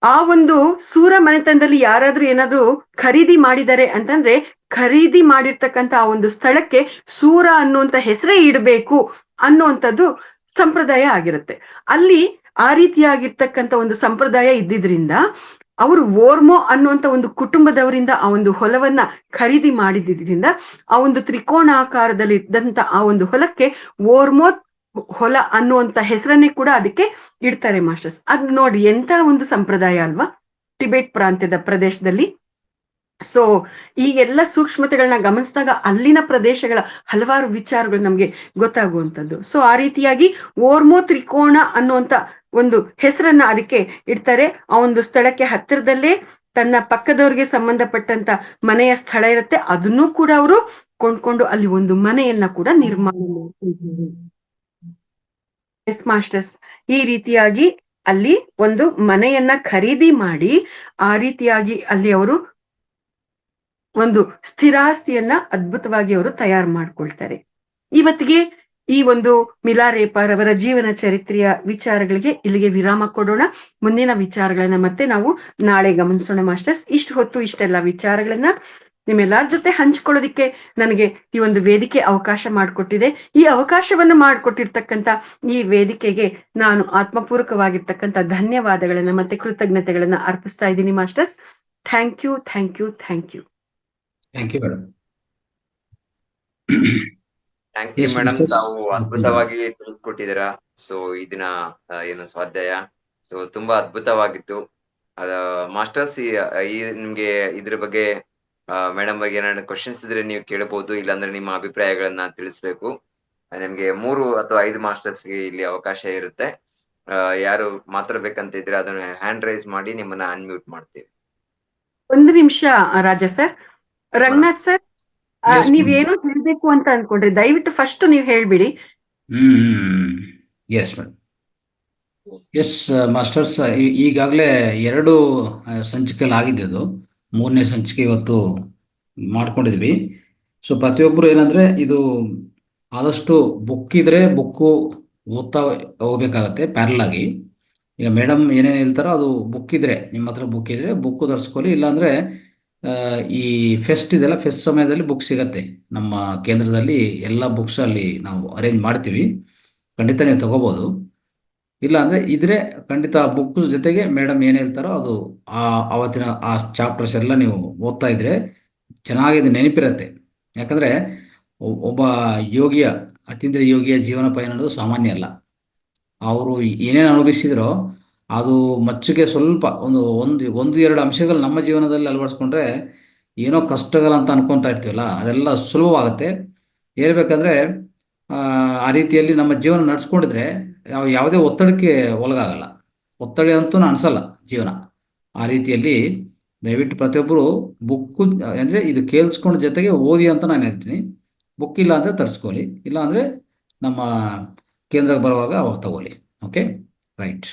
ಆ ಒಂದು ಸೂರ ಮನೆತನದಲ್ಲಿ ಯಾರಾದ್ರೂ ಏನಾದ್ರೂ ಖರೀದಿ ಮಾಡಿದ್ದಾರೆ ಅಂತಂದ್ರೆ ಖರೀದಿ ಮಾಡಿರ್ತಕ್ಕಂಥ ಆ ಒಂದು ಸ್ಥಳಕ್ಕೆ ಸೂರ ಅನ್ನುವಂತ ಹೆಸರೇ ಇಡಬೇಕು ಅನ್ನುವಂಥದ್ದು ಸಂಪ್ರದಾಯ ಆಗಿರುತ್ತೆ. ಅಲ್ಲಿ ಆ ರೀತಿಯಾಗಿರ್ತಕ್ಕಂಥ ಒಂದು ಸಂಪ್ರದಾಯ ಇದ್ದಿದ್ರಿಂದ ಅವರು ಓರ್ಮೋ ಅನ್ನುವಂತ ಒಂದು ಕುಟುಂಬದವರಿಂದ ಆ ಒಂದು ಹೊಲವನ್ನ ಖರೀದಿ ಮಾಡಿದ್ರಿಂದ ಆ ಒಂದು ತ್ರಿಕೋಣಾಕಾರದಲ್ಲಿ ಇದ್ದಂತ ಆ ಒಂದು ಹೊಲಕ್ಕೆ ಓರ್ಮೋ ಹೊಲ ಅನ್ನುವಂತ ಹೆಸರನ್ನೇ ಕೂಡ ಅದಕ್ಕೆ ಇಡ್ತಾರೆ ಮಾಸ್ಟರ್ಸ್. ಅದ್ ನೋಡಿ ಎಂತ ಒಂದು ಸಂಪ್ರದಾಯ ಅಲ್ವಾ ಟಿಬೆಟ್ ಪ್ರಾಂತ್ಯದ ಪ್ರದೇಶದಲ್ಲಿ. ಸೊ ಈ ಎಲ್ಲ ಸೂಕ್ಷ್ಮತೆಗಳನ್ನ ಗಮನಿಸಿದಾಗ ಅಲ್ಲಿನ ಪ್ರದೇಶಗಳ ಹಲವಾರು ವಿಚಾರಗಳು ನಮ್ಗೆ ಗೊತ್ತಾಗುವಂಥದ್ದು. ಸೊ ಆ ರೀತಿಯಾಗಿ ಓರ್ಮೋ ತ್ರಿಕೋಣ ಅನ್ನುವಂತ ಒಂದು ಹೆಸರನ್ನ ಅದಕ್ಕೆ ಇಡ್ತಾರೆ. ಆ ಒಂದು ಸ್ಥಳಕ್ಕೆ ಹತ್ತಿರದಲ್ಲೇ ತನ್ನ ಪಕ್ಕದವ್ರಿಗೆ ಸಂಬಂಧಪಟ್ಟಂತ ಮನೆಯ ಸ್ಥಳ ಇರುತ್ತೆ, ಅದನ್ನೂ ಕೂಡ ಅವರು ಕೊಂಡ್ಕೊಂಡು ಅಲ್ಲಿ ಒಂದು ಮನೆಯನ್ನ ಕೂಡ ನಿರ್ಮಾಣ ಮಾಡ್ತಿದ್ದಾರೆ. ಎಸ್ ಮಾಸ್ಟರ್ಸ್, ಈ ರೀತಿಯಾಗಿ ಅಲ್ಲಿ ಒಂದು ಮನೆಯನ್ನ ಖರೀದಿ ಮಾಡಿ ಆ ರೀತಿಯಾಗಿ ಅಲ್ಲಿ ಅವರು ಒಂದು ಸ್ಥಿರಾಸ್ತಿಯನ್ನ ಅದ್ಭುತವಾಗಿ ಅವರು ತಯಾರು ಮಾಡ್ಕೊಳ್ತಾರೆ. ಇವತ್ತಿಗೆ ಈ ಒಂದು ಮಿಲಾರೇಪಾರ್ ಅವರ ಜೀವನ ಚರಿತ್ರೆಯ ವಿಚಾರಗಳಿಗೆ ಇಲ್ಲಿಗೆ ವಿರಾಮ ಕೊಡೋಣ. ಮುಂದಿನ ವಿಚಾರಗಳನ್ನ ಮತ್ತೆ ನಾವು ನಾಳೆ ಗಮನಿಸೋಣ ಮಾಸ್ಟರ್ಸ್. ಇಷ್ಟು ಹೊತ್ತು ಇಷ್ಟೆಲ್ಲ ವಿಚಾರಗಳನ್ನ ನಿಮ್ಮೆಲ್ಲರ ಜೊತೆ ಹಂಚ್ಕೊಳ್ಳೋದಿಕ್ಕೆ ನನಗೆ ಈ ಒಂದು ವೇದಿಕೆ ಅವಕಾಶ ಮಾಡಿಕೊಟ್ಟಿದೆ. ಈ ಅವಕಾಶವನ್ನು ಮಾಡಿಕೊಟ್ಟಿರ್ತಕ್ಕಂಥ ಈ ವೇದಿಕೆಗೆ ನಾನು ಆತ್ಮಪೂರ್ವಕವಾಗಿರ್ತಕ್ಕಂಥ ಧನ್ಯವಾದಗಳನ್ನ ಮತ್ತೆ ಕೃತಜ್ಞತೆಗಳನ್ನ ಅರ್ಪಿಸ್ತಾ ಇದ್ದೀನಿ masters. Thank you, thank you, thank you. Thank you madam. Thank you madam, ತಾವು ಅದ್ಭುತವಾಗಿ ತಿಳಿಸ್ಕೊಟ್ಟಿದ್ದೀರಾ. ಸೊ ಇದನ್ನ ಏನು ಸ್ವಾಧ್ಯಾಯ ಸೊ ತುಂಬಾ ಅದ್ಭುತವಾಗಿತ್ತು. ಅದ ಮಾಸ್ಟರ್ಸ್ ನಿಮ್ಗೆ ಇದ್ರ ಬಗ್ಗೆ ಮೇಡಮ್ ಬಗ್ಗೆ ಏನಾದ್ರು ಕ್ವಶನ್ಸ್ ಇದ್ರೆ ನೀವು ಕೇಳಬಹುದು, ಇಲ್ಲಾಂದ್ರೆ ನಿಮ್ಮ ಅಭಿಪ್ರಾಯಗಳನ್ನ ತಿಳಿಸ್ಬೇಕು. ನಿಮ್ಗೆ 3 ಅಥವಾ 5 ಮಾಸ್ಟರ್ಸ್ಗೆ ಇಲ್ಲಿ ಅವಕಾಶ ಇರುತ್ತೆ. ಯಾರು ಮಾತಾಡ್ಬೇಕಂತ ಇದ್ರೆ ಅದನ್ನ ಹ್ಯಾಂಡ್ ರೈಸ್ ಮಾಡಿ ನಿಮ್ಮನ್ನ ಅನ್ಮ್ಯೂಟ್ ಮಾಡ್ತೀವಿ. ಒಂದು ನಿಮಿಷ ರಾಜ ಸರ್. ರಂಗನಾಥ್ ಸರ್, ನೀವೇನೋ ಹೇಳ್ಬೇಕು ಅಂತ ಅನ್ಕೊಂಡ್ರಿ, ದಯವಿಟ್ಟು ಫಸ್ಟ್ ನೀವು ಹೇಳ್ಬಿಡಿ. Yes madam. ಎಸ್ ಮಾಸ್ಟರ್ಸ್, ಈಗಾಗಲೇ 2 ಸಂಚಿಕೆಗಳು ಆಗಿದೆ. ಅದು 3ನೇ ಸಂಚಿಕೆ ಇವತ್ತು ಮಾಡ್ಕೊಂಡಿದ್ವಿ. ಸೊ ಪ್ರತಿಯೊಬ್ಬರು ಏನಂದ್ರೆ ಇದು ಆದಷ್ಟು ಬುಕ್ ಇದ್ರೆ ಬುಕ್ಕು ಓದ್ತಾ ಹೋಗ್ಬೇಕಾಗತ್ತೆ ಪ್ಯಾರಲ್ ಆಗಿ. ಈಗ ಮೇಡಮ್ ಏನೇನು ಹೇಳ್ತಾರೋ ಅದು ಬುಕ್ ಇದ್ರೆ, ನಿಮ್ಮ ಹತ್ರ ಬುಕ್ ಇದ್ರೆ ಬುಕ್ಕು ತರಿಸ್ಕೊಳ್ಳಿ. ಇಲ್ಲಾಂದ್ರೆ ಈ ಫೆಸ್ಟ್ ಇದೆಲ್ಲ, ಫೆಸ್ಟ್ ಸಮಯದಲ್ಲಿ ಬುಕ್ ಸಿಗತ್ತೆ ನಮ್ಮ ಕೇಂದ್ರದಲ್ಲಿ. ಎಲ್ಲ ಬುಕ್ಸ್ ಅಲ್ಲಿ ನಾವು ಅರೇಂಜ್ ಮಾಡ್ತೀವಿ, ಖಂಡಿತ ನೀವು ತಗೋಬಹುದು. ಇಲ್ಲ ಅಂದ್ರೆ ಇದ್ರೆ ಖಂಡಿತ ಬುಕ್ ಜೊತೆಗೆ ಮೇಡಮ್ ಏನು ಹೇಳ್ತಾರೋ ಅದು ಅವತ್ತಿನ ಆ ಚಾಪ್ಟರ್ಸ್ ಎಲ್ಲ ನೀವು ಓದ್ತಾ ಇದ್ರೆ ಚೆನ್ನಾಗಿದೆ, ನೆನಪಿರತ್ತೆ. ಯಾಕಂದ್ರೆ ಒಬ್ಬ ಯೋಗಿಯ, ಅತೀಂದ್ರ ಯೋಗಿಯ ಜೀವನ ಪಯಣ ಅನ್ನೋದು ಸಾಮಾನ್ಯ ಅಲ್ಲ. ಅವರು ಏನೇನು ಅನುಭವಿಸಿದ್ರೋ ಅದು ಮಚ್ಚಗೆ ಸ್ವಲ್ಪ ಒಂದು 2 ಅಂಶಗಳು ನಮ್ಮ ಜೀವನದಲ್ಲಿ ಅಳವಡಿಸ್ಕೊಂಡ್ರೆ ಏನೋ ಕಷ್ಟಗಳಂತ ಅನ್ಕೊತಾ ಇರ್ತೀವಲ್ಲ, ಅದೆಲ್ಲ ಸುಲಭವಾಗುತ್ತೆ. ಹೇಳ್ಬೇಕಂದ್ರೆ ಆ ರೀತಿಯಲ್ಲಿ ನಮ್ಮ ಜೀವನ ನಡ್ಸ್ಕೊಂಡಿದ್ರೆ ಯಾವುದೇ ಒತ್ತಡಕ್ಕೆ ಒಳಗಾಗಲ್ಲ, ಒತ್ತಡ ಅಂತೂ ಅನ್ಸಲ್ಲ ಜೀವನ. ಆ ರೀತಿಯಲ್ಲಿ ದಯವಿಟ್ಟು ಪ್ರತಿಯೊಬ್ಬರು ಬುಕ್ಕು ಅಂದರೆ ಇದು ಕೇಳಿಸ್ಕೊಂಡ ಜೊತೆಗೆ ಓದಿ ಅಂತ ನಾನು ಹೇಳ್ತೀನಿ. ಬುಕ್ ಇಲ್ಲ ಅಂದರೆ ತರಿಸ್ಕೊಳ್ಳಿ, ಇಲ್ಲ ಅಂದರೆ ನಮ್ಮ ಕೇಂದ್ರಕ್ಕೆ ಬರುವಾಗ ಅವಾಗ ತಗೊಳ್ಳಿ. Okay, right.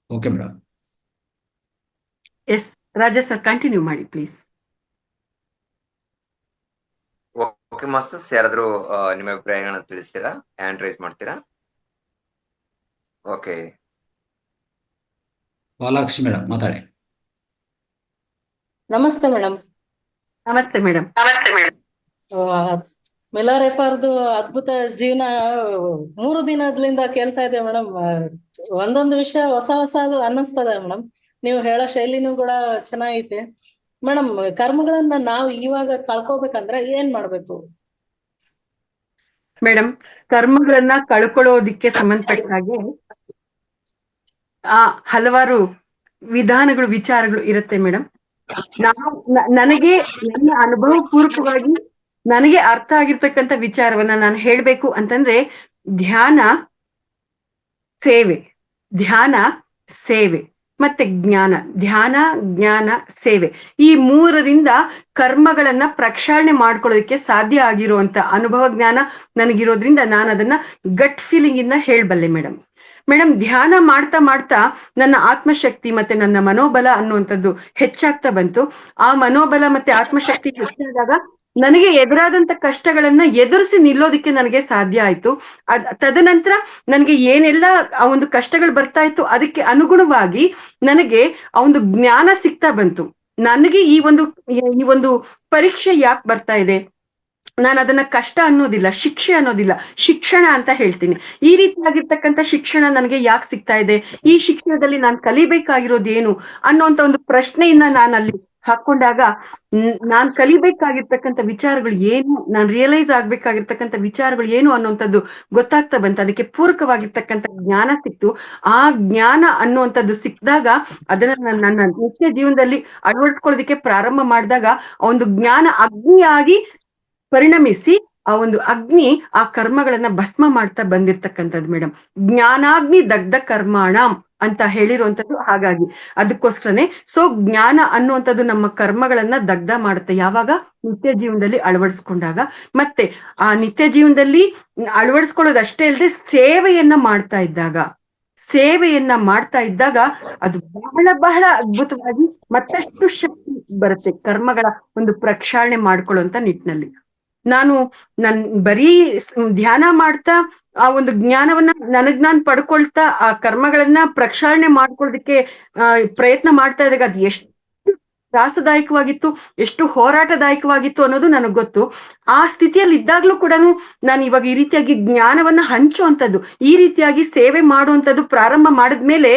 Okay madam. Yes Raja sir, continue ಮಾಡಿ ಪ್ಲೀಸ್. ಓಕೆ ಮಾಸ್ಟರ್ಸ್, ಯಾರಾದ್ರೂ ನಿಮ್ಮ ಅಭಿಪ್ರಾಯಗಳನ್ನ ತಿಳಿಸ್ತೀರಾ? ಹ್ಯಾಂಡ್ ರೈಸ್ ಮಾಡ್ತೀರಾ? ಓಕೆ, ಬಾಲಾಕ್ಷಿ ಮೇಡಮ್ ಮಾತಾಡಿ. ನಮಸ್ತೆ ಮೇಡಮ್. ನಮಸ್ತೆ ಮೇಡಮ್. ಮಿಲಾರೇಪಾರ್ದು ಅದ್ಭುತ ಜೀವನ 3 ದಿನದಿಂದ ಕೇಳ್ತಾ ಇದ್ದೇವೆ ಮೇಡಮ್. ಒಂದೊಂದು ವಿಷಯ ಹೊಸ ಹೊಸದು ಅನ್ನಿಸ್ತದೆ ಮೇಡಮ್. ನೀವು ಹೇಳೋ ಶೈಲಿನೂ ಕೂಡ ಚೆನ್ನಾಗೈತೆ ಮೇಡಮ್. ಕರ್ಮಗಳನ್ನ ನಾವು ಇವಾಗ ಕಳ್ಕೋಬೇಕಂದ್ರೆ ಏನ್ ಮಾಡ್ಬೇಕು ಮೇಡಮ್? ಕರ್ಮಗಳನ್ನ ಕಳ್ಕೊಳ್ಳೋದಿಕ್ಕೆ ಸಂಬಂಧಪಟ್ಟ ಹಾಗೆ ಹಲವಾರು ವಿಧಾನಗಳು, ವಿಚಾರಗಳು ಇರುತ್ತೆ ಮೇಡಮ್. ನನಗೆ ನನ್ನ ಅನುಭವ ಪೂರ್ವಕವಾಗಿ ನನಗೆ ಅರ್ಥ ಆಗಿರ್ತಕ್ಕಂಥ ವಿಚಾರವನ್ನ ನಾನು ಹೇಳ್ಬೇಕು ಅಂತಂದ್ರೆ, ಧ್ಯಾನ ಸೇವೆ, ಧ್ಯಾನ ಸೇವೆ ಮತ್ತೆ ಜ್ಞಾನ, ಧ್ಯಾನ ಜ್ಞಾನ ಸೇವೆ, ಈ 3ರಿಂದ ಕರ್ಮಗಳನ್ನ ಪ್ರಕ್ಷಾಳನೆ ಮಾಡ್ಕೊಳ್ಳೋದಕ್ಕೆ ಸಾಧ್ಯ ಆಗಿರುವಂತ ಅನುಭವ ಜ್ಞಾನ ನನಗಿರೋದ್ರಿಂದ ನಾನು ಅದನ್ನ ಗಟ್ ಫೀಲಿಂಗ್ ಇಂದ ಹೇಳ್ಬಲ್ಲೆ ಮೇಡಮ್. ಧ್ಯಾನ ಮಾಡ್ತಾ ಮಾಡ್ತಾ ನನ್ನ ಆತ್ಮಶಕ್ತಿ ಮತ್ತೆ ನನ್ನ ಮನೋಬಲ ಅನ್ನುವಂಥದ್ದು ಹೆಚ್ಚಾಗ್ತಾ ಬಂತು. ಆ ಮನೋಬಲ ಮತ್ತೆ ಆತ್ಮಶಕ್ತಿ ಹೆಚ್ಚಾದಾಗ ನನಗೆ ಎದುರಾದಂತ ಕಷ್ಟಗಳನ್ನ ಎದುರಿಸಿ ನಿಲ್ಲೋದಿಕ್ಕೆ ನನಗೆ ಸಾಧ್ಯ ಆಯ್ತು. ತದನಂತರ ನನಗೆ ಏನೆಲ್ಲ ಆ ಒಂದು ಕಷ್ಟಗಳು ಬರ್ತಾ ಇತ್ತು ಅದಕ್ಕೆ ಅನುಗುಣವಾಗಿ ನನಗೆ ಆ ಒಂದು ಜ್ಞಾನ ಸಿಗ್ತಾ ಬಂತು. ನನಗೆ ಈ ಒಂದು ಪರೀಕ್ಷೆ ಯಾಕೆ ಬರ್ತಾ ಇದೆ, ನಾನು ಅದನ್ನ ಕಷ್ಟ ಅನ್ನೋದಿಲ್ಲ, ಶಿಕ್ಷೆ ಅನ್ನೋದಿಲ್ಲ, ಶಿಕ್ಷಣ ಅಂತ ಹೇಳ್ತೀನಿ. ಈ ರೀತಿಯಾಗಿರ್ತಕ್ಕಂಥ ಶಿಕ್ಷಣ ನನಗೆ ಯಾಕೆ ಸಿಗ್ತಾ ಇದೆ, ಈ ಶಿಕ್ಷಣದಲ್ಲಿ ನಾನು ಕಲಿಬೇಕಾಗಿರೋದು ಏನು ಅನ್ನೋಂತ ಒಂದು ಪ್ರಶ್ನೆಯನ್ನ ನಾನು ಅಲ್ಲಿ ಹಾಕೊಂಡಾಗ ನಾನ್ ಕಲಿಬೇಕಾಗಿರ್ತಕ್ಕಂಥ ವಿಚಾರಗಳು ಏನು, ನಾನ್ ರಿಯಲೈಸ್ ಆಗ್ಬೇಕಾಗಿರ್ತಕ್ಕಂಥ ವಿಚಾರಗಳು ಏನು ಅನ್ನುವಂಥದ್ದು ಗೊತ್ತಾಗ್ತಾ ಬಂತು. ಅದಕ್ಕೆ ಪೂರಕವಾಗಿರ್ತಕ್ಕಂಥ ಜ್ಞಾನ ಸಿಕ್ತು. ಆ ಜ್ಞಾನ ಅನ್ನುವಂಥದ್ದು ಸಿಕ್ಕಿದಾಗ ಅದನ್ನ ನನ್ನ ನಿತ್ಯ ಜೀವನದಲ್ಲಿ ಅಳವಡಿಸ್ಕೊಳ್ಳೋದಕ್ಕೆ ಪ್ರಾರಂಭ ಮಾಡಿದಾಗ ಆ ಒಂದು ಜ್ಞಾನ ಅಗ್ನಿಯಾಗಿ ಪರಿಣಮಿಸಿ ಆ ಒಂದು ಅಗ್ನಿ ಆ ಕರ್ಮಗಳನ್ನ ಭಸ್ಮ ಮಾಡ್ತಾ ಬಂದಿರ್ತಕ್ಕಂಥದ್ದು ಮೇಡಮ್. ಜ್ಞಾನಾಗ್ನಿ ದಗ್ಧ ಕರ್ಮಾಣ ಅಂತ ಹೇಳಿರುವಂತದ್ದು. ಹಾಗಾಗಿ ಅದಕ್ಕೋಸ್ಕರನೇ ಜ್ಞಾನ ಅನ್ನುವಂಥದ್ದು ನಮ್ಮ ಕರ್ಮಗಳನ್ನ ದಗ್ಧ ಮಾಡುತ್ತೆ ಯಾವಾಗ ನಿತ್ಯ ಜೀವನದಲ್ಲಿ ಅಳವಡಿಸ್ಕೊಂಡಾಗ. ಮತ್ತೆ ಆ ನಿತ್ಯ ಜೀವನದಲ್ಲಿ ಅಳವಡಿಸ್ಕೊಳ್ಳೋದಷ್ಟೇ ಅಲ್ಲದೆ ಸೇವೆಯನ್ನ ಮಾಡ್ತಾ ಇದ್ದಾಗ ಅದು ಬಹಳ ಬಹಳ ಅದ್ಭುತವಾಗಿ ಮತ್ತಷ್ಟು ಶಕ್ತಿ ಬರುತ್ತೆ ಕರ್ಮಗಳ ಒಂದು ಪ್ರಕ್ಷಾಳನೆ ಮಾಡ್ಕೊಳ್ಳುವಂತ ನಿಟ್ಟಿನಲ್ಲಿ. ನನ್ ಬರೀ ಧ್ಯಾನ ಮಾಡ್ತಾ ಆ ಒಂದು ಜ್ಞಾನವನ್ನ ನಾನ್ ಪಡ್ಕೊಳ್ತಾ ಆ ಕರ್ಮಗಳನ್ನ ಪ್ರಕ್ಷಾಳನೆ ಮಾಡ್ಕೊಳ್ಳೋದಕ್ಕೆ ಪ್ರಯತ್ನ ಮಾಡ್ತಾ ಇದ್ದಾಗ ಅದು ಎಷ್ಟು ತ್ರಾಸದಾಯಕವಾಗಿತ್ತು, ಎಷ್ಟು ಹೋರಾಟದಾಯಕವಾಗಿತ್ತು ಅನ್ನೋದು ನನಗ್ ಗೊತ್ತು. ಆ ಸ್ಥಿತಿಯಲ್ಲಿ ಇದ್ದಾಗ್ಲೂ ಕೂಡ ನಾನು ಇವಾಗ ಈ ರೀತಿಯಾಗಿ ಜ್ಞಾನವನ್ನ ಹಂಚುವಂಥದ್ದು, ಈ ರೀತಿಯಾಗಿ ಸೇವೆ ಮಾಡುವಂಥದ್ದು ಪ್ರಾರಂಭ ಮಾಡಿದ್ಮೇಲೆ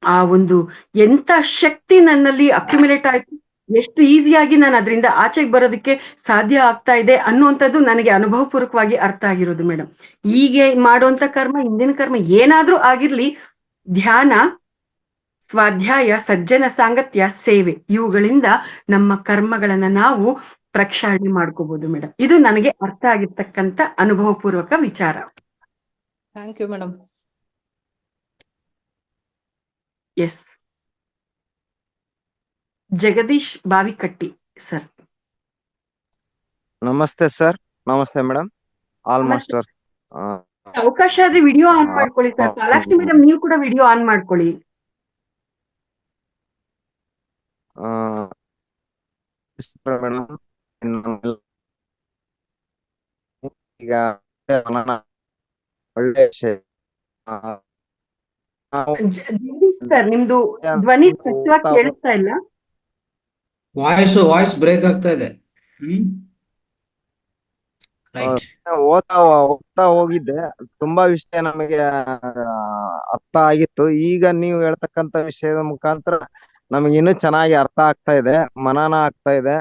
ಆ ಒಂದು ಎಂತ ಶಕ್ತಿ ನನ್ನಲ್ಲಿ ಅಕ್ಯುಮುಲೇಟ್ ಆಯ್ತು, ಎಷ್ಟು ಈಸಿಯಾಗಿ ನಾನು ಅದರಿಂದ ಆಚೆಗೆ ಬರೋದಕ್ಕೆ ಸಾಧ್ಯ ಆಗ್ತಾ ಇದೆ ಅನ್ನುವಂಥದ್ದು ನನಗೆ ಅನುಭವಪೂರ್ವಕವಾಗಿ ಅರ್ಥ ಆಗಿರೋದು ಮೇಡಮ್. ಹೀಗೆ ಮಾಡುವಂತ ಕರ್ಮ, ಹಿಂದಿನ ಕರ್ಮ ಏನಾದ್ರೂ ಆಗಿರ್ಲಿ, ಧ್ಯಾನ, ಸ್ವಾಧ್ಯಾಯ, ಸಜ್ಜನ ಸಾಂಗತ್ಯ, ಸೇವೆ, ಇವುಗಳಿಂದ ನಮ್ಮ ಕರ್ಮಗಳನ್ನ ನಾವು ಪ್ರಕ್ಷಾಳನೆ ಮಾಡ್ಕೋಬಹುದು ಮೇಡಮ್. ಇದು ನನಗೆ ಅರ್ಥ ಆಗಿರ್ತಕ್ಕಂಥ ಅನುಭವಪೂರ್ವಕ ವಿಚಾರ. Thank you madam. Yes, Jagadish Bavikatti sir. ನಮಸ್ತೆ ಸರ್. ನಮಸ್ತೆ ಮೇಡಮ್. All masters. ಅವಕಾಶ ಆದ್ರೆ ವಿಡಿಯೋ ಆನ್ ಮಾಡ್ಕೊಳ್ಳಿ ಸರ್. ಪಾಲಾಕ್ಷಿ ಮೇಡಮ್, ನೀವು ಕೂಡ ವಿಡಿಯೋ ಆನ್ ಮಾಡ್ಕೊಳ್ಳಿ. ಮೇಡಮ್, ಈಗ ಒಳ್ಳೆ ವಿಷಯ. ಜಗದೀಶ್ ಸರ್, ನಿಮ್ದು ಧ್ವನಿ ಸ್ಪಷ್ಟವಾಗಿ ಕೇಳಿಸ್ತಾ ಇಲ್ಲ. ವಾಯ್ಸ್ ಬ್ರೇಕ್ ಆಗ್ತಾ ಇದೆ. ರೈಟ್. ಓದ್ತಾ ಹೋಗಿದ್ದೆ, ತುಂಬಾ ವಿಷಯ ನಮಗೆ ಅರ್ಥ ಆಗಿತ್ತು. ಈಗ ನೀವು ಹೇಳ್ತಕ್ಕಂತ ವಿಷಯದ ಮುಖಾಂತರ ನಮಗೆ ಇನ್ನೂ ಚೆನ್ನಾಗಿ ಅರ್ಥ ಆಗ್ತಾ ಇದೆ, ಮನನ ಆಗ್ತಾ ಇದೆ.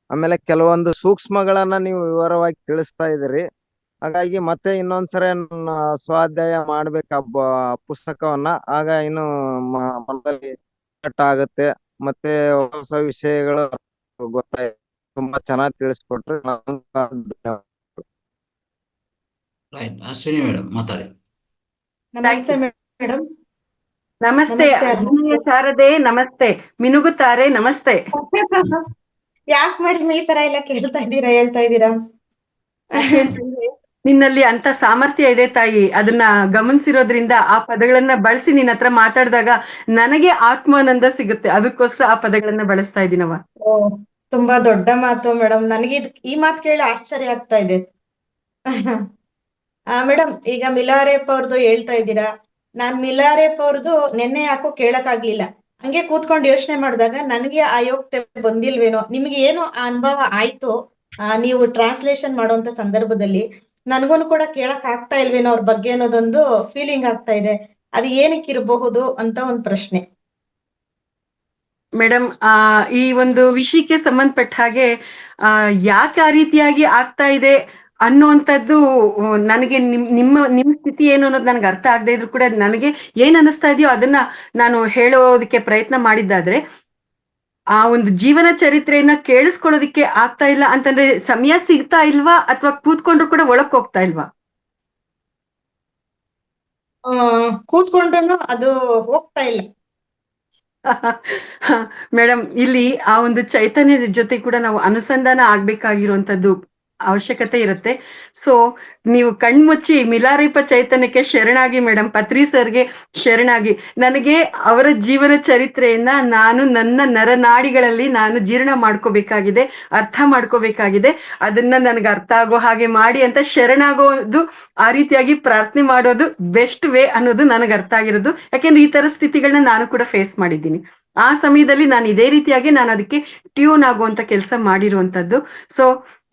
ಆಮೇಲೆ ಕೆಲವೊಂದು ಸೂಕ್ಷ್ಮಗಳನ್ನ ನೀವು ವಿವರವಾಗಿ ತಿಳಿಸ್ತಾ ಇದ್ದೀರಿ. ಹಾಗಾಗಿ ಮತ್ತೆ ಇನ್ನೊಂದ್ಸರಿ ಸ್ವಾಧ್ಯಾಯ ಮಾಡ್ಬೇಕು ಪುಸ್ತಕವನ್ನ. ಆಗ ಇನ್ನು ಮನದಲ್ಲಿ ಆಗುತ್ತೆ, ಮತ್ತೆ ಹೊಸ ವಿಷಯಗಳು ಗೊತ್ತಾಯ್ತು. ತುಂಬಾ ಚೆನ್ನಾಗಿ ತಿಳಿಸ್ಕೊಟ್ರು. ರೈಟ್. ಅಶ್ವಿನಿ ಮೇಡಮ್ ಮಾತಾಡಿ. ನಮಸ್ತೆ ಮೇಡಮ್. ನಮಸ್ತೆ ಅಭಿನಯ ಶಾರದೆ, ನಮಸ್ತೆ ಮಿನುಗುತ್ತಾರೆ, ನಮಸ್ತೆ. ಯಾಕೆ ಮೇಡಮ್ ಈ ತರ ಎಲ್ಲ ಹೇಳ್ತಾ ಇದ್ದೀರಾ? ನಿನ್ನಲ್ಲಿ ಅಂತ ಸಾಮರ್ಥ್ಯ ಇದೆ ತಾಯಿ, ಅದನ್ನ ಗಮನಿಸಿರೋದ್ರಿಂದ ಆ ಪದಗಳನ್ನ ಬಳಸಿ ನಿನ್ನ ಹತ್ರ ಮಾತಾಡಿದಾಗ ನನಗೆ ಆತ್ಮಾನಂದ ಸಿಗುತ್ತೆ. ಅದಕ್ಕೋಸ್ಕರ ಆ ಪದಗಳನ್ನ ಬಳಸ್ತಾ ಇದ್ದೀನವ. ತುಂಬಾ ದೊಡ್ಡ ಮಾತು ಮೇಡಮ್. ನನಗೆ ಈ ಮಾತು ಕೇಳಿ ಆಶ್ಚರ್ಯ ಆಗ್ತಾ ಇದೆ. ಮೇಡಮ್, ಈಗ ಮಿಲಾರೇಪ್ ಅವ್ರದ್ದು ಹೇಳ್ತಾ ಇದ್ದೀರಾ. ನಾನ್ ಮಿಲಾರೇಪ್ ಅವ್ರದ್ದು ನೆನ್ನೆ ಯಾಕೋ ಕೇಳಕ್ ಆಗ್ಲಿಲ್ಲ. ಹಂಗೆ ಕೂತ್ಕೊಂಡು ಯೋಚನೆ ಮಾಡಿದಾಗ ನನಗೆ ಆ ಯೋಗ್ಯತೆ ಬಂದಿಲ್ವೇನೋ. ನಿಮ್ಗೆ ಏನೋ ಆ ಅನುಭವ ಆಯ್ತು ನೀವು ಟ್ರಾನ್ಸ್ಲೇಷನ್ ಮಾಡುವಂತ ಸಂದರ್ಭದಲ್ಲಿ, ನನ್ಗೂನು ಕೂಡ ಕೇಳಕ್ ಆಗ್ತಾ ಇಲ್ವೇನೋ ಅವ್ರ ಬಗ್ಗೆ ಅನ್ನೋದೊಂದು ಫೀಲಿಂಗ್ ಆಗ್ತಾ ಇದೆ. ಅದು ಏನಕ್ಕಿರಬಹುದು ಅಂತ ಒಂದು ಪ್ರಶ್ನೆ ಮೇಡಮ್. ಈ ಒಂದು ವಿಷಯಕ್ಕೆ ಸಂಬಂಧಪಟ್ಟ ಹಾಗೆ ಯಾಕೆ ಆ ರೀತಿಯಾಗಿ ಆಗ್ತಾ ಇದೆ ಅನ್ನುವಂಥದ್ದು ನನಗೆ ನಿಮ್ಮ ಸ್ಥಿತಿ ಏನು ಅನ್ನೋದು ನನಗೆ ಅರ್ಥ ಆಗದೆ ಇದ್ರು ಕೂಡ ನನಗೆ ಏನ್ ಅನಿಸ್ತಾ ಇದೆಯೋ ಅದನ್ನ ನಾನು ಹೇಳೋದಕ್ಕೆ ಪ್ರಯತ್ನ ಮಾಡಿದ್ದಾದ್ರೆ, ಆ ಒಂದು ಜೀವನ ಚರಿತ್ರೆಯನ್ನ ಕೇಳಿಸ್ಕೊಳ್ಳೋದಿಕ್ಕೆ ಆಗ್ತಾ ಇಲ್ಲ ಅಂತಂದ್ರೆ ಸಮಯ ಸಿಗ್ತಾ ಇಲ್ವಾ, ಅಥವಾ ಕೂತ್ಕೊಂಡ್ರು ಕೂಡ ಒಳಕ್ ಹೋಗ್ತಾ ಇಲ್ವಾ? ಕೂತ್ಕೊಂಡ್ರು ಅದು ಹೋಗ್ತಾ ಇಲ್ಲ ಮೇಡಮ್. ಇಲ್ಲಿ ಆ ಒಂದು ಚೈತನ್ಯದ ಜೊತೆ ಕೂಡ ನಾವು ಅನುಸಂಧಾನ ಆಗ್ಬೇಕಾಗಿರುವಂತದ್ದು ಅವಶ್ಯಕತೆ ಇರುತ್ತೆ. ನೀವು ಕಣ್ಮುಚ್ಚಿ ಮಿಲಾರೀಪ ಚೈತನ್ಯಕ್ಕೆ ಶರಣಾಗಿ ಮೇಡಮ್, ಪತ್ರಿ ಸರ್ಗೆ ಶರಣಾಗಿ. ನನಗೆ ಅವರ ಜೀವನ ಚರಿತ್ರೆಯನ್ನ ನಾನು ನನ್ನ ನರನಾಡಿಗಳಲ್ಲಿ ನಾನು ಜೀರ್ಣ ಮಾಡ್ಕೋಬೇಕಾಗಿದೆ, ಅರ್ಥ ಮಾಡ್ಕೋಬೇಕಾಗಿದೆ. ಅದನ್ನ ನನಗೆ ಅರ್ಥ ಆಗೋ ಹಾಗೆ ಮಾಡಿ ಅಂತ ಶರಣಾಗೋದು, ಆ ರೀತಿಯಾಗಿ ಪ್ರಾರ್ಥನೆ ಮಾಡೋದು ಬೆಸ್ಟ್ ವೇ ಅನ್ನೋದು ನನಗೆ ಅರ್ಥ ಆಗಿರೋದು. ಯಾಕೆಂದ್ರೆ ಈ ತರ ಸ್ಥಿತಿಗಳನ್ನ ನಾನು ಕೂಡ ಫೇಸ್ ಮಾಡಿದ್ದೀನಿ. ಆ ಸಮಯದಲ್ಲಿ ನಾನು ಇದೇ ರೀತಿಯಾಗಿ ನಾನು ಅದಕ್ಕೆ ಟ್ಯೂನ್ ಆಗುವಂತ ಕೆಲಸ ಮಾಡಿರುವಂತದ್ದು. ಸೊ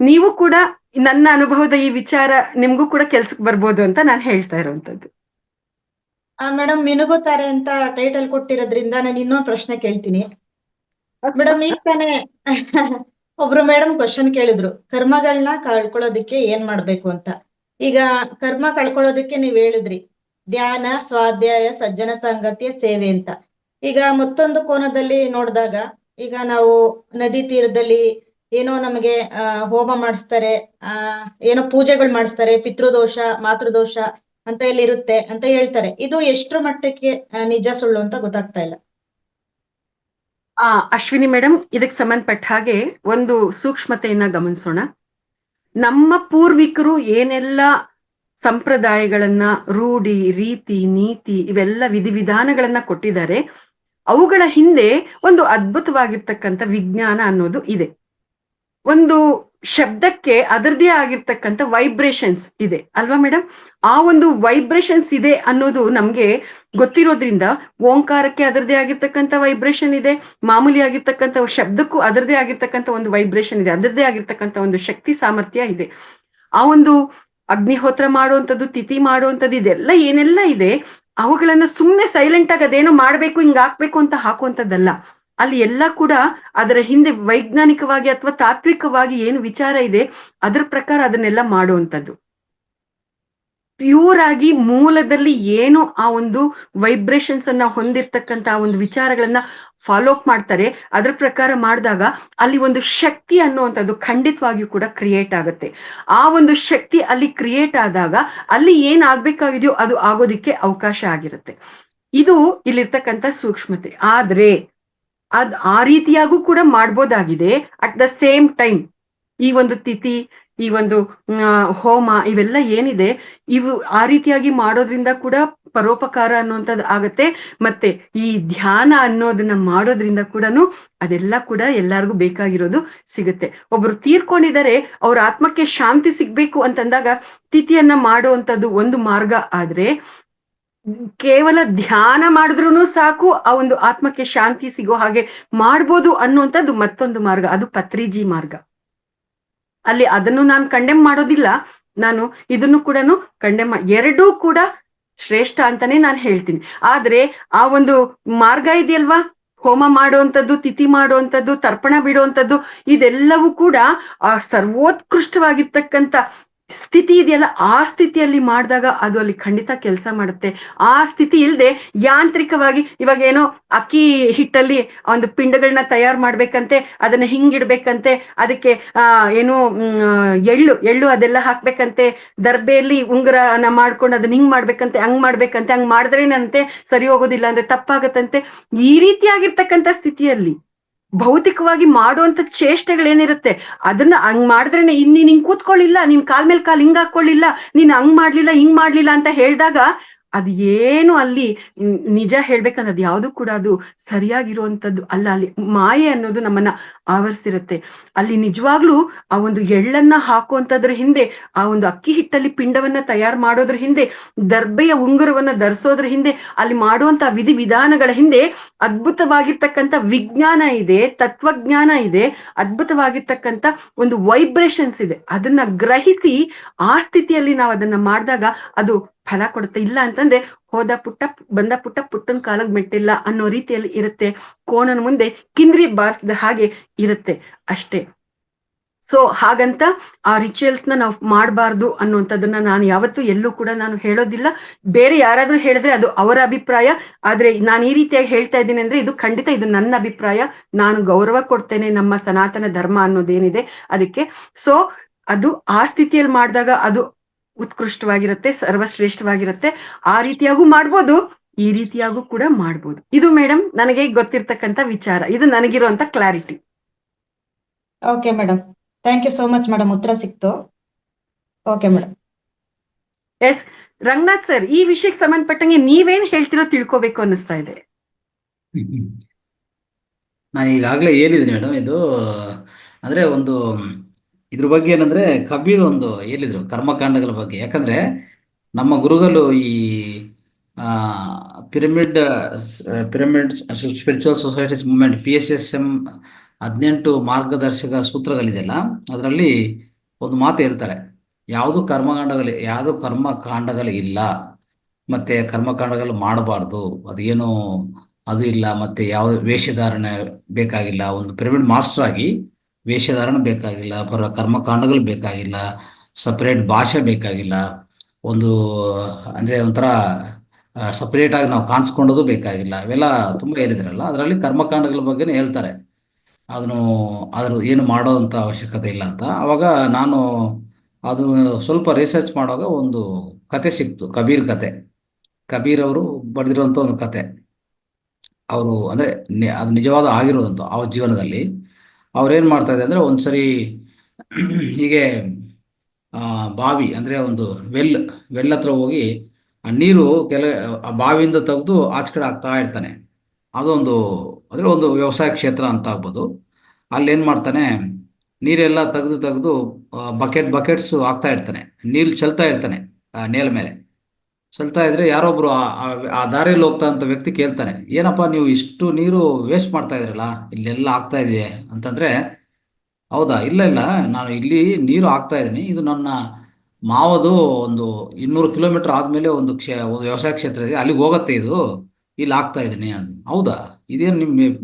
ನೀವು ಕೂಡ ನನ್ನ ಅನುಭವದ ಈ ವಿಚಾರ ನಿಮ್ಗೂ ಕೂಡ ಕೆಲ್ಸಕ್ಕೆ ಬರ್ಬೋದು ಅಂತ ನಾನು ಹೇಳ್ತಾ ಇರುವಂತದ್ದು. ಮೇಡಮ್ ಮಿನುಗುತ್ತಾರೆ ಅಂತ ಟೈಟಲ್ ಕೊಟ್ಟಿರೋದ್ರಿಂದ ನಾನು ಇನ್ನೊಂದು ಪ್ರಶ್ನೆ ಕೇಳ್ತೀನಿ ಮೇಡಮ್. ಈಗ ತಾನೇ ಒಬ್ರು ಮೇಡಮ್ ಕ್ವಶನ್ ಕೇಳಿದ್ರು, ಕರ್ಮಗಳನ್ನ ಕಳ್ಕೊಳ್ಳೋದಕ್ಕೆ ಏನ್ ಮಾಡ್ಬೇಕು ಅಂತ. ಈಗ ಕರ್ಮ ಕಳ್ಕೊಳ್ಳೋದಕ್ಕೆ ನೀವ್ ಹೇಳಿದ್ರಿ ಧ್ಯಾನ, ಸ್ವಾಧ್ಯಾಯ, ಸಜ್ಜನ ಸಂಗತಿಯ ಸೇವೆ ಅಂತ. ಈಗ ಮತ್ತೊಂದು ಕೋನದಲ್ಲಿ ನೋಡಿದಾಗ, ಈಗ ನಾವು ನದಿ ತೀರದಲ್ಲಿ ಏನೋ ನಮಗೆ ಹೋಮ ಮಾಡಿಸ್ತಾರೆ, ಏನೋ ಪೂಜೆಗಳು ಮಾಡಿಸ್ತಾರೆ, ಪಿತೃದೋಷ, ಮಾತೃದೋಷ ಅಂತ ಎಲ್ಲ ಇರುತ್ತೆ ಅಂತ ಹೇಳ್ತಾರೆ. ಇದು ಎಷ್ಟ್ರ ಮಟ್ಟಕ್ಕೆ ನಿಜ ಸುಳ್ಳು ಅಂತ ಗೊತ್ತಾಗ್ತಾ ಇಲ್ಲ. ಅಶ್ವಿನಿ ಮೇಡಮ್, ಇದಕ್ಕೆ ಸಂಬಂಧಪಟ್ಟ ಹಾಗೆ ಒಂದು ಸೂಕ್ಷ್ಮತೆಯನ್ನ ಗಮನಿಸೋಣ. ನಮ್ಮ ಪೂರ್ವಿಕರು ಏನೆಲ್ಲ ಸಂಪ್ರದಾಯಗಳನ್ನ, ರೂಢಿ, ರೀತಿ, ನೀತಿ, ಇವೆಲ್ಲ ವಿಧಿವಿಧಾನಗಳನ್ನ ಕೊಟ್ಟಿದ್ದಾರೆ, ಅವುಗಳ ಹಿಂದೆ ಒಂದು ಅದ್ಭುತವಾಗಿರ್ತಕ್ಕಂಥ ವಿಜ್ಞಾನ ಅನ್ನೋದು ಇದೆ. ಒಂದು ಶಬ್ದಕ್ಕೆ ಅದರದೇ ಆಗಿರ್ತಕ್ಕಂಥ ವೈಬ್ರೇಷನ್ಸ್ ಇದೆ ಅಲ್ವಾ ಮೇಡಮ್? ಆ ಒಂದು ವೈಬ್ರೇಷನ್ಸ್ ಇದೆ ಅನ್ನೋದು ನಮ್ಗೆ ಗೊತ್ತಿರೋದ್ರಿಂದ, ಓಂಕಾರಕ್ಕೆ ಅದರದೇ ಆಗಿರ್ತಕ್ಕಂಥ ವೈಬ್ರೇಷನ್ ಇದೆ, ಮಾಮೂಲಿ ಆಗಿರ್ತಕ್ಕಂಥ ಶಬ್ದಕ್ಕೂ ಅದರದೇ ಆಗಿರ್ತಕ್ಕಂಥ ಒಂದು ವೈಬ್ರೇಷನ್ ಇದೆ, ಅದರದೇ ಆಗಿರ್ತಕ್ಕಂಥ ಒಂದು ಶಕ್ತಿ ಸಾಮರ್ಥ್ಯ ಇದೆ. ಆ ಒಂದು ಅಗ್ನಿಹೋತ್ರ ಮಾಡುವಂಥದ್ದು, ತಿಥಿ ಮಾಡುವಂಥದ್ದು, ಇದೆಲ್ಲ ಏನೆಲ್ಲ ಇದೆ, ಅವುಗಳನ್ನ ಸುಮ್ಮನೆ ಸೈಲೆಂಟ್ ಆಗಿ ಅದೇನೋ ಮಾಡ್ಬೇಕು, ಹಿಂಗ್ ಹಾಕ್ಬೇಕು ಅಂತ ಹಾಕುವಂಥದ್ದಲ್ಲ. ಅಲ್ಲಿ ಎಲ್ಲ ಕೂಡ ಅದರ ಹಿಂದೆ ವೈಜ್ಞಾನಿಕವಾಗಿ ಅಥವಾ ತಾತ್ವಿಕವಾಗಿ ಏನು ವಿಚಾರ ಇದೆ ಅದ್ರ ಪ್ರಕಾರ ಅದನ್ನೆಲ್ಲ ಮಾಡುವಂಥದ್ದು. ಪ್ಯೂರ್ ಆಗಿ ಮೂಲದಲ್ಲಿ ಏನು ಆ ಒಂದು ವೈಬ್ರೇಷನ್ಸ್ ಅನ್ನ ಹೊಂದಿರ್ತಕ್ಕಂಥ ಒಂದು ವಿಚಾರಗಳನ್ನ ಫಾಲೋ ಅಪ್ ಮಾಡ್ತಾರೆ, ಅದ್ರ ಪ್ರಕಾರ ಮಾಡಿದಾಗ ಅಲ್ಲಿ ಒಂದು ಶಕ್ತಿ ಅನ್ನುವಂಥದ್ದು ಖಂಡಿತವಾಗಿಯೂ ಕೂಡ ಕ್ರಿಯೇಟ್ ಆಗುತ್ತೆ. ಆ ಒಂದು ಶಕ್ತಿ ಅಲ್ಲಿ ಕ್ರಿಯೇಟ್ ಆದಾಗ ಅಲ್ಲಿ ಏನ್ ಆಗ್ಬೇಕಾಗಿದೆಯೋ ಅದು ಆಗೋದಿಕ್ಕೆ ಅವಕಾಶ ಆಗಿರುತ್ತೆ. ಇದು ಇಲ್ಲಿರ್ತಕ್ಕಂಥ ಸೂಕ್ಷ್ಮತೆ. ಆದ್ರೆ ಆ ರೀತಿಯಾಗೂ ಕೂಡ ಮಾಡ್ಬೋದಾಗಿದೆ. ಅಟ್ ದ ಸೇಮ್ ಟೈಮ್ ಈ ಒಂದು ತಿಥಿ, ಈ ಒಂದು ಹೋಮ, ಇವೆಲ್ಲ ಏನಿದೆ, ಇವು ಆ ರೀತಿಯಾಗಿ ಮಾಡೋದ್ರಿಂದ ಕೂಡ ಪರೋಪಕಾರ ಅನ್ನುವಂಥದ್ದು ಆಗತ್ತೆ. ಮತ್ತೆ ಈ ಧ್ಯಾನ ಅನ್ನೋದನ್ನ ಮಾಡೋದ್ರಿಂದ ಕೂಡ ಅದೆಲ್ಲ ಕೂಡ ಎಲ್ಲರಿಗೂ ಬೇಕಾಗಿರೋದು ಸಿಗುತ್ತೆ. ಒಬ್ರು ತೀರ್ಕೊಂಡಿದ್ದಾರೆ, ಅವ್ರ ಆತ್ಮಕ್ಕೆ ಶಾಂತಿ ಸಿಗ್ಬೇಕು ಅಂತಂದಾಗ ತಿಥಿಯನ್ನ ಮಾಡುವಂಥದ್ದು ಒಂದು ಮಾರ್ಗ. ಆದ್ರೆ ಕೇವಲ ಧ್ಯಾನ ಮಾಡಿದ್ರೂ ಸಾಕು ಆ ಒಂದು ಆತ್ಮಕ್ಕೆ ಶಾಂತಿ ಸಿಗೋ ಹಾಗೆ ಮಾಡ್ಬೋದು ಅನ್ನುವಂಥದ್ದು ಮತ್ತೊಂದು ಮಾರ್ಗ, ಅದು ಪತ್ರಿಜಿ ಮಾರ್ಗ. ಅಲ್ಲಿ ಅದನ್ನು ನಾನು ಕಂಡೆಮ್ ಮಾಡೋದಿಲ್ಲ, ನಾನು ಇದನ್ನು ಕೂಡ ಕಂಡೆಮ್ ಎರಡೂ ಕೂಡ ಶ್ರೇಷ್ಠ ಅಂತಾನೆ ನಾನು ಹೇಳ್ತೀನಿ. ಆದ್ರೆ ಆ ಒಂದು ಮಾರ್ಗ ಇದೆಯಲ್ವಾ, ಹೋಮ ಮಾಡುವಂಥದ್ದು, ತಿಥಿ ಮಾಡುವಂಥದ್ದು, ತರ್ಪಣ ಬಿಡುವಂಥದ್ದು, ಇದೆಲ್ಲವೂ ಕೂಡ ಆ ಸರ್ವೋತ್ಕೃಷ್ಟವಾಗಿರ್ತಕ್ಕಂಥ ಸ್ಥಿತಿ ಇದೆಯಲ್ಲ, ಆ ಸ್ಥಿತಿಯಲ್ಲಿ ಮಾಡಿದಾಗ ಅದು ಅಲ್ಲಿ ಖಂಡಿತ ಕೆಲಸ ಮಾಡುತ್ತೆ. ಆ ಸ್ಥಿತಿ ಇಲ್ಲದೆ ಯಾಂತ್ರಿಕವಾಗಿ, ಇವಾಗ ಏನೋ ಅಕ್ಕಿ ಹಿಟ್ಟಲ್ಲಿ ಒಂದು ಪಿಂಡಗಳನ್ನ ತಯಾರು ಮಾಡ್ಬೇಕಂತೆ, ಅದನ್ನ ಹಿಂಗಿಡ್ಬೇಕಂತೆ, ಅದಕ್ಕೆ ಏನು ಎಳ್ಳು ಅದೆಲ್ಲ ಹಾಕ್ಬೇಕಂತೆ, ದರ್ಬೆಯಲ್ಲಿ ಉಂಗುರನ ಮಾಡ್ಕೊಂಡು ಅದನ್ನ ಹಿಂಗ್ ಮಾಡ್ಬೇಕಂತೆ, ಹಂಗ್ ಮಾಡ್ಬೇಕಂತೆ, ಹಂಗ್ ಮಾಡಿದ್ರೇನಂತೆ ಸರಿ ಹೋಗೋದಿಲ್ಲ ಅಂದ್ರೆ ತಪ್ಪಾಗತ್ತಂತೆ. ಈ ರೀತಿಯಾಗಿರ್ತಕ್ಕಂಥ ಸ್ಥಿತಿಯಲ್ಲಿ ಭೌತಿಕವಾಗಿ ಮಾಡುವಂತ ಚೇಷ್ಟೆಗಳೇನಿರುತ್ತೆ ಅದನ್ನ ಹಂಗ್ ಮಾಡಿದ್ರೇನೆ, ನೀನ್ ಹಿಂಗ್ ಕೂತ್ಕೊಳ್ಳಿಲ್ಲ, ನಿನ್ ಕಾಲ್ ಮೇಲೆ ಕಾಲ್ ಹಿಂಗ್ ಹಾಕೊಳ್ಳಿಲ್ಲ, ನೀನ್ ಹಂಗ್ ಮಾಡ್ಲಿಲ್ಲ ಹಿಂಗ್ ಮಾಡ್ಲಿಲ್ಲ ಅಂತ ಹೇಳಿದಾಗ ಅದು ಏನು ಅಲ್ಲಿ ನಿಜ ಹೇಳ್ಬೇಕಂದ್ರೆ ಅದು ಯಾವುದು ಕೂಡ ಅದು ಸರಿಯಾಗಿರುವಂಥದ್ದು ಅಲ್ಲ. ಅಲ್ಲಿ ಮಾಯೆ ಅನ್ನೋದು ನಮ್ಮನ್ನ ಆವರಿಸಿರುತ್ತೆ. ಅಲ್ಲಿ ನಿಜವಾಗ್ಲೂ ಆ ಒಂದು ಎಳ್ಳನ್ನ ಹಾಕುವಂಥದ್ರ ಹಿಂದೆ, ಆ ಒಂದು ಅಕ್ಕಿ ಹಿಟ್ಟಲ್ಲಿ ಪಿಂಡವನ್ನ ತಯಾರು ಮಾಡೋದ್ರ ಹಿಂದೆ, ದರ್ಬೆಯ ಉಂಗುರವನ್ನ ಧರಿಸೋದ್ರ ಹಿಂದೆ, ಅಲ್ಲಿ ಮಾಡುವಂತ ವಿಧಿ ವಿಧಾನಗಳ ಹಿಂದೆ ಅದ್ಭುತವಾಗಿರ್ತಕ್ಕಂಥ ವಿಜ್ಞಾನ ಇದೆ, ತತ್ವಜ್ಞಾನ ಇದೆ, ಅದ್ಭುತವಾಗಿರ್ತಕ್ಕಂಥ ಒಂದು ವೈಬ್ರೇಷನ್ಸ್ ಇದೆ. ಅದನ್ನ ಗ್ರಹಿಸಿ ಆ ಸ್ಥಿತಿಯಲ್ಲಿ ನಾವು ಅದನ್ನ ಮಾಡಿದಾಗ ಅದು ಫಲ ಕೊಡುತ್ತೆ. ಇಲ್ಲ ಅಂತಂದ್ರೆ ಹೋದ ಪುಟ್ಟ ಬಂದ ಪುಟ್ಟ ಪುಟ್ಟನ ಕಾಲಗ್ ಮೆಟ್ಟಿಲ್ಲ ಅನ್ನೋ ರೀತಿಯಲ್ಲಿ ಇರುತ್ತೆ. ಕೋಣನ ಮುಂದೆ ಕಿಂದ್ರಿ ಬಾರಿಸಿದ ಹಾಗೆ ಇರುತ್ತೆ ಅಷ್ಟೇ. ಸೊ ಹಾಗಂತ ಆ ರಿಚುವಲ್ಸ್ ನಾವು ಮಾಡಬಾರ್ದು ಅನ್ನುವಂಥದ್ದನ್ನ ನಾನು ಯಾವತ್ತೂ ಎಲ್ಲೂ ಕೂಡ ನಾನು ಹೇಳೋದಿಲ್ಲ. ಬೇರೆ ಯಾರಾದ್ರೂ ಹೇಳಿದ್ರೆ ಅದು ಅವರ ಅಭಿಪ್ರಾಯ. ಆದ್ರೆ ನಾನು ಈ ರೀತಿಯಾಗಿ ಹೇಳ್ತಾ ಇದ್ದೀನಿ ಅಂದ್ರೆ ಇದು ಖಂಡಿತ ಇದು ನನ್ನ ಅಭಿಪ್ರಾಯ. ನಾನು ಗೌರವ ಕೊಡ್ತೇನೆ ನಮ್ಮ ಸನಾತನ ಧರ್ಮ ಅನ್ನೋದೇನಿದೆ ಅದಕ್ಕೆ. ಸೊ ಅದು ಆ ಸ್ಥಿತಿಯಲ್ಲಿ ಮಾಡಿದಾಗ ಅದು ಉತ್ಕೃಷ್ಟವಾಗಿರುತ್ತೆ, ಸರ್ವಶ್ರೇಷ್ಠವಾಗಿರುತ್ತೆ. ಆ ರೀತಿಯಾಗೂ ಮಾಡ್ಬೋದು, ಈ ರೀತಿಯಾಗೂ ಕೂಡ ಮಾಡ್ಬೋದು. ಇದು ಮೇಡಮ್ ನನಗೆ ಗೊತ್ತಿರ್ತಕ್ಕಂಥ ವಿಚಾರ, ಇದು ನನಗಿರುವಂತ clarity. Okay madam, thank you so much madam, ಉತ್ತರ ಸಿಕ್ತು. Okay madam. S Ranganath sir, ಈ ವಿಷಯಕ್ಕೆ ಸಂಬಂಧಪಟ್ಟಂಗೆ ನೀವೇನ್ ಹೇಳ್ತಿರೋ ತಿಳ್ಕೊಬೇಕು ಅನ್ನಿಸ್ತಾ ಇದೆ. ನಾನು ಈಗಾಗಲೇ ಹೇಳಿದ್ದೀನಿ ಮೇಡಮ್, ಇದು ಅಂದ್ರೆ ಒಂದು ಇದ್ರ ಬಗ್ಗೆ ಏನಂದ್ರೆ ಕಬೀರ್ ಒಂದು ಹೇಳಿದ್ರು ಕರ್ಮಕಾಂಡಗಳ ಬಗ್ಗೆ. ಯಾಕಂದ್ರೆ ನಮ್ಮ ಗುರುಗಳು ಈ pyramid pyramid spiritual societies movement PSSM 18 ಮಾರ್ಗದರ್ಶಕ ಸೂತ್ರಗಳಿದೆಯಲ್ಲ, ಅದರಲ್ಲಿ ಒಂದು ಮಾತು ಹೇಳ್ತಾರೆ, ಯಾವುದು ಕರ್ಮಕಾಂಡಗಳು ಇಲ್ಲ, ಮತ್ತೆ ಕರ್ಮಕಾಂಡಗಳು ಮಾಡಬಾರ್ದು, ಅದೇನು ಅದು ಇಲ್ಲ, ಮತ್ತೆ ಯಾವ ವೇಷಧಾರಣೆ ಬೇಕಾಗಿಲ್ಲ. ಒಂದು ಪಿರಮಿಡ್ ಮಾಸ್ಟರ್ ಆಗಿ ವೇಷಧಾರಣೆ ಬೇಕಾಗಿಲ್ಲ, ಕರ್ಮಕಾಂಡಗಳು ಬೇಕಾಗಿಲ್ಲ, ಸಪರೇಟ್ ಭಾಷೆ ಬೇಕಾಗಿಲ್ಲ, ಒಂದು ಅಂದರೆ ಒಂಥರ ಸಪರೇಟ್ ಆಗಿ ನಾವು ಕಾಣಿಸ್ಕೊಂಡೋದು ಬೇಕಾಗಿಲ್ಲ. ಅವೆಲ್ಲ ತುಂಬ ಹೇಳಿದ್ರಲ್ಲ, ಅದರಲ್ಲಿ ಕರ್ಮಕಾಂಡಗಳ ಬಗ್ಗೆನೇ ಹೇಳ್ತಾರೆ. ಅದ್ರ ಏನು ಮಾಡೋದಂತ ಅವಶ್ಯಕತೆ ಇಲ್ಲ ಅಂತ. ಅವಾಗ ನಾನು ಅದು ಸ್ವಲ್ಪ ರಿಸರ್ಚ್ ಮಾಡುವಾಗ ಒಂದು ಕತೆ ಸಿಕ್ತು, ಕಬೀರ್ ಕತೆ. ಕಬೀರ್ ಅವರು ಬರೆದಿರುವಂಥ ಒಂದು ಕತೆ. ಅವರು ಅಂದರೆ ಅದು ನಿಜವಾದ ಆಗಿರೋದಂತ ಅವ್ರ ಜೀವನದಲ್ಲಿ. ಅವ್ರೇನು ಮಾಡ್ತಾ ಇದೆ ಅಂದರೆ, ಒಂದ್ಸರಿ ಹೀಗೆ ಬಾವಿ ಅಂದರೆ ಒಂದು ವೆಲ್ ಹತ್ರ ಹೋಗಿ ಆ ನೀರು ಆ ಬಾವಿಯಿಂದ ತೆಗೆದು ಆಚೆ ಕಡೆ ಹಾಕ್ತಾ ಇರ್ತಾನೆ. ಅದೊಂದು ಅಂದರೆ ಒಂದು ವ್ಯವಸಾಯ ಕ್ಷೇತ್ರ ಅಂತ ಆಗ್ಬೋದು. ಅಲ್ಲೇನು ಮಾಡ್ತಾನೆ, ನೀರೆಲ್ಲ ತೆಗೆದು ಬಕೆಟ್ಸು ಹಾಕ್ತಾ ಇರ್ತಾನೆ, ನೀರು ಚೆಲ್ತಾ ಇರ್ತಾನೆ ನೇಲ ಮೇಲೆ. ಚೆಲ್ತಾ ಇದ್ರೆ ಯಾರೊಬ್ರು ಆ ದಾರಿಯಲ್ಲಿ ಹೋಗ್ತಾ ಅಂತ ವ್ಯಕ್ತಿ ಕೇಳ್ತಾನೆ, ಏನಪ್ಪ ನೀವು ಇಷ್ಟು ನೀರು ವೇಸ್ಟ್ ಮಾಡ್ತಾ ಇದ್ರಲ್ಲ, ಇಲ್ಲೆಲ್ಲ ಆಗ್ತಾ ಇದೆಯೇ ಅಂತಂದ್ರೆ, ಹೌದಾ, ಇಲ್ಲ ನಾನು ಇಲ್ಲಿ ನೀರು ಹಾಕ್ತಾ ಇದ್ದೀನಿ, ಇದು ನನ್ನ ಮಾವದು ಒಂದು 200 ಕಿಲೋಮೀಟರ್ ಆದಮೇಲೆ ಒಂದು ವ್ಯವಸಾಯ ಕ್ಷೇತ್ರ ಇದೆ, ಅಲ್ಲಿಗೆ ಹೋಗುತ್ತೆ, ಇದು ಇಲ್ಲಿ ಹಾಕ್ತಾ ಇದ್ದೀನಿ ಅಂತ. ಹೌದಾ, ಇದೇನು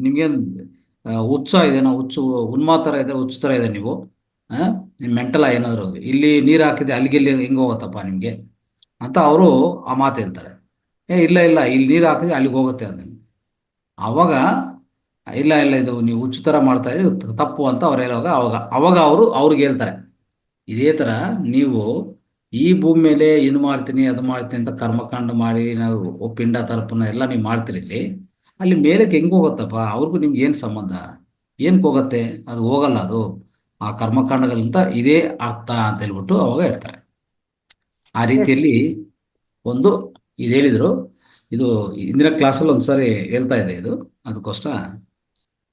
ನಿಮ್ಗೇನು ಉತ್ಸಾಹ ಇದೆನಾ, ಉನ್ಮಾದ ಥರ ಇದೆ, ಹುಚ್ಚ ಥರ ಇದೆ ನೀವು, ನಿಮ್ಮ ಮೆಂಟಲ ಏನಾದರೂ, ಇಲ್ಲಿ ನೀರು ಹಾಕಿದೆ ಅಲ್ಲಿಗೆ ಹೆಂಗೆ ಹೋಗುತ್ತಪ್ಪ ನಿಮಗೆ ಅಂತ ಅವರು ಆ ಮಾತು ಹೇಳ್ತಾರೆ. ಇಲ್ಲ ಇಲ್ಲಿ ನೀರು ಹಾಕಿದ್ರೆ ಅಲ್ಲಿಗೆ ಹೋಗುತ್ತೆ ಅಂತ. ಆವಾಗ ಇಲ್ಲ ಇದು ನೀವು ಹುಚ್ಚು ಥರ ಮಾಡ್ತಾ ಇದ್ರಿ, ತಪ್ಪು ಅಂತ ಅವ್ರು ಹೇಳುವಾಗ ಅವಾಗ ಅವ್ರಿಗೆ ಹೇಳ್ತಾರೆ, ಇದೇ ಥರ ನೀವು ಈ ಭೂಮಿ ಮೇಲೆ ಏನು ಮಾಡ್ತೀನಿ ಅದು ಮಾಡ್ತೀನಿ ಅಂತ ಕರ್ಮಕಾಂಡ ಮಾಡಿ ನಾವು ಪಿಂಡ ತರ್ಪಣ ಎಲ್ಲ ನೀವು ಮಾಡ್ತೀರಿ, ಅಲ್ಲಿ ಮೇಲಕ್ಕೆ ಹೆಂಗೆ ಹೋಗುತ್ತಪ್ಪ, ಅವ್ರಿಗೂ ನಿಮ್ಗೆ ಏನು ಸಂಬಂಧ, ಏನಕ್ಕೆ ಹೋಗುತ್ತೆ, ಅದು ಹೋಗಲ್ಲ, ಅದು ಆ ಕರ್ಮಕಾಂಡಗಳಿಂದ ಇದೇ ಅರ್ಥ ಅಂತ ಹೇಳ್ಬಿಟ್ಟು ಅವಾಗ ಹೇಳ್ತಾರೆ. ಆ ರೀತಿಯಲ್ಲಿ ಒಂದು ಇದು ಹೇಳಿದರು. ಇದು ಇಂದಿನ ಕ್ಲಾಸಲ್ಲಿ ಒಂದ್ಸರಿ ಹೇಳ್ತಾ ಇದೆ ಇದು, ಅದಕ್ಕೋಸ್ಕರ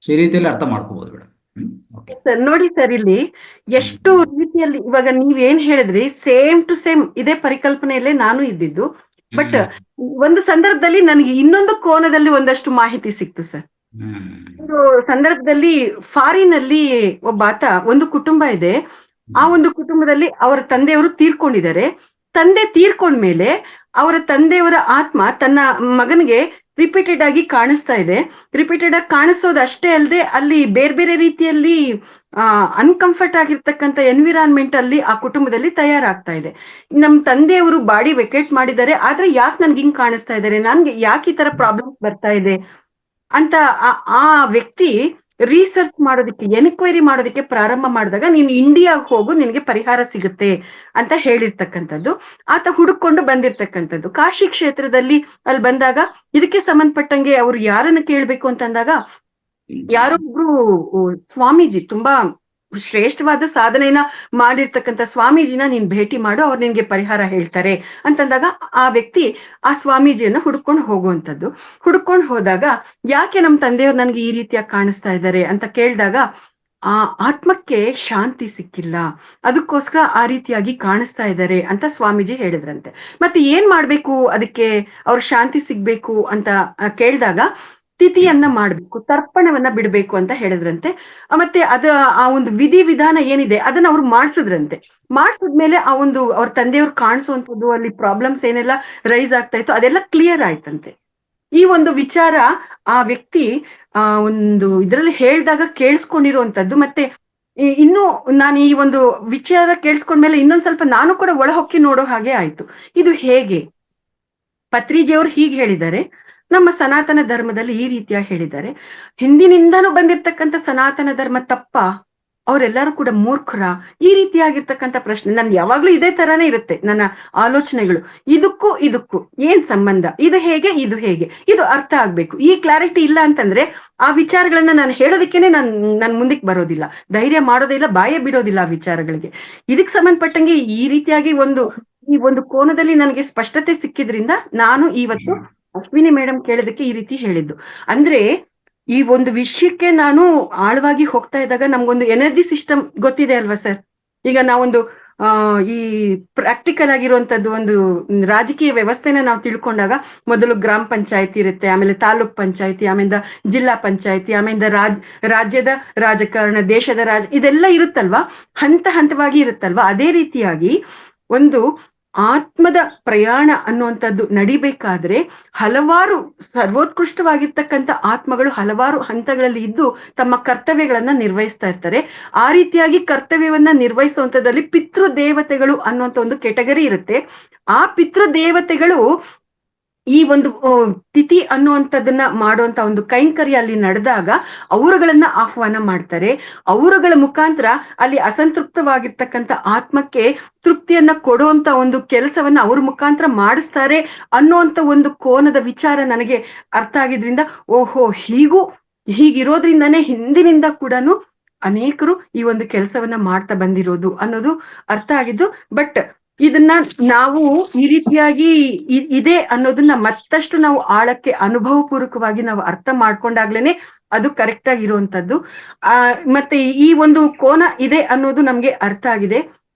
ಸೊ ಈ ರೀತಿಯಲ್ಲಿ ಅರ್ಥ ಮಾಡ್ಕೋಬಹುದು ಮೇಡಮ್. ಸರ್ ನೋಡಿ ಸರ್, ಇಲ್ಲಿ ಎಷ್ಟು ರೀತಿಯಲ್ಲಿ ಇವಾಗ ನೀವೇನ್ ಹೇಳಿದ್ರಿ, ಸೇಮ್ ಟು ಸೇಮ್ ಇದೇ ಪರಿಕಲ್ಪನೆಯಲ್ಲೇ ನಾನು ಇದ್ದಿದ್ದು. ಬಟ್ ಒಂದು ಸಂದರ್ಭದಲ್ಲಿ ನನಗೆ ಇನ್ನೊಂದು ಕೋನದಲ್ಲಿ ಒಂದಷ್ಟು ಮಾಹಿತಿ ಸಿಕ್ತು ಸರ್. ಒಂದು ಸಂದರ್ಭದಲ್ಲಿ ಫಾರಿನ್ ಅಲ್ಲಿ ಒಂದು ಕುಟುಂಬ ಇದೆ. ಆ ಒಂದು ಕುಟುಂಬದಲ್ಲಿ ಅವರ ತಂದೆಯವರು ತೀರ್ಕೊಂಡಿದ್ದಾರೆ. ತಂದೆ ತೀರ್ಕೊಂಡ್ಮೇಲೆ ಅವರ ತಂದೆಯವರ ಆತ್ಮ ತನ್ನ ಮಗನಿಗೆ ರಿಪೀಟೆಡ್ ಆಗಿ ಕಾಣಿಸ್ತಾ ಇದೆ. ರಿಪೀಟೆಡ್ ಆಗಿ ಕಾಣಿಸೋದು ಅಷ್ಟೇ ಅಲ್ಲದೆ, ಅಲ್ಲಿ ಬೇರೆ ಬೇರೆ ರೀತಿಯಲ್ಲಿ ಅನ್ಕಂಫರ್ಟ್ ಆಗಿರ್ತಕ್ಕಂಥ ಎನ್ವಿರಾನ್ಮೆಂಟ್ ಅಲ್ಲಿ ಆ ಕುಟುಂಬದಲ್ಲಿ ತಯಾರಾಗ್ತಾ ಇದೆ. ನಮ್ ತಂದೆಯವರು ಬಾಡಿ ವೆಕೇಟ್ ಮಾಡಿದ್ದಾರೆ, ಆದ್ರೆ ಯಾಕೆ ನನ್ಗೆ ಹಿಂಗ್ ಕಾಣಿಸ್ತಾ ಇದ್ದಾರೆ, ನನ್ಗೆ ಯಾಕೆ ಈ ತರ ಪ್ರಾಬ್ಲಮ್ಸ್ ಬರ್ತಾ ಇದೆ ಅಂತ ಆ ವ್ಯಕ್ತಿ ರಿಸರ್ಚ್ ಮಾಡೋದಕ್ಕೆ, ಎನ್ಕ್ವೈರಿ ಮಾಡೋದಕ್ಕೆ ಪ್ರಾರಂಭ ಮಾಡಿದಾಗ, ನೀನು ಇಂಡಿಯಾಗೆ ಹೋಗು, ನಿನಗೆ ಪರಿಹಾರ ಸಿಗುತ್ತೆ ಅಂತ ಹೇಳಿರ್ತಕ್ಕಂಥದ್ದು. ಆತ ಹುಡುಕೊಂಡು ಬಂದಿರ್ತಕ್ಕಂಥದ್ದು ಕಾಶಿ ಕ್ಷೇತ್ರದಲ್ಲಿ. ಅಲ್ಲಿ ಬಂದಾಗ ಇದಕ್ಕೆ ಸಂಬಂಧಪಟ್ಟಂಗೆ ಅವ್ರು ಯಾರನ್ನ ಕೇಳ್ಬೇಕು ಅಂತಂದಾಗ, ಯಾರೊಬ್ರು ಸ್ವಾಮೀಜಿ, ತುಂಬಾ ಶ್ರೇಷ್ಠವಾದ ಸಾಧನೆಯನ್ನ ಮಾಡಿರ್ತಕ್ಕಂಥ ಸ್ವಾಮೀಜಿನ ನೀನ್ ಭೇಟಿ ಮಾಡು, ಅವ್ರು ನಿನ್ಗೆ ಪರಿಹಾರ ಹೇಳ್ತಾರೆ ಅಂತಂದಾಗ ಆ ವ್ಯಕ್ತಿ ಆ ಸ್ವಾಮೀಜಿಯನ್ನ ಹುಡ್ಕೊಂಡು ಹೋಗುವಂಥದ್ದು. ಹುಡ್ಕೊಂಡು ಹೋದಾಗ, ಯಾಕೆ ನಮ್ ತಂದೆಯವ್ರು ನನ್ಗೆ ಈ ರೀತಿಯಾಗಿ ಕಾಣಿಸ್ತಾ ಇದ್ದಾರೆ ಅಂತ ಕೇಳಿದಾಗ, ಆ ಆತ್ಮಕ್ಕೆ ಶಾಂತಿ ಸಿಕ್ಕಿಲ್ಲ, ಅದಕ್ಕೋಸ್ಕರ ಆ ರೀತಿಯಾಗಿ ಕಾಣಿಸ್ತಾ ಇದ್ದಾರೆ ಅಂತ ಸ್ವಾಮೀಜಿ ಹೇಳಿದ್ರಂತೆ. ಮತ್ತೆ ಏನ್ ಮಾಡ್ಬೇಕು ಅದಕ್ಕೆ, ಅವ್ರ ಶಾಂತಿ ಸಿಗ್ಬೇಕು ಅಂತ ಕೇಳಿದಾಗ, ತಿಥಿಯನ್ನ ಮಾಡ್ಬೇಕು, ತರ್ಪಣವನ್ನ ಬಿಡ್ಬೇಕು ಅಂತ ಹೇಳಿದ್ರಂತೆ. ಮತ್ತೆ ಆ ಒಂದು ವಿಧಿ ವಿಧಾನ ಏನಿದೆ ಅದನ್ನ ಅವ್ರು ಮಾಡ್ಸಿದ್ರಂತೆ. ಮಾಡ್ಸಿದ್ಮೇಲೆ ಅವ್ರ ತಂದೆಯವ್ರು ಕಾಣಿಸುವಂಥದ್ದು, ಅಲ್ಲಿ ಪ್ರಾಬ್ಲಮ್ಸ್ ಏನೆಲ್ಲ ರೈಸ್ ಆಗ್ತಾ ಇತ್ತು ಅದೆಲ್ಲ ಕ್ಲಿಯರ್ ಆಯ್ತಂತೆ. ಈ ಒಂದು ವಿಚಾರ ಆ ವ್ಯಕ್ತಿ ಒಂದು ಇದ್ರಲ್ಲಿ ಹೇಳಿದಾಗ ಕೇಳಿಸ್ಕೊಂಡಿರುವಂತದ್ದು. ಮತ್ತೆ ಇನ್ನು ನಾನು ಈ ಒಂದು ವಿಚಾರ ಕೇಳಿಸ್ಕೊಂಡ್ಮೇಲೆ ಇನ್ನೊಂದ್ ಸ್ವಲ್ಪ ನಾನು ಕೂಡ ಒಳ ಹೊಕ್ಕಿ ನೋಡೋ ಹಾಗೆ ಆಯ್ತು. ಇದು ಹೇಗೆ, ಪತ್ರಿಜಿಯವರು ಹೀಗೆ ಹೇಳಿದ್ದಾರೆ, ನಮ್ಮ ಸನಾತನ ಧರ್ಮದಲ್ಲಿ ಈ ರೀತಿಯಾಗಿ ಹೇಳಿದ್ದಾರೆ, ಹಿಂದಿನಿಂದನೂ ಬಂದಿರ್ತಕ್ಕಂಥ ಸನಾತನ ಧರ್ಮ ತಪ್ಪ, ಅವರೆಲ್ಲರೂ ಕೂಡ ಮೂರ್ಖರ, ಈ ರೀತಿಯಾಗಿರ್ತಕ್ಕಂಥ ಪ್ರಶ್ನೆ ನನ್ಗೆ ಯಾವಾಗ್ಲೂ ಇದೇ ತರಾನೇ ಇರುತ್ತೆ ನನ್ನ ಆಲೋಚನೆಗಳು. ಇದಕ್ಕೂ ಏನ್ ಸಂಬಂಧ, ಇದು ಹೇಗೆ, ಇದು ಅರ್ಥ ಆಗ್ಬೇಕು. ಈ ಕ್ಲಾರಿಟಿ ಇಲ್ಲ ಅಂತಂದ್ರೆ ಆ ವಿಚಾರಗಳನ್ನ ನಾನು ಹೇಳೋದಕ್ಕೇನೆ ನನ್ ಮುಂದಕ್ಕೆ ಬರೋದಿಲ್ಲ, ಧೈರ್ಯ ಮಾಡೋದಿಲ್ಲ, ಬಾಯೇ ಬಿಡೋದಿಲ್ಲ ಆ ವಿಚಾರಗಳಿಗೆ. ಇದಕ್ ಸಂಬಂಧಪಟ್ಟಂಗೆ ಈ ರೀತಿಯಾಗಿ ಈ ಒಂದು ಕೋನದಲ್ಲಿ ನನಗೆ ಸ್ಪಷ್ಟತೆ ಸಿಕ್ಕಿದ್ರಿಂದ ನಾನು ಇವತ್ತು ಅಶ್ವಿನಿ ಮೇಡಮ್ ಕೇಳೋದಕ್ಕೆ ಈ ರೀತಿ ಹೇಳಿದ್ದು. ಅಂದ್ರೆ ಈ ಒಂದು ವಿಷಯಕ್ಕೆ ನಾನು ಆಳವಾಗಿ ಹೋಗ್ತಾ ಇದ್ದಾಗ ನಮ್ಗೊಂದು ಎನರ್ಜಿ ಸಿಸ್ಟಮ್ ಗೊತ್ತಿದೆ ಅಲ್ವಾ ಸರ್. ಈಗ ನಾವೊಂದು ಈ ಪ್ರಾಕ್ಟಿಕಲ್ ಆಗಿರುವಂತದ್ದು ಒಂದು ರಾಜಕೀಯ ವ್ಯವಸ್ಥೆನ ನಾವು ತಿಳ್ಕೊಂಡಾಗ ಮೊದಲು ಗ್ರಾಮ ಪಂಚಾಯತಿ ಇರುತ್ತೆ, ಆಮೇಲೆ ತಾಲೂಕ್ ಪಂಚಾಯತಿ, ಆಮೇಲೆ ಜಿಲ್ಲಾ ಪಂಚಾಯತಿ, ಆಮೇಲೆ ರಾಜ್ಯದ ರಾಜಕಾರಣ, ದೇಶದ ಇದೆಲ್ಲ ಇರುತ್ತಲ್ವಾ, ಹಂತ ಹಂತವಾಗಿ ಇರುತ್ತಲ್ವಾ. ಅದೇ ರೀತಿಯಾಗಿ ಒಂದು ಆತ್ಮದ ಪ್ರಯಾಣ ಅನ್ನುವಂಥದ್ದು ನಡಿಬೇಕಾದ್ರೆ ಹಲವಾರು ಸರ್ವೋತ್ಕೃಷ್ಟವಾಗಿರ್ತಕ್ಕಂಥ ಆತ್ಮಗಳು ಹಲವಾರು ಹಂತಗಳಲ್ಲಿ ಇದ್ದು ತಮ್ಮ ಕರ್ತವ್ಯಗಳನ್ನ ನಿರ್ವಹಿಸ್ತಾ ಇರ್ತಾರೆ. ಆ ರೀತಿಯಾಗಿ ಕರ್ತವ್ಯವನ್ನ ನಿರ್ವಹಿಸುವಂಥದ್ದಲ್ಲಿ ಪಿತೃ ದೇವತೆಗಳು ಅನ್ನುವಂಥ ಒಂದು ಕೆಟಗರಿ ಇರುತ್ತೆ. ಆ ಪಿತೃ ದೇವತೆಗಳು ಈ ಒಂದು ತಿಥಿ ಅನ್ನುವಂಥದ್ದನ್ನ ಮಾಡುವಂತ ಒಂದು ಕೈಂಕರ್ಯ ಅಲ್ಲಿ ನಡೆದಾಗ ಅವರುಗಳನ್ನ ಆಹ್ವಾನ ಮಾಡ್ತಾರೆ. ಅವರುಗಳ ಮುಖಾಂತರ ಅಲ್ಲಿ ಅಸಂತೃಪ್ತವಾಗಿರ್ತಕ್ಕಂಥ ಆತ್ಮಕ್ಕೆ ತೃಪ್ತಿಯನ್ನ ಕೊಡುವಂತ ಒಂದು ಕೆಲಸವನ್ನ ಅವ್ರ ಮುಖಾಂತರ ಮಾಡಿಸ್ತಾರೆ ಅನ್ನುವಂತ ಒಂದು ಕೋನದ ವಿಚಾರ ನನಗೆ ಅರ್ಥ ಆಗಿದ್ರಿಂದ, ಓಹೋ ಹೀಗಿರೋದ್ರಿಂದಾನೇ ಹಿಂದಿನಿಂದ ಕೂಡ ಅನೇಕರು ಈ ಒಂದು ಕೆಲಸವನ್ನ ಮಾಡ್ತಾ ಬಂದಿರೋದು ಅನ್ನೋದು ಅರ್ಥ ಆಗಿದ್ದು. ಬಟ್ ಇದನ್ನ ನಾವು ಈ ರೀತಿಯಾಗಿ ಇದೆ ಅನ್ನೋದನ್ನ ಮತ್ತಷ್ಟು ನಾವು ಆಳಕ್ಕೆ ಅನುಭವಪೂರ್ವಕವಾಗಿ ನಾವು ಅರ್ಥ ಮಾಡ್ಕೊಂಡಾಗ್ಲೇನೆ ಅದು ಕರೆಕ್ಟ್ ಆಗಿರುವಂತದ್ದು. ಮತ್ತೆ ಈ ಒಂದು ಕೋನ ಇದೆ ಅನ್ನೋದು ನಮ್ಗೆ ಅರ್ಥ ಆಗಿದೆ.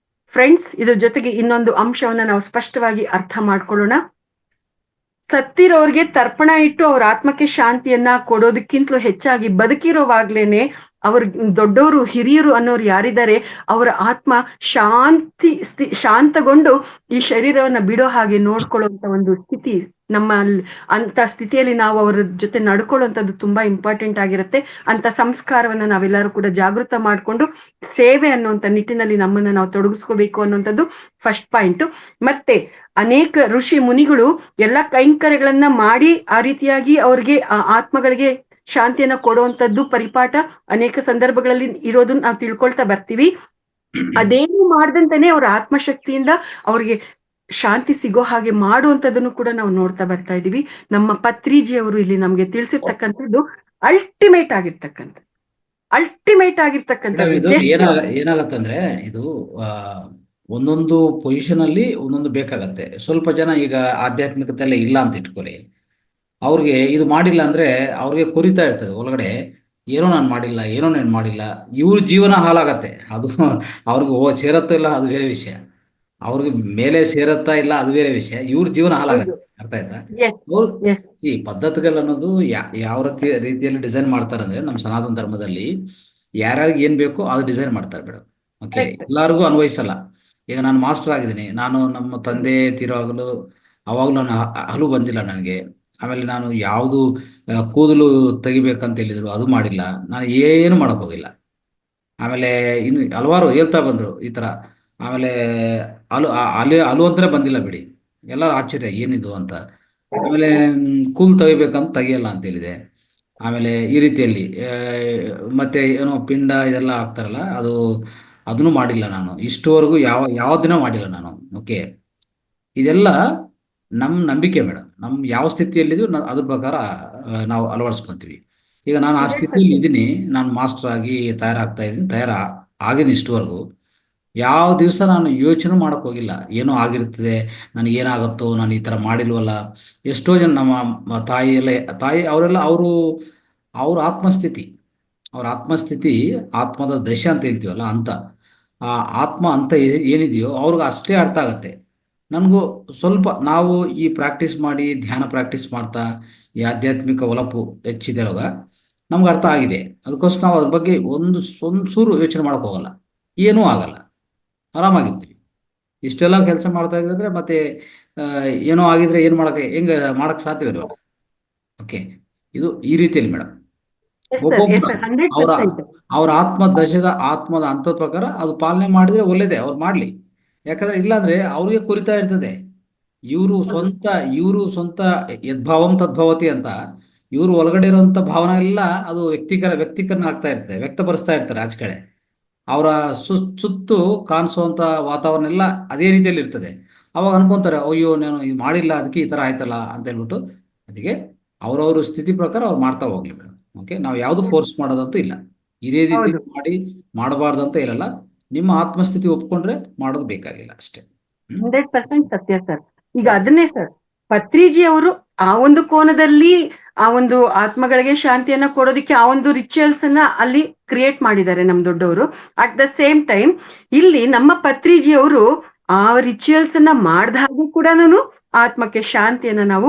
ಫ್ರೆಂಡ್ಸ್, ಇದ್ರ ಜೊತೆಗೆ ಇನ್ನೊಂದು ಅಂಶವನ್ನ ನಾವು ಸ್ಪಷ್ಟವಾಗಿ ಅರ್ಥ ಮಾಡ್ಕೊಳ್ಳೋಣ. ಸತ್ತಿರೋರ್ಗೆ ತರ್ಪಣ ಇಟ್ಟು ಅವ್ರ ಆತ್ಮಕ್ಕೆ ಶಾಂತಿಯನ್ನ ಕೊಡೋದಕ್ಕಿಂತಲೂ ಹೆಚ್ಚಾಗಿ ಬದುಕಿರೋವಾಗ್ಲೇನೆ ಅವ್ರ ದೊಡ್ಡವರು ಹಿರಿಯರು ಅನ್ನೋರು ಯಾರಿದ್ದಾರೆ ಅವರ ಆತ್ಮ ಶಾಂತಗೊಂಡು ಈ ಶರೀರವನ್ನ ಬಿಡೋ ಹಾಗೆ ನೋಡ್ಕೊಳ್ಳುವಂತ ಒಂದು ಸ್ಥಿತಿ ನಮ್ಮ ಅಂತ ಸ್ಥಿತಿಯಲ್ಲಿ ನಾವು ಅವರ ಜೊತೆ ನಡ್ಕೊಳ್ಳುವಂಥದ್ದು ತುಂಬಾ ಇಂಪಾರ್ಟೆಂಟ್ ಆಗಿರುತ್ತೆ. ಅಂತ ಸಂಸ್ಕಾರವನ್ನ ನಾವೆಲ್ಲರೂ ಕೂಡ ಜಾಗೃತ ಮಾಡ್ಕೊಂಡು ಸೇವೆ ಅನ್ನುವಂಥ ನಿಟ್ಟಿನಲ್ಲಿ ನಮ್ಮನ್ನ ನಾವು ತೊಡಗಿಸ್ಕೋಬೇಕು ಅನ್ನುವಂಥದ್ದು ಫಸ್ಟ್ ಪಾಯಿಂಟ್. ಮತ್ತೆ ಅನೇಕ ಋಷಿ ಮುನಿಗಳು ಎಲ್ಲ ಕೈಂಕರ್ಯಗಳನ್ನ ಮಾಡಿ ಆ ರೀತಿಯಾಗಿ ಅವ್ರಿಗೆ ಆತ್ಮಗಳಿಗೆ ಶಾಂತಿಯನ್ನ ಕೊಡುವಂತದ್ದು ಪರಿಪಾಠ ಅನೇಕ ಸಂದರ್ಭಗಳಲ್ಲಿ ಇರೋದನ್ನ ನಾವು ತಿಳ್ಕೊಳ್ತಾ ಬರ್ತೀವಿ. ಅದೇನು ಮಾಡ್ದಂತಾನೆ ಅವ್ರ ಆತ್ಮಶಕ್ತಿಯಿಂದ ಅವ್ರಿಗೆ ಶಾಂತಿ ಸಿಗೋ ಹಾಗೆ ಮಾಡುವಂತದನ್ನು ಕೂಡ ನಾವು ನೋಡ್ತಾ ಬರ್ತಾ ಇದೀವಿ. ನಮ್ಮ ಪತ್ರಿಜಿ ಅವರು ಇಲ್ಲಿ ನಮ್ಗೆ ತಿಳಿಸಿರ್ತಕ್ಕಂಥದ್ದು ಅಲ್ಟಿಮೇಟ್ ಆಗಿರ್ತಕ್ಕಂಥದ್ದು. ಏನಾಗತ್ತಂದ್ರೆ ಇದು ಒಂದೊಂದು ಪೊಸಿಷನ್ ಅಲ್ಲಿ ಒಂದೊಂದು ಬೇಕಾಗತ್ತೆ. ಸ್ವಲ್ಪ ಜನ ಈಗ ಆಧ್ಯಾತ್ಮಿಕತೆ ಎಲ್ಲ ಇಲ್ಲ ಅಂತ ಇಟ್ಕೊಳ್ಳಿ, ಅವ್ರಿಗೆ ಇದು ಮಾಡಿಲ್ಲ ಅಂದ್ರೆ ಅವ್ರಿಗೆ ಕುರಿತಾ ಇರ್ತದೆ ಒಳಗಡೆ, ಏನೋ ನಾನು ಮಾಡಿಲ್ಲ, ಇವ್ರ ಜೀವನ ಹಾಳಾಗತ್ತೆ. ಅದು ಅವ್ರಿಗೆ ಸೇರತ್ತೋ ಇಲ್ಲ ಅದು ಬೇರೆ ವಿಷಯ, ಅವ್ರಿಗೆ ಮೇಲೆ ಸೇರತ್ತಾ ಇಲ್ಲ ಅದು ಬೇರೆ ವಿಷಯ, ಇವ್ರ ಜೀವನ ಹಾಳಾಗತ್ತೆ. ಅರ್ಥ ಆಯ್ತಾ? ಅವ್ರು ಈ ಪದ್ಧತಿಗಳು ಅನ್ನೋದು ಯಾವ ರೀತಿಯಲ್ಲಿ ಡಿಸೈನ್ ಮಾಡ್ತಾರೆ ಅಂದ್ರೆ, ನಮ್ಮ ಸನಾತನ ಧರ್ಮದಲ್ಲಿ ಯಾರ್ಯಾರಿಗೆ ಏನ್ ಬೇಕೋ ಅದು ಡಿಸೈನ್ ಮಾಡ್ತಾರೆ ಮೇಡಮ್. ಓಕೆ, ಎಲ್ಲರಿಗೂ ಅನ್ವಯಿಸಲ್ಲ. ಈಗ ನಾನು ಮಾಸ್ಟರ್ ಆಗಿದ್ದೀನಿ, ನಾನು ನಮ್ಮ ತಂದೆ ತೀರೋವಾಗಲೂ ಅವಾಗಲೂ ನಾನು ಹಲು ಬಂದಿಲ್ಲ ನನಗೆ. ಆಮೇಲೆ ನಾನು ಯಾವುದು ಕೂದಲು ತೆಗಿಬೇಕಂತ ಹೇಳಿದ್ರು ಅದು ಮಾಡಿಲ್ಲ, ನಾನು ಏನು ಮಾಡಕ್ ಹೋಗಿಲ್ಲ. ಆಮೇಲೆ ಇನ್ನು ಹಲವಾರು ಹೇಳ್ತಾ ಬಂದ್ರು ಈ ತರ. ಆಮೇಲೆ ಅಲು ಅಂತಾನೆ ಬಂದಿಲ್ಲ ಬಿಡಿ, ಎಲ್ಲರೂ ಆಶ್ಚರ್ಯ ಏನಿದು ಅಂತ. ಆಮೇಲೆ ಕೂದಲು ತೆಗಿಬೇಕಂತ ತೆಗಿಯಲ್ಲ ಅಂತ ಹೇಳಿದೆ. ಆಮೇಲೆ ಈ ರೀತಿಯಲ್ಲಿ ಮತ್ತೆ ಏನೋ ಪಿಂಡ ಇದೆಲ್ಲ ಹಾಕ್ತಾರಲ್ಲ ಅದನ್ನು ಮಾಡಿಲ್ಲ ನಾನು ಇಷ್ಟುವರೆಗೂ, ಯಾವ ದಿನ ಮಾಡಿಲ್ಲ ನಾನು. ಓಕೆ, ಇದೆಲ್ಲ ನಮ್ಮ ನಂಬಿಕೆ ಮೇಡಮ್. ಯಾವ ಸ್ಥಿತಿಯಲ್ಲಿದ್ದು ಅದ್ರ ಪ್ರಕಾರ ನಾವು ಅಳವಡಿಸ್ಕೊಂತೀವಿ. ಈಗ ನಾನು ಆ ಸ್ಥಿತಿಯಲ್ಲಿ ಇದ್ದೀನಿ, ನಾನು ಮಾಸ್ಟರ್ ಆಗಿ ಆಗಿದ್ದೀನಿ ಇಷ್ಟುವರೆಗೂ. ಯಾವ ದಿವಸ ನಾನು ಯೋಚನೆ ಮಾಡಕ್ ಹೋಗಿಲ್ಲ, ಏನೋ ಆಗಿರ್ತದೆ, ನನಗೆ ಏನಾಗುತ್ತೋ, ನಾನು ಈ ಥರ ಮಾಡಿಲ್ವಲ್ಲ. ಎಷ್ಟೋ ಜನ ನಮ್ಮ ತಾಯಿ ಅವರೆಲ್ಲ ಅವ್ರ ಆತ್ಮಸ್ಥಿತಿ ಆತ್ಮದ ದಶೆ ಅಂತ ಹೇಳ್ತೀವಲ್ಲ, ಅಂತ ಆ ಆತ್ಮ ಅಂತ ಏನಿದೆಯೋ ಅವ್ರಿಗೆ ಅಷ್ಟೇ ಅರ್ಥ ಆಗತ್ತೆ. ನನಗೂ ಸ್ವಲ್ಪ ನಾವು ಈ ಪ್ರಾಕ್ಟೀಸ್ ಮಾಡಿ ಧ್ಯಾನ ಪ್ರಾಕ್ಟೀಸ್ ಮಾಡ್ತಾ ಈ ಆಧ್ಯಾತ್ಮಿಕ ಒಲಪು ಹೆಚ್ಚಿದಿರುವಾಗ ನಮ್ಗೆ ಅರ್ಥ ಆಗಿದೆ. ಅದಕ್ಕೋಸ್ಕರ ನಾವು ಅದ್ರ ಬಗ್ಗೆ ಒಂದು ಚೂರು ಯೋಚನೆ ಮಾಡಕ್ ಹೋಗಲ್ಲ, ಏನೂ ಆಗಲ್ಲ, ಆರಾಮಾಗಿರ್ತೀವಿ. ಇಷ್ಟೆಲ್ಲ ಕೆಲಸ ಮಾಡ್ತಾ ಇದ್ರೆ ಮತ್ತೆ ಏನೋ ಆಗಿದ್ರೆ ಏನು ಹೆಂಗೆ ಮಾಡಕ್ ಸಾಧ್ಯವಿಲ್ಲ. ಓಕೆ, ಇದು ಈ ರೀತಿಯಲ್ಲಿ ಮೇಡಮ್ ಅವ್ರ ಆತ್ಮದ ಹಂತದ ಪ್ರಕಾರ ಅದು ಪಾಲನೆ ಮಾಡಿದ್ರೆ ಒಳ್ಳೇದೇ, ಅವ್ರು ಮಾಡ್ಲಿ. ಯಾಕಂದ್ರೆ ಇಲ್ಲಾಂದ್ರೆ ಅವ್ರಿಗೆ ಕುರಿತಾ ಇರ್ತದೆ. ಇವರು ಸ್ವಂತ ಯದ್ಭಾವಂ ತದ್ಭವತಿ ಅಂತ ಇವ್ರು ಒಳಗಡೆ ಇರುವಂತ ಭಾವನೆ ಎಲ್ಲ ಅದು ವ್ಯಕ್ತೀಕರಣ ಆಗ್ತಾ ಇರ್ತದೆ, ವ್ಯಕ್ತಪಡಿಸ್ತಾ ಇರ್ತಾರೆ ಆಚೆ ಕಡೆ. ಅವರ ಸುತ್ತು ಕಾಣಿಸುವಂತ ವಾತಾವರಣ ಎಲ್ಲ ಅದೇ ರೀತಿಯಲ್ಲಿ ಇರ್ತದೆ. ಅವಾಗ ಅನ್ಕೊಂತಾರೆ, ಅಯ್ಯೋ ನಾನು ಇದು ಮಾಡಿಲ್ಲ ಅದಕ್ಕೆ ಈ ತರ ಆಯ್ತಲ್ಲ ಅಂತ ಹೇಳ್ಬಿಟ್ಟು. ಅದಕ್ಕೆ ಅವ್ರವ್ರ ಸ್ಥಿತಿ ಪ್ರಕಾರ ಅವ್ರು ಮಾಡ್ತಾ ಹೋಗ್ಲಿ ಮೇಡಮ್. ಓಕೆ, ನಾವು ಯಾವ್ದು ಫೋರ್ಸ್ ಮಾಡೋದಂತೂ ಇಲ್ಲ, ಇದೇ ರೀತಿ ಮಾಡಬಾರ್ದಂತ ಇರಲ್ಲ. ನಿಮ್ಮ ಆತ್ಮಸ್ಥಿತಿ ಒಪ್ಕೊಂಡ್ರೆ ಮಾಡೋದು ಬೇಕಾಗಿಲ್ಲ ಅಷ್ಟೇ. 100% ಸತ್ಯ ಸರ್. ಈಗ ಅದನ್ನೇ ಸರ್ ಪತ್ರಿಜಿ ಅವರು ಆ ಒಂದು ಕೋನದಲ್ಲಿ ಆ ಒಂದು ಆತ್ಮಗಳಿಗೆ ಶಾಂತಿಯನ್ನ ಕೊಡೋದಿಕ್ಕೆ ಆ ಒಂದು ರಿಚುವಲ್ಸ್ ಅನ್ನ ಅಲ್ಲಿ ಕ್ರಿಯೇಟ್ ಮಾಡಿದ್ದಾರೆ ನಮ್ ದೊಡ್ಡವರು. ಅಟ್ ದ ಸೇಮ್ ಟೈಮ್ ಇಲ್ಲಿ ನಮ್ಮ ಪತ್ರಿಜಿಯವರು ಆ ರಿಚುವಲ್ಸ್ ಅನ್ನ ಮಾಡ್ದ ಹಾಗೆ ಕೂಡ ಆತ್ಮಕ್ಕೆ ಶಾಂತಿಯನ್ನ ನಾವು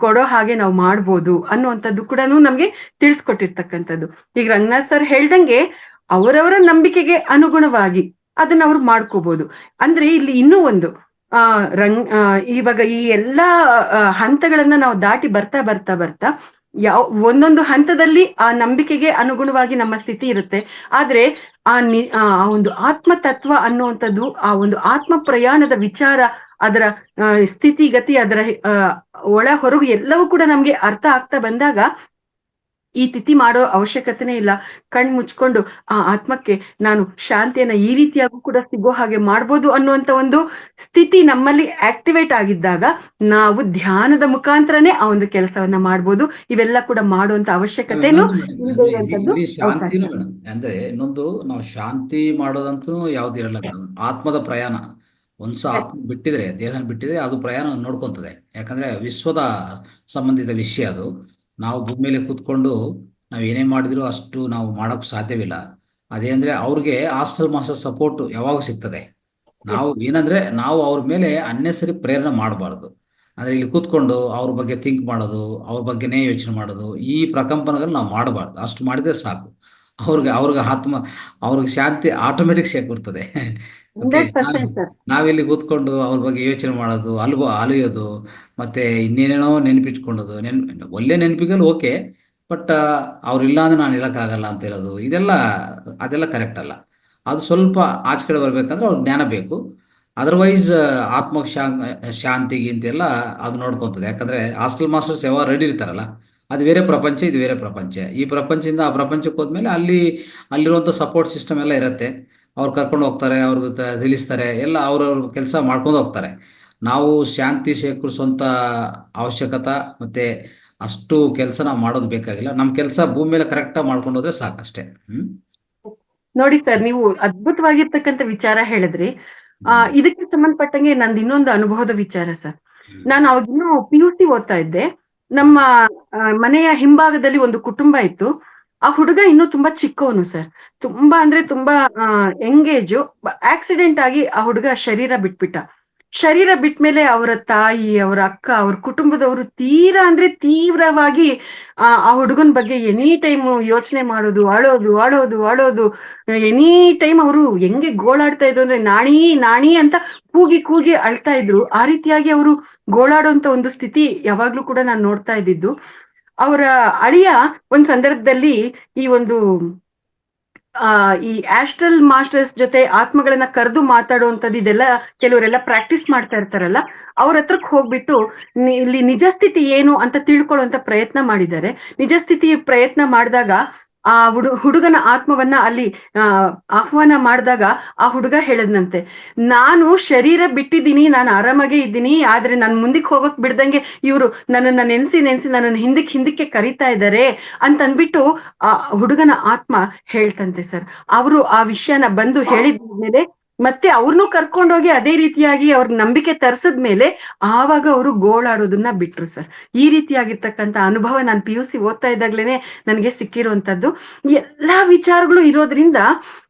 ಕೊಡೋ ಹಾಗೆ ನಾವು ಮಾಡ್ಬೋದು ಅನ್ನುವಂಥದ್ದು ಕೂಡ ನಮ್ಗೆ ತಿಳಿಸ್ಕೊಟ್ಟಿರ್ತಕ್ಕಂಥದ್ದು. ಈಗ ರಂಗನಾಥ್ ಸರ್ ಹೇಳ್ದಂಗೆ ಅವರವರ ನಂಬಿಕೆಗೆ ಅನುಗುಣವಾಗಿ ಅದನ್ನ ಅವ್ರು ಮಾಡ್ಕೋಬಹುದು. ಅಂದ್ರೆ ಇಲ್ಲಿ ಇನ್ನೂ ಒಂದು ಇವಾಗ ಈ ಎಲ್ಲಾ ಹಂತಗಳನ್ನ ನಾವು ದಾಟಿ ಬರ್ತಾ ಬರ್ತಾ ಬರ್ತಾ ಒಂದೊಂದು ಹಂತದಲ್ಲಿ ಆ ನಂಬಿಕೆಗೆ ಅನುಗುಣವಾಗಿ ನಮ್ಮ ಸ್ಥಿತಿ ಇರುತ್ತೆ. ಆದ್ರೆ ಆ ಒಂದು ಆತ್ಮ ತತ್ವ ಅನ್ನುವಂಥದ್ದು, ಆ ಒಂದು ಆತ್ಮ ಪ್ರಯಾಣದ ವಿಚಾರ, ಅದರ ಸ್ಥಿತಿಗತಿ, ಅದರ ಒಳ ಹೊರಗು ಎಲ್ಲವೂ ಕೂಡ ನಮ್ಗೆ ಅರ್ಥ ಆಗ್ತಾ ಬಂದಾಗ ಈ ತಿಥಿ ಮಾಡೋ ಅವಶ್ಯಕತೆನೇ ಇಲ್ಲ. ಕಣ್ ಮುಚ್ಕೊಂಡು ಆ ಆತ್ಮಕ್ಕೆ ನಾನು ಶಾಂತಿಯನ್ನ ಈ ರೀತಿಯಾಗೂ ಕೂಡ ಸಿಗೋ ಹಾಗೆ ಮಾಡ್ಬೋದು ಅನ್ನುವಂತ ಒಂದು ಸ್ಥಿತಿ ನಮ್ಮಲ್ಲಿ ಆಕ್ಟಿವೇಟ್ ಆಗಿದ್ದಾಗ ನಾವು ಧ್ಯಾನದ ಮುಖಾಂತರನೇ ಆ ಒಂದು ಕೆಲಸವನ್ನ ಮಾಡ್ಬೋದು. ಇವೆಲ್ಲ ಕೂಡ ಮಾಡುವಂತ ಅವಶ್ಯಕತೆನು ಶಾಂತಿನೂ ಮೇಡಮ್. ಅಂದ್ರೆ ಇನ್ನೊಂದು, ನಾವು ಶಾಂತಿ ಮಾಡೋದಂತೂ ಯಾವ್ದು ಇರಲ್ಲ ಮೇಡಮ್. ಆತ್ಮದ ಪ್ರಯಾಣ ಒಂದ್ಸ ಆತ್ಮ ಬಿಟ್ಟಿದ್ರೆ, ದೇಹನ ಬಿಟ್ಟಿದ್ರೆ ಅದು ಪ್ರಯಾಣ ನೋಡ್ಕೊಂತದೆ. ಯಾಕಂದ್ರೆ ವಿಶ್ವದ ಸಂಬಂಧಿತ ವಿಷಯ ಅದು. ನಾವು ಭೂಮಿ ಮೇಲೆ ಕೂತ್ಕೊಂಡು ನಾವು ಏನೇ ಮಾಡಿದ್ರು ಅಷ್ಟು ನಾವು ಮಾಡೋಕೆ ಸಾಧ್ಯವಿಲ್ಲ. ಅದೇ ಅಂದ್ರೆ ಅವ್ರಿಗೆ ಹಾಸ್ಟೆಲ್ ಮಾಸ್ಟರ್ ಸಪೋರ್ಟ್ ಯಾವಾಗ ಸಿಗ್ತದೆ. ನಾವು ಏನಂದ್ರೆ ನಾವು ಅವ್ರ ಮೇಲೆ ಅನ್ನೆಸರಿ ಪ್ರೇರಣೆ ಮಾಡಬಾರ್ದು. ಅಂದ್ರೆ ಇಲ್ಲಿ ಕೂತ್ಕೊಂಡು ಅವ್ರ ಬಗ್ಗೆ ಥಿಂಕ್ ಮಾಡೋದು, ಅವ್ರ ಬಗ್ಗೆನೇ ಯೋಚನೆ ಮಾಡೋದು, ಈ ಪ್ರಕಂಪನಗಳು ನಾವು ಮಾಡಬಾರ್ದು. ಅಷ್ಟು ಮಾಡಿದ್ರೆ ಸಾಕು. ಅವ್ರಿಗೆ ಅವ್ರಿಗೆ ಶಾಂತಿ ಆಟೋಮೆಟಿಕ್ ಸಿಕ್ಬಿಡ್ತದೆ. ಓಕೆ, ನಾವಿಲ್ಲಿ ಕೂತ್ಕೊಂಡು ಅವ್ರ ಬಗ್ಗೆ ಯೋಚನೆ ಮಾಡೋದು, ಅಲಿಯೋದು, ಮತ್ತೆ ಇನ್ನೇನೇನೋ ನೆನಪಿಟ್ಕೊಳ್ಳೋದು. ಒಳ್ಳೆ ನೆನಪಿಗಲ್ಲಿ ಓಕೆ, ಬಟ್ ಅವ್ರಿಲ್ಲ ಅಂದ್ರೆ ನಾನು ಹೇಳಕ್ಕಾಗಲ್ಲ ಅಂತ ಹೇಳೋದು, ಅದೆಲ್ಲ ಕರೆಕ್ಟ್ ಅಲ್ಲ. ಅದು ಸ್ವಲ್ಪ ಆಚೆ ಕಡೆ ಬರ್ಬೇಕಂದ್ರೆ ಅವ್ರಿಗೆ ಜ್ಞಾನ ಬೇಕು. ಅದರ್ವೈಸ್ ಆತ್ಮ ಶಾಂತಿಗಿಂತೆಲ್ಲ ಅದು ನೋಡ್ಕೊತದೆ. ಯಾಕಂದ್ರೆ ಹಾಸ್ಟೆಲ್ ಮಾಸ್ಟರ್ಸ್ ಯಾವಾಗ ರೆಡಿ ಇರ್ತಾರಲ್ಲ, ಅದು ಬೇರೆ ಪ್ರಪಂಚ, ಇದು ಬೇರೆ ಪ್ರಪಂಚ. ಈ ಪ್ರಪಂಚದಿಂದ ಆ ಪ್ರಪಂಚಕ್ಕೆ ಹೋದ್ಮೇಲೆ ಅಲ್ಲಿರುವಂಥ ಸಪೋರ್ಟ್ ಸಿಸ್ಟಮ್ ಎಲ್ಲ ಇರುತ್ತೆ. ಅವ್ರು ಕರ್ಕೊಂಡು ಹೋಗ್ತಾರೆ, ಅವ್ರಿಗೆ ತಿಳಿಸ್ತಾರೆ, ಎಲ್ಲ ಅವ್ರವ್ರ ಕೆಲಸ ಮಾಡ್ಕೊಂಡು ಹೋಗ್ತಾರೆ. ನಾವು ಶಾಂತಿ ಶೇಖರಿಸುವಂಥ ಅವಶ್ಯಕತೆ ಮತ್ತೆ ಅಷ್ಟು ಕೆಲಸ ನಾವು ಮಾಡೋದು ಬೇಕಾಗಿಲ್ಲ. ನಮ್ಮ ಕೆಲಸ ಭೂಮಿ ಮೇಲೆ ಕರೆಕ್ಟಾಗಿ ಮಾಡ್ಕೊಂಡು ಹೋದ್ರೆ ಸಾಕಷ್ಟೇ. ನೋಡಿ ಸರ್, ನೀವು ಅದ್ಭುತವಾಗಿರ್ತಕ್ಕಂಥ ವಿಚಾರ ಹೇಳಿದ್ರಿ. ಇದಕ್ಕೆ ಸಂಬಂಧಪಟ್ಟಂಗೆ ನಂದು ಇನ್ನೊಂದು ಅನುಭವದ ವಿಚಾರ ಸರ್. ನಾನು ಅವಾಗಿನ್ನೂ PUC ಓದ್ತಾ ಇದ್ದೆ. ನಮ್ಮ ಮನೆಯ ಹಿಂಭಾಗದಲ್ಲಿ ಒಂದು ಕುಟುಂಬ ಇತ್ತು. ಆ ಹುಡುಗ ಇನ್ನೂ ತುಂಬಾ ಚಿಕ್ಕವನು ಸರ್. ತುಂಬಾ ಅಂದ್ರೆ ತುಂಬಾ ಯಂಗ್ ಏಜು. ಆಕ್ಸಿಡೆಂಟ್ ಆಗಿ ಆ ಹುಡುಗ ಶರೀರ ಬಿಟ್ಬಿಟ್ಟ. ಶರೀರ ಬಿಟ್ಮೇಲೆ ಅವರ ತಾಯಿ, ಅವರ ಅಕ್ಕ, ಅವ್ರ ಕುಟುಂಬದವರು ತೀರಾ ಅಂದ್ರೆ ತೀವ್ರವಾಗಿ ಆ ಹುಡುಗನ ಬಗ್ಗೆ ಎನಿ ಟೈಮ್ ಯೋಚನೆ ಮಾಡೋದು, ಅಳೋದು. ಎನಿ ಟೈಮ್ ಅವರು ಹೆಂಗೆ ಗೋಳಾಡ್ತಾ ಇದ್ರು ಅಂದ್ರೆ ನಾಣಿ ಅಂತ ಕೂಗಿ ಅಳ್ತಾ ಇದ್ರು. ಆ ರೀತಿಯಾಗಿ ಅವರು ಗೋಳಾಡುವಂತ ಒಂದು ಸ್ಥಿತಿ ಯಾವಾಗ್ಲೂ ಕೂಡ ನಾನು ನೋಡ್ತಾ ಇದ್ದಿದ್ದು. ಅವರ ಅಳಿಯ ಒಂದ್ ಸಂದರ್ಭದಲ್ಲಿ ಈ ಆಸ್ಟ್ರಲ್ ಮಾಸ್ಟರ್ಸ್ ಜೊತೆ ಆತ್ಮಗಳನ್ನ ಕರೆದು ಮಾತಾಡುವಂಥದ್ದು, ಇದೆಲ್ಲ ಕೆಲವರೆಲ್ಲ ಪ್ರಾಕ್ಟೀಸ್ ಮಾಡ್ತಾ ಇರ್ತಾರಲ್ಲ, ಅವ್ರ ಹತ್ರಕ್ಕೆ ಹೋಗ್ಬಿಟ್ಟು ಇಲ್ಲಿ ನಿಜ ಸ್ಥಿತಿ ಏನು ಅಂತ ತಿಳ್ಕೊಳ್ಳುವಂತ ಪ್ರಯತ್ನ ಮಾಡಿದ್ದಾರೆ. ನಿಜ ಸ್ಥಿತಿ ಪ್ರಯತ್ನ ಮಾಡಿದಾಗ ಆ ಹುಡುಗನ ಆತ್ಮವನ್ನ ಅಲ್ಲಿ ಆಹ್ವಾನ ಮಾಡಿದಾಗ ಆ ಹುಡುಗ ಹೇಳದ್ನಂತೆ, ನಾನು ಶರೀರ ಬಿಟ್ಟಿದ್ದೀನಿ, ನಾನು ಆರಾಮಾಗೇ ಇದ್ದೀನಿ, ಆದ್ರೆ ನಾನು ಮುಂದಕ್ಕೆ ಹೋಗಕ್ ಬಿಡ್ದಂಗೆ ಇವ್ರು ನನ್ನನ್ನ ನೆನ್ಸಿ ನನ್ನನ್ನು ಹಿಂದಕ್ಕೆ ಕರೀತಾ ಇದ್ದಾರೆ ಅಂತ ಅಂದ್ಬಿಟ್ಟು ಆ ಹುಡುಗನ ಆತ್ಮ ಹೇಳ್ತಂತೆ ಸರ್. ಅವರು ಆ ವಿಷಯನ ಬಂದು ಹೇಳಿದ್ಮೇಲೆ ಮತ್ತೆ ಅವ್ರನ್ನೂ ಕರ್ಕೊಂಡೋಗಿ ಅದೇ ರೀತಿಯಾಗಿ ಅವ್ರ ನಂಬಿಕೆ ತರಿಸಿದ್ಮೇಲೆ ಆವಾಗ ಅವರು ಗೋಳಾಡೋದನ್ನ ಬಿಟ್ರು ಸರ್. ಈ ರೀತಿಯಾಗಿರ್ತಕ್ಕಂಥ ಅನುಭವ ನಾನು PUC ಓದ್ತಾ ಇದ್ದಾಗ್ಲೇನೆ ನನಗೆ ಸಿಕ್ಕಿರುವಂತದ್ದು. ಎಲ್ಲಾ ವಿಚಾರಗಳು ಇರೋದ್ರಿಂದ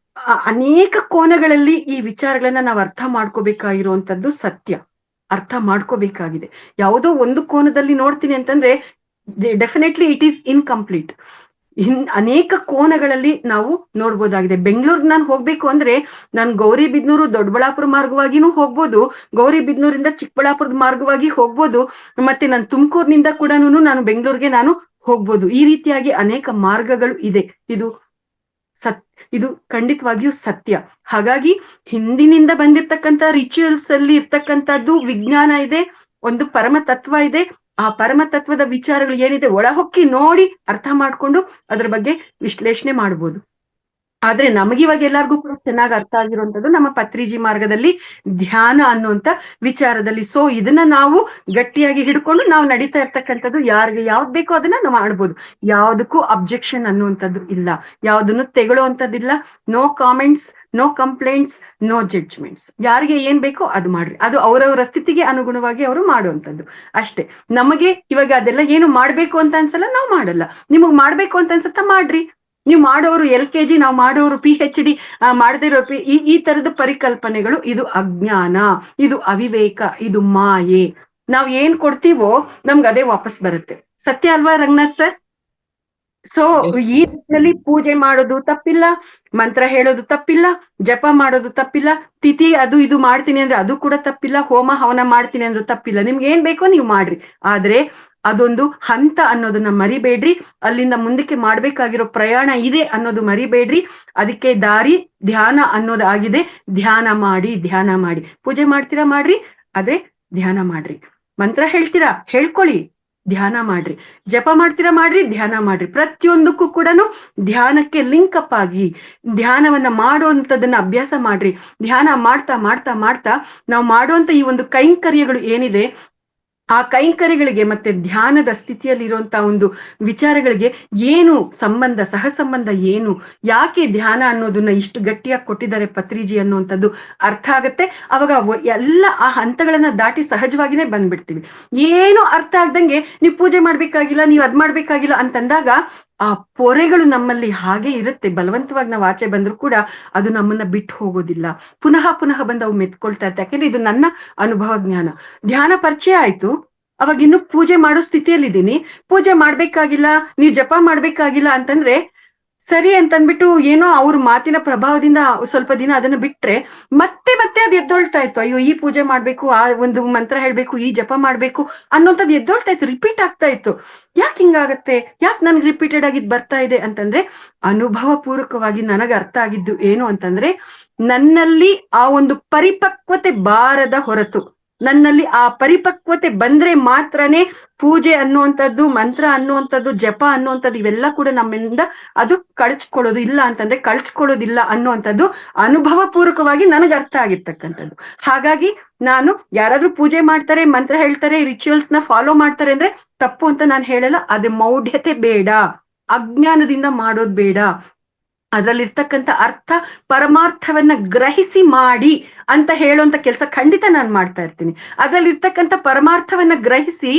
ಅನೇಕ ಕೋನಗಳಲ್ಲಿ ಈ ವಿಚಾರಗಳನ್ನ ನಾವು ಅರ್ಥ ಮಾಡ್ಕೋಬೇಕಾಗಿರುವಂತದ್ದು ಸತ್ಯ. ಅರ್ಥ ಮಾಡ್ಕೋಬೇಕಾಗಿದೆ. ಯಾವುದೋ ಒಂದು ಕೋನದಲ್ಲಿ ನೋಡ್ತೀನಿ ಅಂತಂದ್ರೆ ಡೆಫಿನೆಟ್ಲಿ ಇಟ್ ಈಸ್ ಇನ್ಕಂಪ್ಲೀಟ್. ಅನೇಕ ಕೋನಗಳಲ್ಲಿ ನಾವು ನೋಡ್ಬೋದಾಗಿದೆ. ಬೆಂಗಳೂರಿಗೆ ನಾನು ಹೋಗ್ಬೇಕು ಅಂದ್ರೆ ನಾನು ಗೌರಿಬಿದನೂರು ದೊಡ್ಡಬಳ್ಳಾಪುರ ಮಾರ್ಗವಾಗಿನೂ ಹೋಗ್ಬೋದು, ಗೌರಿಬಿದನೂರಿಂದ ಚಿಕ್ಕಬಳ್ಳಾಪುರದ ಮಾರ್ಗವಾಗಿ ಹೋಗ್ಬೋದು, ಮತ್ತೆ ನಾನು ತುಮಕೂರಿನಿಂದ ಕೂಡ ನಾನು ಬೆಂಗಳೂರಿಗೆ ನಾನು ಹೋಗ್ಬೋದು. ಈ ರೀತಿಯಾಗಿ ಅನೇಕ ಮಾರ್ಗಗಳು ಇದೆ. ಇದು ಖಂಡಿತವಾಗಿಯೂ ಸತ್ಯ. ಹಾಗಾಗಿ ಹಿಂದಿನಿಂದ ಬಂದಿರ್ತಕ್ಕಂಥ ರಿಚುವಲ್ಸ್ ಅಲ್ಲಿ ಇರ್ತಕ್ಕಂಥದ್ದು ವಿಜ್ಞಾನ ಇದೆ, ಒಂದು ಪರಮ ತತ್ವ ಇದೆ. ಆ ಪರಮ ತತ್ವದ ವಿಚಾರಗಳು ಏನಿದೆ ಒಳಹೊಕ್ಕಿ ನೋಡಿ ಅರ್ಥ ಮಾಡ್ಕೊಂಡು ಅದ್ರ ಬಗ್ಗೆ ವಿಶ್ಲೇಷಣೆ ಮಾಡ್ಬೋದು. ಆದ್ರೆ ನಮಗಿವಾಗ ಎಲ್ಲಾರ್ಗೂ ಕೂಡ ಚೆನ್ನಾಗಿ ಅರ್ಥ ಆಗಿರುವಂತದ್ದು ನಮ್ಮ ಪತ್ರಿಜಿ ಮಾರ್ಗದಲ್ಲಿ ಧ್ಯಾನ ಅನ್ನುವಂತ ವಿಚಾರದಲ್ಲಿ. ಸೊ ಇದನ್ನ ನಾವು ಗಟ್ಟಿಯಾಗಿ ಹಿಡ್ಕೊಂಡು ನಾವು ನಡೀತಾ ಇರ್ತಕ್ಕಂಥದ್ದು. ಯಾರಿಗೆ ಯಾವ್ದು ಬೇಕೋ ಅದನ್ನ ನಾವು ಮಾಡ್ಬೋದು, ಯಾವ್ದಕ್ಕೂ ಅಬ್ಜೆಕ್ಷನ್ ಅನ್ನುವಂಥದ್ದು ಇಲ್ಲ, ಯಾವ್ದನ್ನು ತೆಗೊಳ್ಳುವಂಥದ್ದಿಲ್ಲ. No comments, no complaints, no judgements. ಯಾರಿಗೆ ಏನ್ ಬೇಕೋ ಅದು ಮಾಡ್ರಿ, ಅದು ಅವರವರ ಸ್ಥಿತಿಗೆ ಅನುಗುಣವಾಗಿ ಅವರು ಮಾಡುವಂಥದ್ದು ಅಷ್ಟೇ. ನಮಗೆ ಇವಾಗ ಅದೆಲ್ಲ ಏನು ಮಾಡ್ಬೇಕು ಅಂತ ಅನ್ಸಲ್ಲ, ನಾವು ಮಾಡಲ್ಲ. ನಿಮಗ್ ಮಾಡ್ಬೇಕು ಅಂತ ಅನ್ಸತ್ತ ಮಾಡ್ರಿ. ನೀವು ಮಾಡೋರು LKG, ನಾವು ಮಾಡೋರು PhD ಮಾಡದೇ ಇರೋ ಈ ತರದ ಪರಿಕಲ್ಪನೆಗಳು, ಇದು ಅಜ್ಞಾನ, ಇದು ಅವಿವೇಕ, ಇದು ಮಾಯೆ. ನಾವ್ ಏನ್ ಕೊಡ್ತೀವೋ ನಮ್ಗೆ ಅದೇ ವಾಪಸ್ ಬರುತ್ತೆ. ಸತ್ಯ ಅಲ್ವಾ ರಂಗನಾಥ್ ಸರ್? ಸೊ ಈ ರೀತಿಯಲ್ಲಿ ಪೂಜೆ ಮಾಡೋದು ತಪ್ಪಿಲ್ಲ, ಮಂತ್ರ ಹೇಳೋದು ತಪ್ಪಿಲ್ಲ, ಜಪ ಮಾಡೋದು ತಪ್ಪಿಲ್ಲ, ತಿಥಿ ಅದು ಇದು ಮಾಡ್ತೀನಿ ಅಂದ್ರೆ ಅದು ಕೂಡ ತಪ್ಪಿಲ್ಲ, ಹೋಮ ಹವನ ಮಾಡ್ತೀನಿ ಅಂದ್ರೆ ತಪ್ಪಿಲ್ಲ. ನಿಮ್ಗೆ ಏನ್ ಬೇಕೋ ನೀವು ಮಾಡ್ರಿ. ಆದ್ರೆ ಅದೊಂದು ಹಂತ ಅನ್ನೋದನ್ನ ಮರಿಬೇಡ್ರಿ. ಅಲ್ಲಿಂದ ಮುಂದಕ್ಕೆ ಮಾಡ್ಬೇಕಾಗಿರೋ ಪ್ರಯಾಣ ಇದೆ ಅನ್ನೋದು ಮರಿಬೇಡ್ರಿ. ಅದಕ್ಕೆ ದಾರಿ ಧ್ಯಾನ ಅನ್ನೋದಾಗಿದೆ. ಧ್ಯಾನ ಮಾಡಿ, ಧ್ಯಾನ ಮಾಡಿ. ಪೂಜೆ ಮಾಡ್ತೀರಾ ಮಾಡ್ರಿ, ಅದೇ ಧ್ಯಾನ ಮಾಡ್ರಿ. ಮಂತ್ರ ಹೇಳ್ತೀರಾ ಹೇಳ್ಕೊಳ್ಳಿ, ಧ್ಯಾನ ಮಾಡ್ರಿ. ಜಪ ಮಾಡ್ತೀರಾ ಮಾಡ್ರಿ, ಧ್ಯಾನ ಮಾಡ್ರಿ. ಪ್ರತಿಯೊಂದಕ್ಕೂ ಕೂಡ ಧ್ಯಾನಕ್ಕೆ ಲಿಂಕ್ ಅಪ್ ಆಗಿ ಧ್ಯಾನವನ್ನ ಮಾಡುವಂತದನ್ನ ಅಭ್ಯಾಸ ಮಾಡ್ರಿ. ಧ್ಯಾನ ಮಾಡ್ತಾ ಮಾಡ್ತಾ ಮಾಡ್ತಾ ನಾವು ಮಾಡುವಂತ ಈ ಒಂದು ಕೈಂಕರ್ಯಗಳು ಏನಿದೆ, ಆ ಕೈಂಕರ್ಯಗಳಿಗೆ ಮತ್ತೆ ಧ್ಯಾನದ ಸ್ಥಿತಿಯಲ್ಲಿ ಇರುವಂತಹ ಒಂದು ವಿಚಾರಗಳಿಗೆ ಏನು ಸಂಬಂಧ, ಸಹ ಸಂಬಂಧ ಏನು, ಯಾಕೆ ಧ್ಯಾನ ಅನ್ನೋದನ್ನ ಇಷ್ಟು ಗಟ್ಟಿಯಾಗಿ ಕೊಟ್ಟಿದ್ದಾರೆ ಪತ್ರಿಜಿ ಅನ್ನುವಂಥದ್ದು ಅರ್ಥ ಆಗತ್ತೆ. ಅವಾಗ ಎಲ್ಲ ಆ ಹಂತಗಳನ್ನ ದಾಟಿ ಸಹಜವಾಗಿನೇ ಬಂದ್ಬಿಡ್ತೀವಿ. ಏನು ಅರ್ಥ ಆಗ್ದಂಗೆ ನೀವು ಪೂಜೆ ಮಾಡ್ಬೇಕಾಗಿಲ್ಲ, ನೀವು ಅದ್ ಮಾಡ್ಬೇಕಾಗಿಲ್ಲ ಅಂತಂದಾಗ ಆ ಪೊರೆಗಳು ನಮ್ಮಲ್ಲಿ ಹಾಗೆ ಇರುತ್ತೆ. ಬಲವಂತವಾಗಿ ನಾವು ಆಚೆ ಬಂದ್ರು ಕೂಡ ಅದು ನಮ್ಮನ್ನ ಬಿಟ್ಟು ಹೋಗೋದಿಲ್ಲ. ಪುನಃ ಪುನಃ ಬಂದು ಅವು ಮೆತ್ಕೊಳ್ತಾ ಇರ್ತಾರೆ. ಯಾಕೆಂದ್ರೆ ಇದು ನನ್ನ ಅನುಭವ ಜ್ಞಾನ. ಧ್ಯಾನ ಪರಿಚಯ ಆಯ್ತು, ಅವಾಗ ಇನ್ನು ಪೂಜೆ ಮಾಡೋ ಸ್ಥಿತಿಯಲ್ಲಿದ್ದೀನಿ. ಪೂಜೆ ಮಾಡ್ಬೇಕಾಗಿಲ್ಲ, ನೀವು ಜಪ ಮಾಡ್ಬೇಕಾಗಿಲ್ಲ ಅಂತಂದ್ರೆ ಸರಿ ಅಂತಂದ್ಬಿಟ್ಟು ಏನೋ ಅವ್ರ ಮಾತಿನ ಪ್ರಭಾವದಿಂದ ಸ್ವಲ್ಪ ದಿನ ಅದನ್ನ ಬಿಟ್ರೆ ಮತ್ತೆ ಮತ್ತೆ ಅದು ಎದ್ದೊಳ್ತಾ ಇತ್ತು. ಅಯ್ಯೋ ಈ ಪೂಜೆ ಮಾಡ್ಬೇಕು, ಆ ಒಂದು ಮಂತ್ರ ಹೇಳ್ಬೇಕು, ಈ ಜಪ ಮಾಡ್ಬೇಕು ಅನ್ನೋಂಥದ್ದು ಎದ್ದೊಳ್ತಾ ಇತ್ತು, ರಿಪೀಟ್ ಆಗ್ತಾ ಇತ್ತು. ಯಾಕೆ ಹಿಂಗಾಗತ್ತೆ, ಯಾಕೆ ನನ್ಗೆ ರಿಪೀಟೆಡ್ ಆಗಿದ್ ಬರ್ತಾ ಇದೆ ಅಂತಂದ್ರೆ, ಅನುಭವ ಪೂರ್ವಕವಾಗಿ ನನಗೆ ಅರ್ಥ ಆಗಿದ್ದು ಏನು ಅಂತಂದ್ರೆ, ನನ್ನಲ್ಲಿ ಆ ಒಂದು ಪರಿಪಕ್ವತೆ ಬಾರದ ಹೊರತು, ನನ್ನಲ್ಲಿ ಆ ಪರಿಪಕ್ವತೆ ಬಂದ್ರೆ ಮಾತ್ರನೇ ಪೂಜೆ ಅನ್ನುವಂಥದ್ದು, ಮಂತ್ರ ಅನ್ನುವಂಥದ್ದು, ಜಪ ಅನ್ನುವಂಥದ್ದು ಇವೆಲ್ಲ ಕೂಡ ನಮ್ಮಿಂದ ಅದು ಕಳ್ಚ್ಕೊಳ್ಳೋದು. ಇಲ್ಲ ಅಂತಂದ್ರೆ ಕಳ್ಚ್ಕೊಳ್ಳೋದಿಲ್ಲ ಅನ್ನುವಂಥದ್ದು ಅನುಭವ ಪೂರ್ವಕವಾಗಿ ನನಗೆ ಅರ್ಥ ಆಗಿರ್ತಕ್ಕಂಥದ್ದು. ಹಾಗಾಗಿ ನಾನು ಯಾರಾದ್ರೂ ಪೂಜೆ ಮಾಡ್ತಾರೆ, ಮಂತ್ರ ಹೇಳ್ತಾರೆ, ರಿಚುವಲ್ಸ್ ನ ಫಾಲೋ ಮಾಡ್ತಾರೆ ಅಂದ್ರೆ ತಪ್ಪು ಅಂತ ನಾನು ಹೇಳಲ್ಲ. ಅದ್ರ ಮೌಢ್ಯತೆ ಬೇಡ, ಅಜ್ಞಾನದಿಂದ ಮಾಡೋದ್ ಬೇಡ. ಅದ್ರಲ್ಲಿರ್ತಕ್ಕಂಥ ಅರ್ಥ ಪರಮಾರ್ಥವನ್ನ ಗ್ರಹಿಸಿ ಮಾಡಿ ಅಂತ ಹೇಳುವಂತ ಕೆಲಸ ಖಂಡಿತ ನಾನು ಮಾಡ್ತಾ ಇರ್ತೀನಿ. ಅದ್ರಲ್ಲಿರ್ತಕ್ಕಂಥ ಪರಮಾರ್ಥವನ್ನ ಗ್ರಹಿಸಿ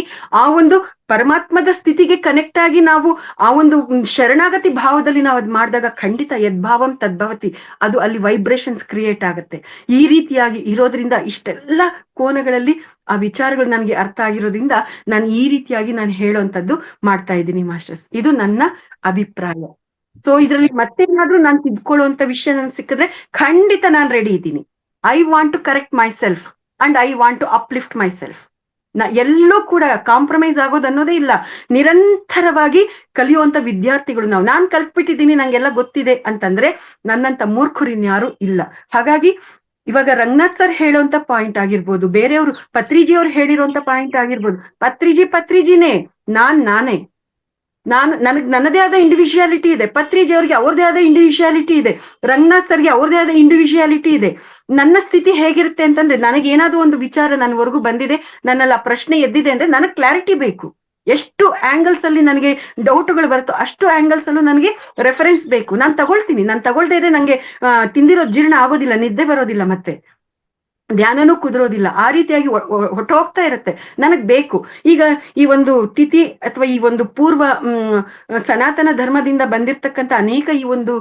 ಆ ಒಂದು ಪರಮಾತ್ಮದ ಸ್ಥಿತಿಗೆ ಕನೆಕ್ಟ್ ಆಗಿ ನಾವು ಆ ಒಂದು ಶರಣಾಗತಿ ಭಾವದಲ್ಲಿ ನಾವು ಅದ್ ಮಾಡಿದಾಗ ಖಂಡಿತ ಯದ್ಭಾವಂ ತದ್ಭವತಿ, ಅದು ಅಲ್ಲಿ ವೈಬ್ರೇಷನ್ಸ್ ಕ್ರಿಯೇಟ್ ಆಗುತ್ತೆ. ಈ ರೀತಿಯಾಗಿ ಇರೋದ್ರಿಂದ ಇಷ್ಟೆಲ್ಲ ಕೋನಗಳಲ್ಲಿ ಆ ವಿಚಾರಗಳು ನನಗೆ ಅರ್ಥ ಆಗಿರೋದ್ರಿಂದ ನಾನು ಈ ರೀತಿಯಾಗಿ ನಾನು ಹೇಳುವಂತದ್ದು ಮಾಡ್ತಾ ಇದ್ದೀನಿ ಮಾಸ್ಟರ್ಸ್. ಇದು ನನ್ನ ಅಭಿಪ್ರಾಯ. ಸೊ ಇದ್ರಲ್ಲಿ ಮತ್ತೇನಾದ್ರೂ ನಾನು ತಿದ್ಕೊಳ್ಳುವಂತ ವಿಷಯ ನನ್ಗೆ ಸಿಕ್ಕಿದ್ರೆ ಖಂಡಿತ ನಾನು ರೆಡಿ ಇದ್ದೀನಿ. I want to correct myself and I want to uplift myself. ಎಲ್ಲೂ ಕೂಡ ಕಾಂಪ್ರಮೈಸ್ ಆಗೋದು ಅನ್ನೋದೇ ಇಲ್ಲ. ನಿರಂತರವಾಗಿ ಕಲಿಯುವಂತ ವಿದ್ಯಾರ್ಥಿಗಳು ನಾವು. ನಾನ್ ಕಲ್ತ್ಬಿಟ್ಟಿದ್ದೀನಿ, ನಂಗೆಲ್ಲ ಗೊತ್ತಿದೆ ಅಂತಂದ್ರೆ ನನ್ನಂತ ಮೂರ್ಖರು ಇನ್ಯಾರು ಇಲ್ಲ. ಹಾಗಾಗಿ ಇವಾಗ ರಂಗನಾಥ್ ಸರ್ ಹೇಳುವಂತ ಪಾಯಿಂಟ್ ಆಗಿರ್ಬೋದು, ಬೇರೆಯವರು ಪತ್ರಿಜಿ ಅವ್ರು ಹೇಳಿರುವಂತ ಪಾಯಿಂಟ್ ಆಗಿರ್ಬೋದು, ಪತ್ರಿಜಿನೇ, ನಾನೇ. ನನ್ನದೇ ಆದ ಇಂಡಿವಿಜುವಾಲಿಟಿ ಇದೆ. ಪತ್ರಿಜಿ ಅವ್ರಿಗೆ ಅವ್ರದೇ ಆದ ಇಂಡಿವಿಜುವಾಲಿಟಿ ಇದೆ. ರಂಗನಾಥ್ ಸರ್ಗೆ ಅವ್ರದೇ ಆದ ಇಂಡಿವಿಜುವಾಲಿಟಿ ಇದೆ. ನನ್ನ ಸ್ಥಿತಿ ಹೇಗಿರುತ್ತೆ ಅಂತಂದ್ರೆ, ನನಗೇನಾದ್ರೂ ಒಂದು ವಿಚಾರ ನನ್ವರೆಗೂ ಬಂದಿದೆ, ನನ್ನಲ್ಲಿ ಆ ಪ್ರಶ್ನೆ ಎದ್ದಿದೆ ಅಂದ್ರೆ ನನಗೆ ಕ್ಲಾರಿಟಿ ಬೇಕು. ಎಷ್ಟು ಆಂಗಲ್ಸ್ ಅಲ್ಲಿ ನನಗೆ ಡೌಟ್ಗಳು ಬರುತ್ತೋ ಅಷ್ಟು ಆಂಗಲ್ಸ್ ಅಲ್ಲೂ ನನಗೆ ರೆಫರೆನ್ಸ್ ಬೇಕು. ನಾನು ತಗೊಳ್ತೀನಿ. ನಾನು ತಗೊಳ್ದೇ ಇದ್ರೆ ನಂಗೆ ತಿಂದಿರೋ ಜೀರ್ಣ ಆಗೋದಿಲ್ಲ, ನಿದ್ದೆ ಬರೋದಿಲ್ಲ, ಮತ್ತೆ ಧ್ಯಾನನೂ ಕುದುರೋದಿಲ್ಲ. ಆ ರೀತಿಯಾಗಿ ಹೊಟ್ಟೋಗ್ತಾ ಇರುತ್ತೆ. ನನಗ್ ಬೇಕು. ಈಗ ಈ ಒಂದು ತಿಥಿ ಅಥವಾ ಈ ಒಂದು ಪೂರ್ವ ಸನಾತನ ಧರ್ಮದಿಂದ ಬಂದಿರ್ತಕ್ಕಂಥ ಅನೇಕ ಈ ಒಂದು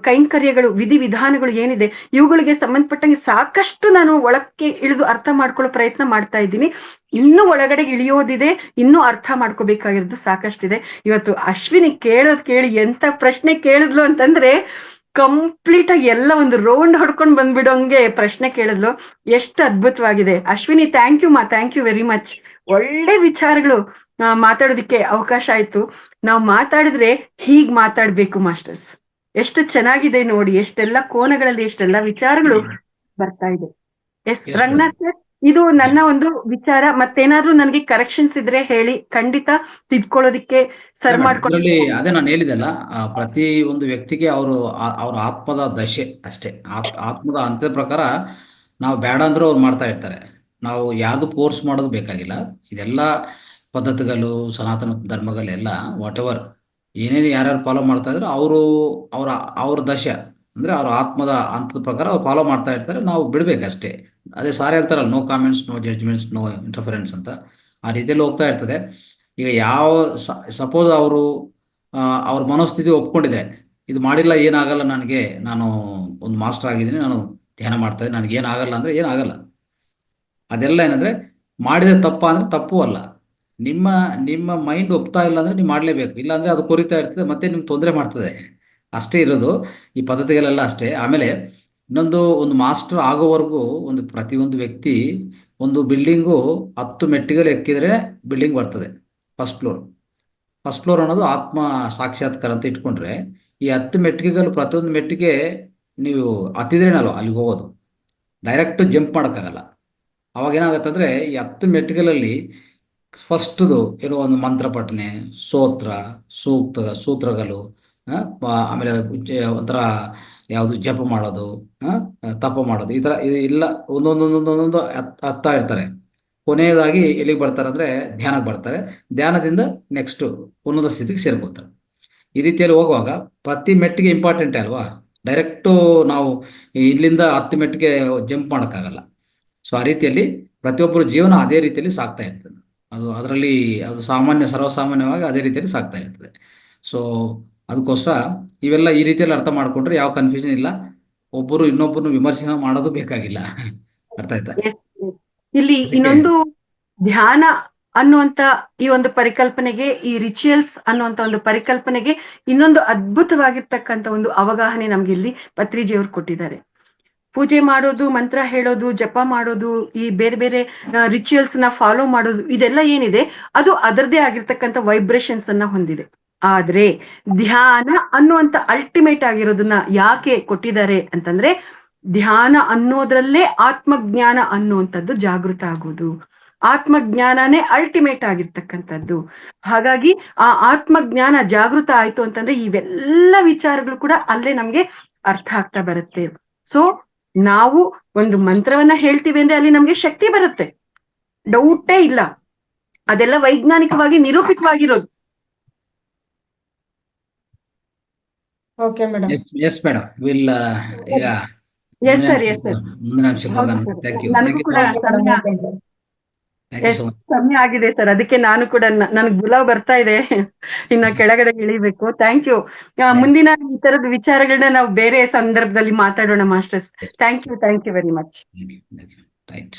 ಕೈಂಕರ್ಯಗಳು, ವಿಧಿವಿಧಾನಗಳು ಏನಿದೆ, ಇವುಗಳಿಗೆ ಸಂಬಂಧಪಟ್ಟಂಗೆ ಸಾಕಷ್ಟು ನಾನು ಒಳಕ್ಕೆ ಇಳಿದು ಅರ್ಥ ಮಾಡ್ಕೊಳ್ಳೋ ಪ್ರಯತ್ನ ಮಾಡ್ತಾ ಇದ್ದೀನಿ. ಇನ್ನೂ ಒಳಗಡೆ ಇಳಿಯೋದಿದೆ, ಇನ್ನೂ ಅರ್ಥ ಮಾಡ್ಕೋಬೇಕಾಗಿರೋದು ಸಾಕಷ್ಟಿದೆ. ಇವತ್ತು ಅಶ್ವಿನಿ ಕೇಳಿ ಎಂತ ಪ್ರಶ್ನೆ ಕೇಳಿದ್ಲು ಅಂತಂದ್ರೆ, ಕಂಪ್ಲೀಟ್ ಆಗಿ ಎಲ್ಲ ಒಂದು ರೌಂಡ್ ಹೊಡ್ಕೊಂಡ್ ಬಂದ್ಬಿಡೋಂಗೆ ಪ್ರಶ್ನೆ ಕೇಳಿದ್ಲು. ಎಷ್ಟು ಅದ್ಭುತವಾಗಿದೆ Ashwini. Thank you very much. ಒಳ್ಳೆ ವಿಚಾರಗಳು ಮಾತಾಡೋದಿಕ್ಕೆ ಅವಕಾಶ ಆಯ್ತು. ನಾವು ಮಾತಾಡಿದ್ರೆ ಹೀಗ್ ಮಾತಾಡ್ಬೇಕು ಮಾಸ್ಟರ್ಸ್. ಎಷ್ಟು ಚೆನ್ನಾಗಿದೆ ನೋಡಿ, ಎಷ್ಟೆಲ್ಲ ಕೋನಗಳಲ್ಲಿ ಎಷ್ಟೆಲ್ಲ ವಿಚಾರಗಳು ಬರ್ತಾ ಇದೆ. S Ranganath sir. ಇದು ನನ್ನ ಒಂದು ವಿಚಾರ. ಮತ್ತೇನಾದ್ರೂ ನನಗೆ ಕರೆಕ್ಷನ್ಸ್ ಇದ್ರೆ ಹೇಳಿ, ಖಂಡಿತ ತಿದ್ಕೊಳ್ಳೋದಿಕ್ಕೆ ಸರ್ ಮಾಡ್ಕೊಳ್ಳಿ. ಇದರಲ್ಲಿ ಅದೇ ನಾನು ಹೇಳಿದೆಲ್ಲ, ಪ್ರತಿ ಒಂದು ವ್ಯಕ್ತಿಗೆ ಅವ್ರ ಆತ್ಮದ ದಶೆ ಅಷ್ಟೇ. ಆತ್ಮದ ಅಂತ್ಯದ ಪ್ರಕಾರ ನಾವು ಬೇಡ ಅಂದ್ರೂ ಅವ್ರು ಮಾಡ್ತಾ ಇರ್ತಾರೆ. ನಾವು ಯಾರ್ದು ಫೋರ್ಸ್ ಮಾಡೋದು ಬೇಕಾಗಿಲ್ಲ. ಇದೆಲ್ಲ ಪದ್ಧತಿಗಳು, ಸನಾತನ ಧರ್ಮಗಳೆಲ್ಲ ವಾಟ್ ಎವರ್ ಏನೇನು ಯಾರ್ಯಾರು ಫಾಲೋ ಮಾಡ್ತಾ ಇದ್ರು ಅವ್ರ ದಶೆ ಅಂದ್ರೆ ಅವ್ರ ಆತ್ಮದ ಹಂತದ ಪ್ರಕಾರ ಅವ್ರು ಫಾಲೋ ಮಾಡ್ತಾ ಇರ್ತಾರೆ. ನಾವು ಬಿಡ್ಬೇಕಷ್ಟೇ. ಅದೇ ಸಾರಿ ಹೇಳ್ತಾರಲ್ಲ, no comments, no judgements, no interference ಅಂತ. ಆ ರೀತಿಯಲ್ಲಿ ಹೋಗ್ತಾ ಇರ್ತದೆ. ಈಗ ಸಪೋಸ್ ಅವ್ರ ಮನೋಸ್ಥಿತಿ ಒಪ್ಕೊಂಡಿದ್ರೆ, ಇದು ಮಾಡಿಲ್ಲ ಏನಾಗಲ್ಲ ನನಗೆ, ನಾನು ಒಂದು ಮಾಸ್ಟರ್ ಆಗಿದ್ದೀನಿ, ನಾನು ಧ್ಯಾನ ಮಾಡ್ತಾ ಇದ್ದೀನಿ, ನನಗೆ ಏನಾಗಲ್ಲ ಅಂದರೆ ಏನಾಗಲ್ಲ. ಅದೆಲ್ಲ ಏನಂದ್ರೆ ಮಾಡಿದ ತಪ್ಪ ಅಂದ್ರೆ ತಪ್ಪು ಅಲ್ಲ. ನಿಮ್ಮ ಮೈಂಡ್ ಒಪ್ತಾ ಇಲ್ಲ ಅಂದ್ರೆ ನೀವು ಮಾಡಲೇಬೇಕು. ಇಲ್ಲಾಂದ್ರೆ ಅದು ಕೊರಿತಾ ಇರ್ತದೆ, ಮತ್ತೆ ನಿಮ್ಗೆ ತೊಂದರೆ ಮಾಡ್ತದೆ. ಅಷ್ಟೇ ಇರೋದು ಈ ಪದ್ಧತಿಗಳೆಲ್ಲ ಅಷ್ಟೇ. ಆಮೇಲೆ ಒಂದು ಮಾಸ್ಟರ್ ಆಗೋವರೆಗೂ ಪ್ರತಿಯೊಂದು ವ್ಯಕ್ತಿ ಒಂದು ಬಿಲ್ಡಿಂಗು 10 ಮೆಟ್ಟಿಗಳು ಎಕ್ಕಿದ್ರೆ ಬಿಲ್ಡಿಂಗ್ ಬರ್ತದೆ. ಫಸ್ಟ್ ಫ್ಲೋರ್ ಅನ್ನೋದು ಆತ್ಮ ಸಾಕ್ಷಾತ್ಕಾರ ಅಂತ ಇಟ್ಕೊಂಡ್ರೆ, ಈ 10 ಮೆಟ್ಟಿಗೆಗಳು ಪ್ರತಿಯೊಂದು ಮೆಟ್ಟಿಗೆ ನೀವು ಹತ್ತಿದ್ರೇನಲ್ವ ಅಲ್ಲಿಗೆ ಹೋಗೋದು, ಡೈರೆಕ್ಟ್ ಜಂಪ್ ಮಾಡೋಕ್ಕಾಗಲ್ಲ. ಅವಾಗ ಏನಾಗುತ್ತೆ ಅಂದರೆ, ಈ 10 ಮೆಟ್ಟಿಗಳಲ್ಲಿ ಫಸ್ಟ್ದು ಇರೋ ಒಂದು ಮಂತ್ರ ಪಠನೆ, ಸ್ತೋತ್ರ, ಸೂತ್ರಗಳು, ಆಮೇಲೆ ಒಂಥರ ಯಾವುದು ಜಪ ಮಾಡೋದು, ತಪ ಮಾಡೋದು, ಈ ಥರ ಇಲ್ಲ ಒಂದೊಂದೊಂದೊಂದೊಂದು ಹತ್ತಾ ಇರ್ತಾರೆ. ಕೊನೆಯದಾಗಿ ಎಲ್ಲಿಗೆ ಬರ್ತಾರೆ ಅಂದರೆ ಧ್ಯಾನಕ್ಕೆ ಬರ್ತಾರೆ. ಧ್ಯಾನದಿಂದ ನೆಕ್ಸ್ಟ್ ಉನ್ನತ ಸ್ಥಿತಿಗೆ ಸೇರ್ಕೋತಾರೆ. ಈ ರೀತಿಯಲ್ಲಿ ಹೋಗುವಾಗ ಪ್ರತಿ ಮೆಟ್ಟಿಗೆ ಇಂಪಾರ್ಟೆಂಟೇ ಅಲ್ವಾ. ಡೈರೆಕ್ಟು ನಾವು ಇಲ್ಲಿಂದ 10 ಮೆಟ್ಟಿಗೆ ಜಂಪ್ ಮಾಡೋಕ್ಕಾಗಲ್ಲ. ಸೊ ಆ ರೀತಿಯಲ್ಲಿ ಪ್ರತಿಯೊಬ್ಬರ ಜೀವನ ಅದೇ ರೀತಿಯಲ್ಲಿ ಸಾಗ್ತಾ ಇರ್ತದೆ. ಅದರಲ್ಲಿ ಸರ್ವಸಾಮಾನ್ಯವಾಗಿ ಅದೇ ರೀತಿಯಲ್ಲಿ ಸಾಗ್ತಾ ಇರ್ತದೆ. ಸೊ ಅದಕ್ಕೋಸ್ಕರ ಇವೆಲ್ಲ ಈ ರೀತಿಯಲ್ಲಿ ಅರ್ಥ ಮಾಡ್ಕೊಂಡ್ರೆ ಯಾವ ಕನ್ಫ್ಯೂಷನ್ ಇಲ್ಲ. ಒಬ್ಬರು ಇನ್ನೊಬ್ಬರನ್ನು ವಿಮರ್ಶೆ ಮಾಡೋದು ಬೇಕಾಗಿಲ್ಲ. ಅರ್ಥ ಆಯ್ತಾ? ಇಲ್ಲಿ ಇನ್ನೊಂದು ಧ್ಯಾನ ಅನ್ನುವಂತ ಈ ಒಂದು ಪರಿಕಲ್ಪನೆಗೆ, ಈ ರಿಚುವಲ್ಸ್ ಅನ್ನುವಂತ ಒಂದು ಪರಿಕಲ್ಪನೆಗೆ ಇನ್ನೊಂದು ಅದ್ಭುತವಾಗಿರ್ತಕ್ಕಂಥ ಒಂದು ಅವಗಾಹನೆ ನಮ್ಗೆ ಇಲ್ಲಿ ಪತ್ರಿಜಿಯವರು ಕೊಟ್ಟಿದ್ದಾರೆ. ಪೂಜೆ ಮಾಡೋದು, ಮಂತ್ರ ಹೇಳೋದು, ಜಪ ಮಾಡೋದು, ಈ ಬೇರೆ ಬೇರೆ ರಿಚುವಲ್ಸ್ ನ ಫಾಲೋ ಮಾಡೋದು, ಇದೆಲ್ಲ ಏನಿದೆ ಅದು ಅದರದೇ ಆಗಿರ್ತಕ್ಕಂಥ ವೈಬ್ರೇಷನ್ಸ್ ಅನ್ನ ಹೊಂದಿದೆ. ಆದ್ರೆ ಧ್ಯಾನ ಅನ್ನುವಂತ ಅಲ್ಟಿಮೇಟ್ ಆಗಿರೋದನ್ನ ಯಾಕೆ ಕೊಟ್ಟಿದ್ದಾರೆ ಅಂತಂದ್ರೆ, ಧ್ಯಾನ ಅನ್ನೋದ್ರಲ್ಲೇ ಆತ್ಮಜ್ಞಾನ ಅನ್ನುವಂಥದ್ದು ಜಾಗೃತ ಆಗೋದು. ಆತ್ಮಜ್ಞಾನನೇ ಅಲ್ಟಿಮೇಟ್ ಆಗಿರ್ತಕ್ಕಂಥದ್ದು. ಹಾಗಾಗಿ ಆ ಆತ್ಮಜ್ಞಾನ ಜಾಗೃತ ಆಯ್ತು ಅಂತಂದ್ರೆ ಇವೆಲ್ಲ ವಿಚಾರಗಳು ಕೂಡ ಅಲ್ಲೇ ನಮ್ಗೆ ಅರ್ಥ ಆಗ್ತಾ ಬರುತ್ತೆ. ಸೊ ನಾವು ಒಂದು ಮಂತ್ರವನ್ನ ಹೇಳ್ತೀವಿ ಅಂದ್ರೆ ಅಲ್ಲಿ ನಮ್ಗೆ ಶಕ್ತಿ ಬರುತ್ತೆ, ಡೌಟೇ ಇಲ್ಲ. ಅದೆಲ್ಲ ವೈಜ್ಞಾನಿಕವಾಗಿ ನಿರೂಪಿತವಾಗಿರೋದು. Okay madam. Yes madam, will ಈಗ ಎಸ್ ಸರ್, ಎಸ್ ಸರ್. ಮುಂದಿನ ಅಂಶಕ್ಕೆ ಹೋಗೋಣ. Thank you. ನನಗೂ ಕೂಡ ಸಮಯ ಆಗಿದೆ ಸರ್, ಅದಕ್ಕೆ ನಾನು ಕೂಡ ನನಗ್ ಬುಲಾವ್ ಬರ್ತಾ ಇದೆ, ಇನ್ನ ಕೆಳಗಡೆ ಇಳಿಬೇಕು. Thank you. ಮುಂದಿನ ಈ ತರದ ವಿಚಾರಗಳನ್ನ ನಾವು ಬೇರೆ ಸಂದರ್ಭದಲ್ಲಿ ಮಾತಾಡೋಣ masters. Thank you very much. Right.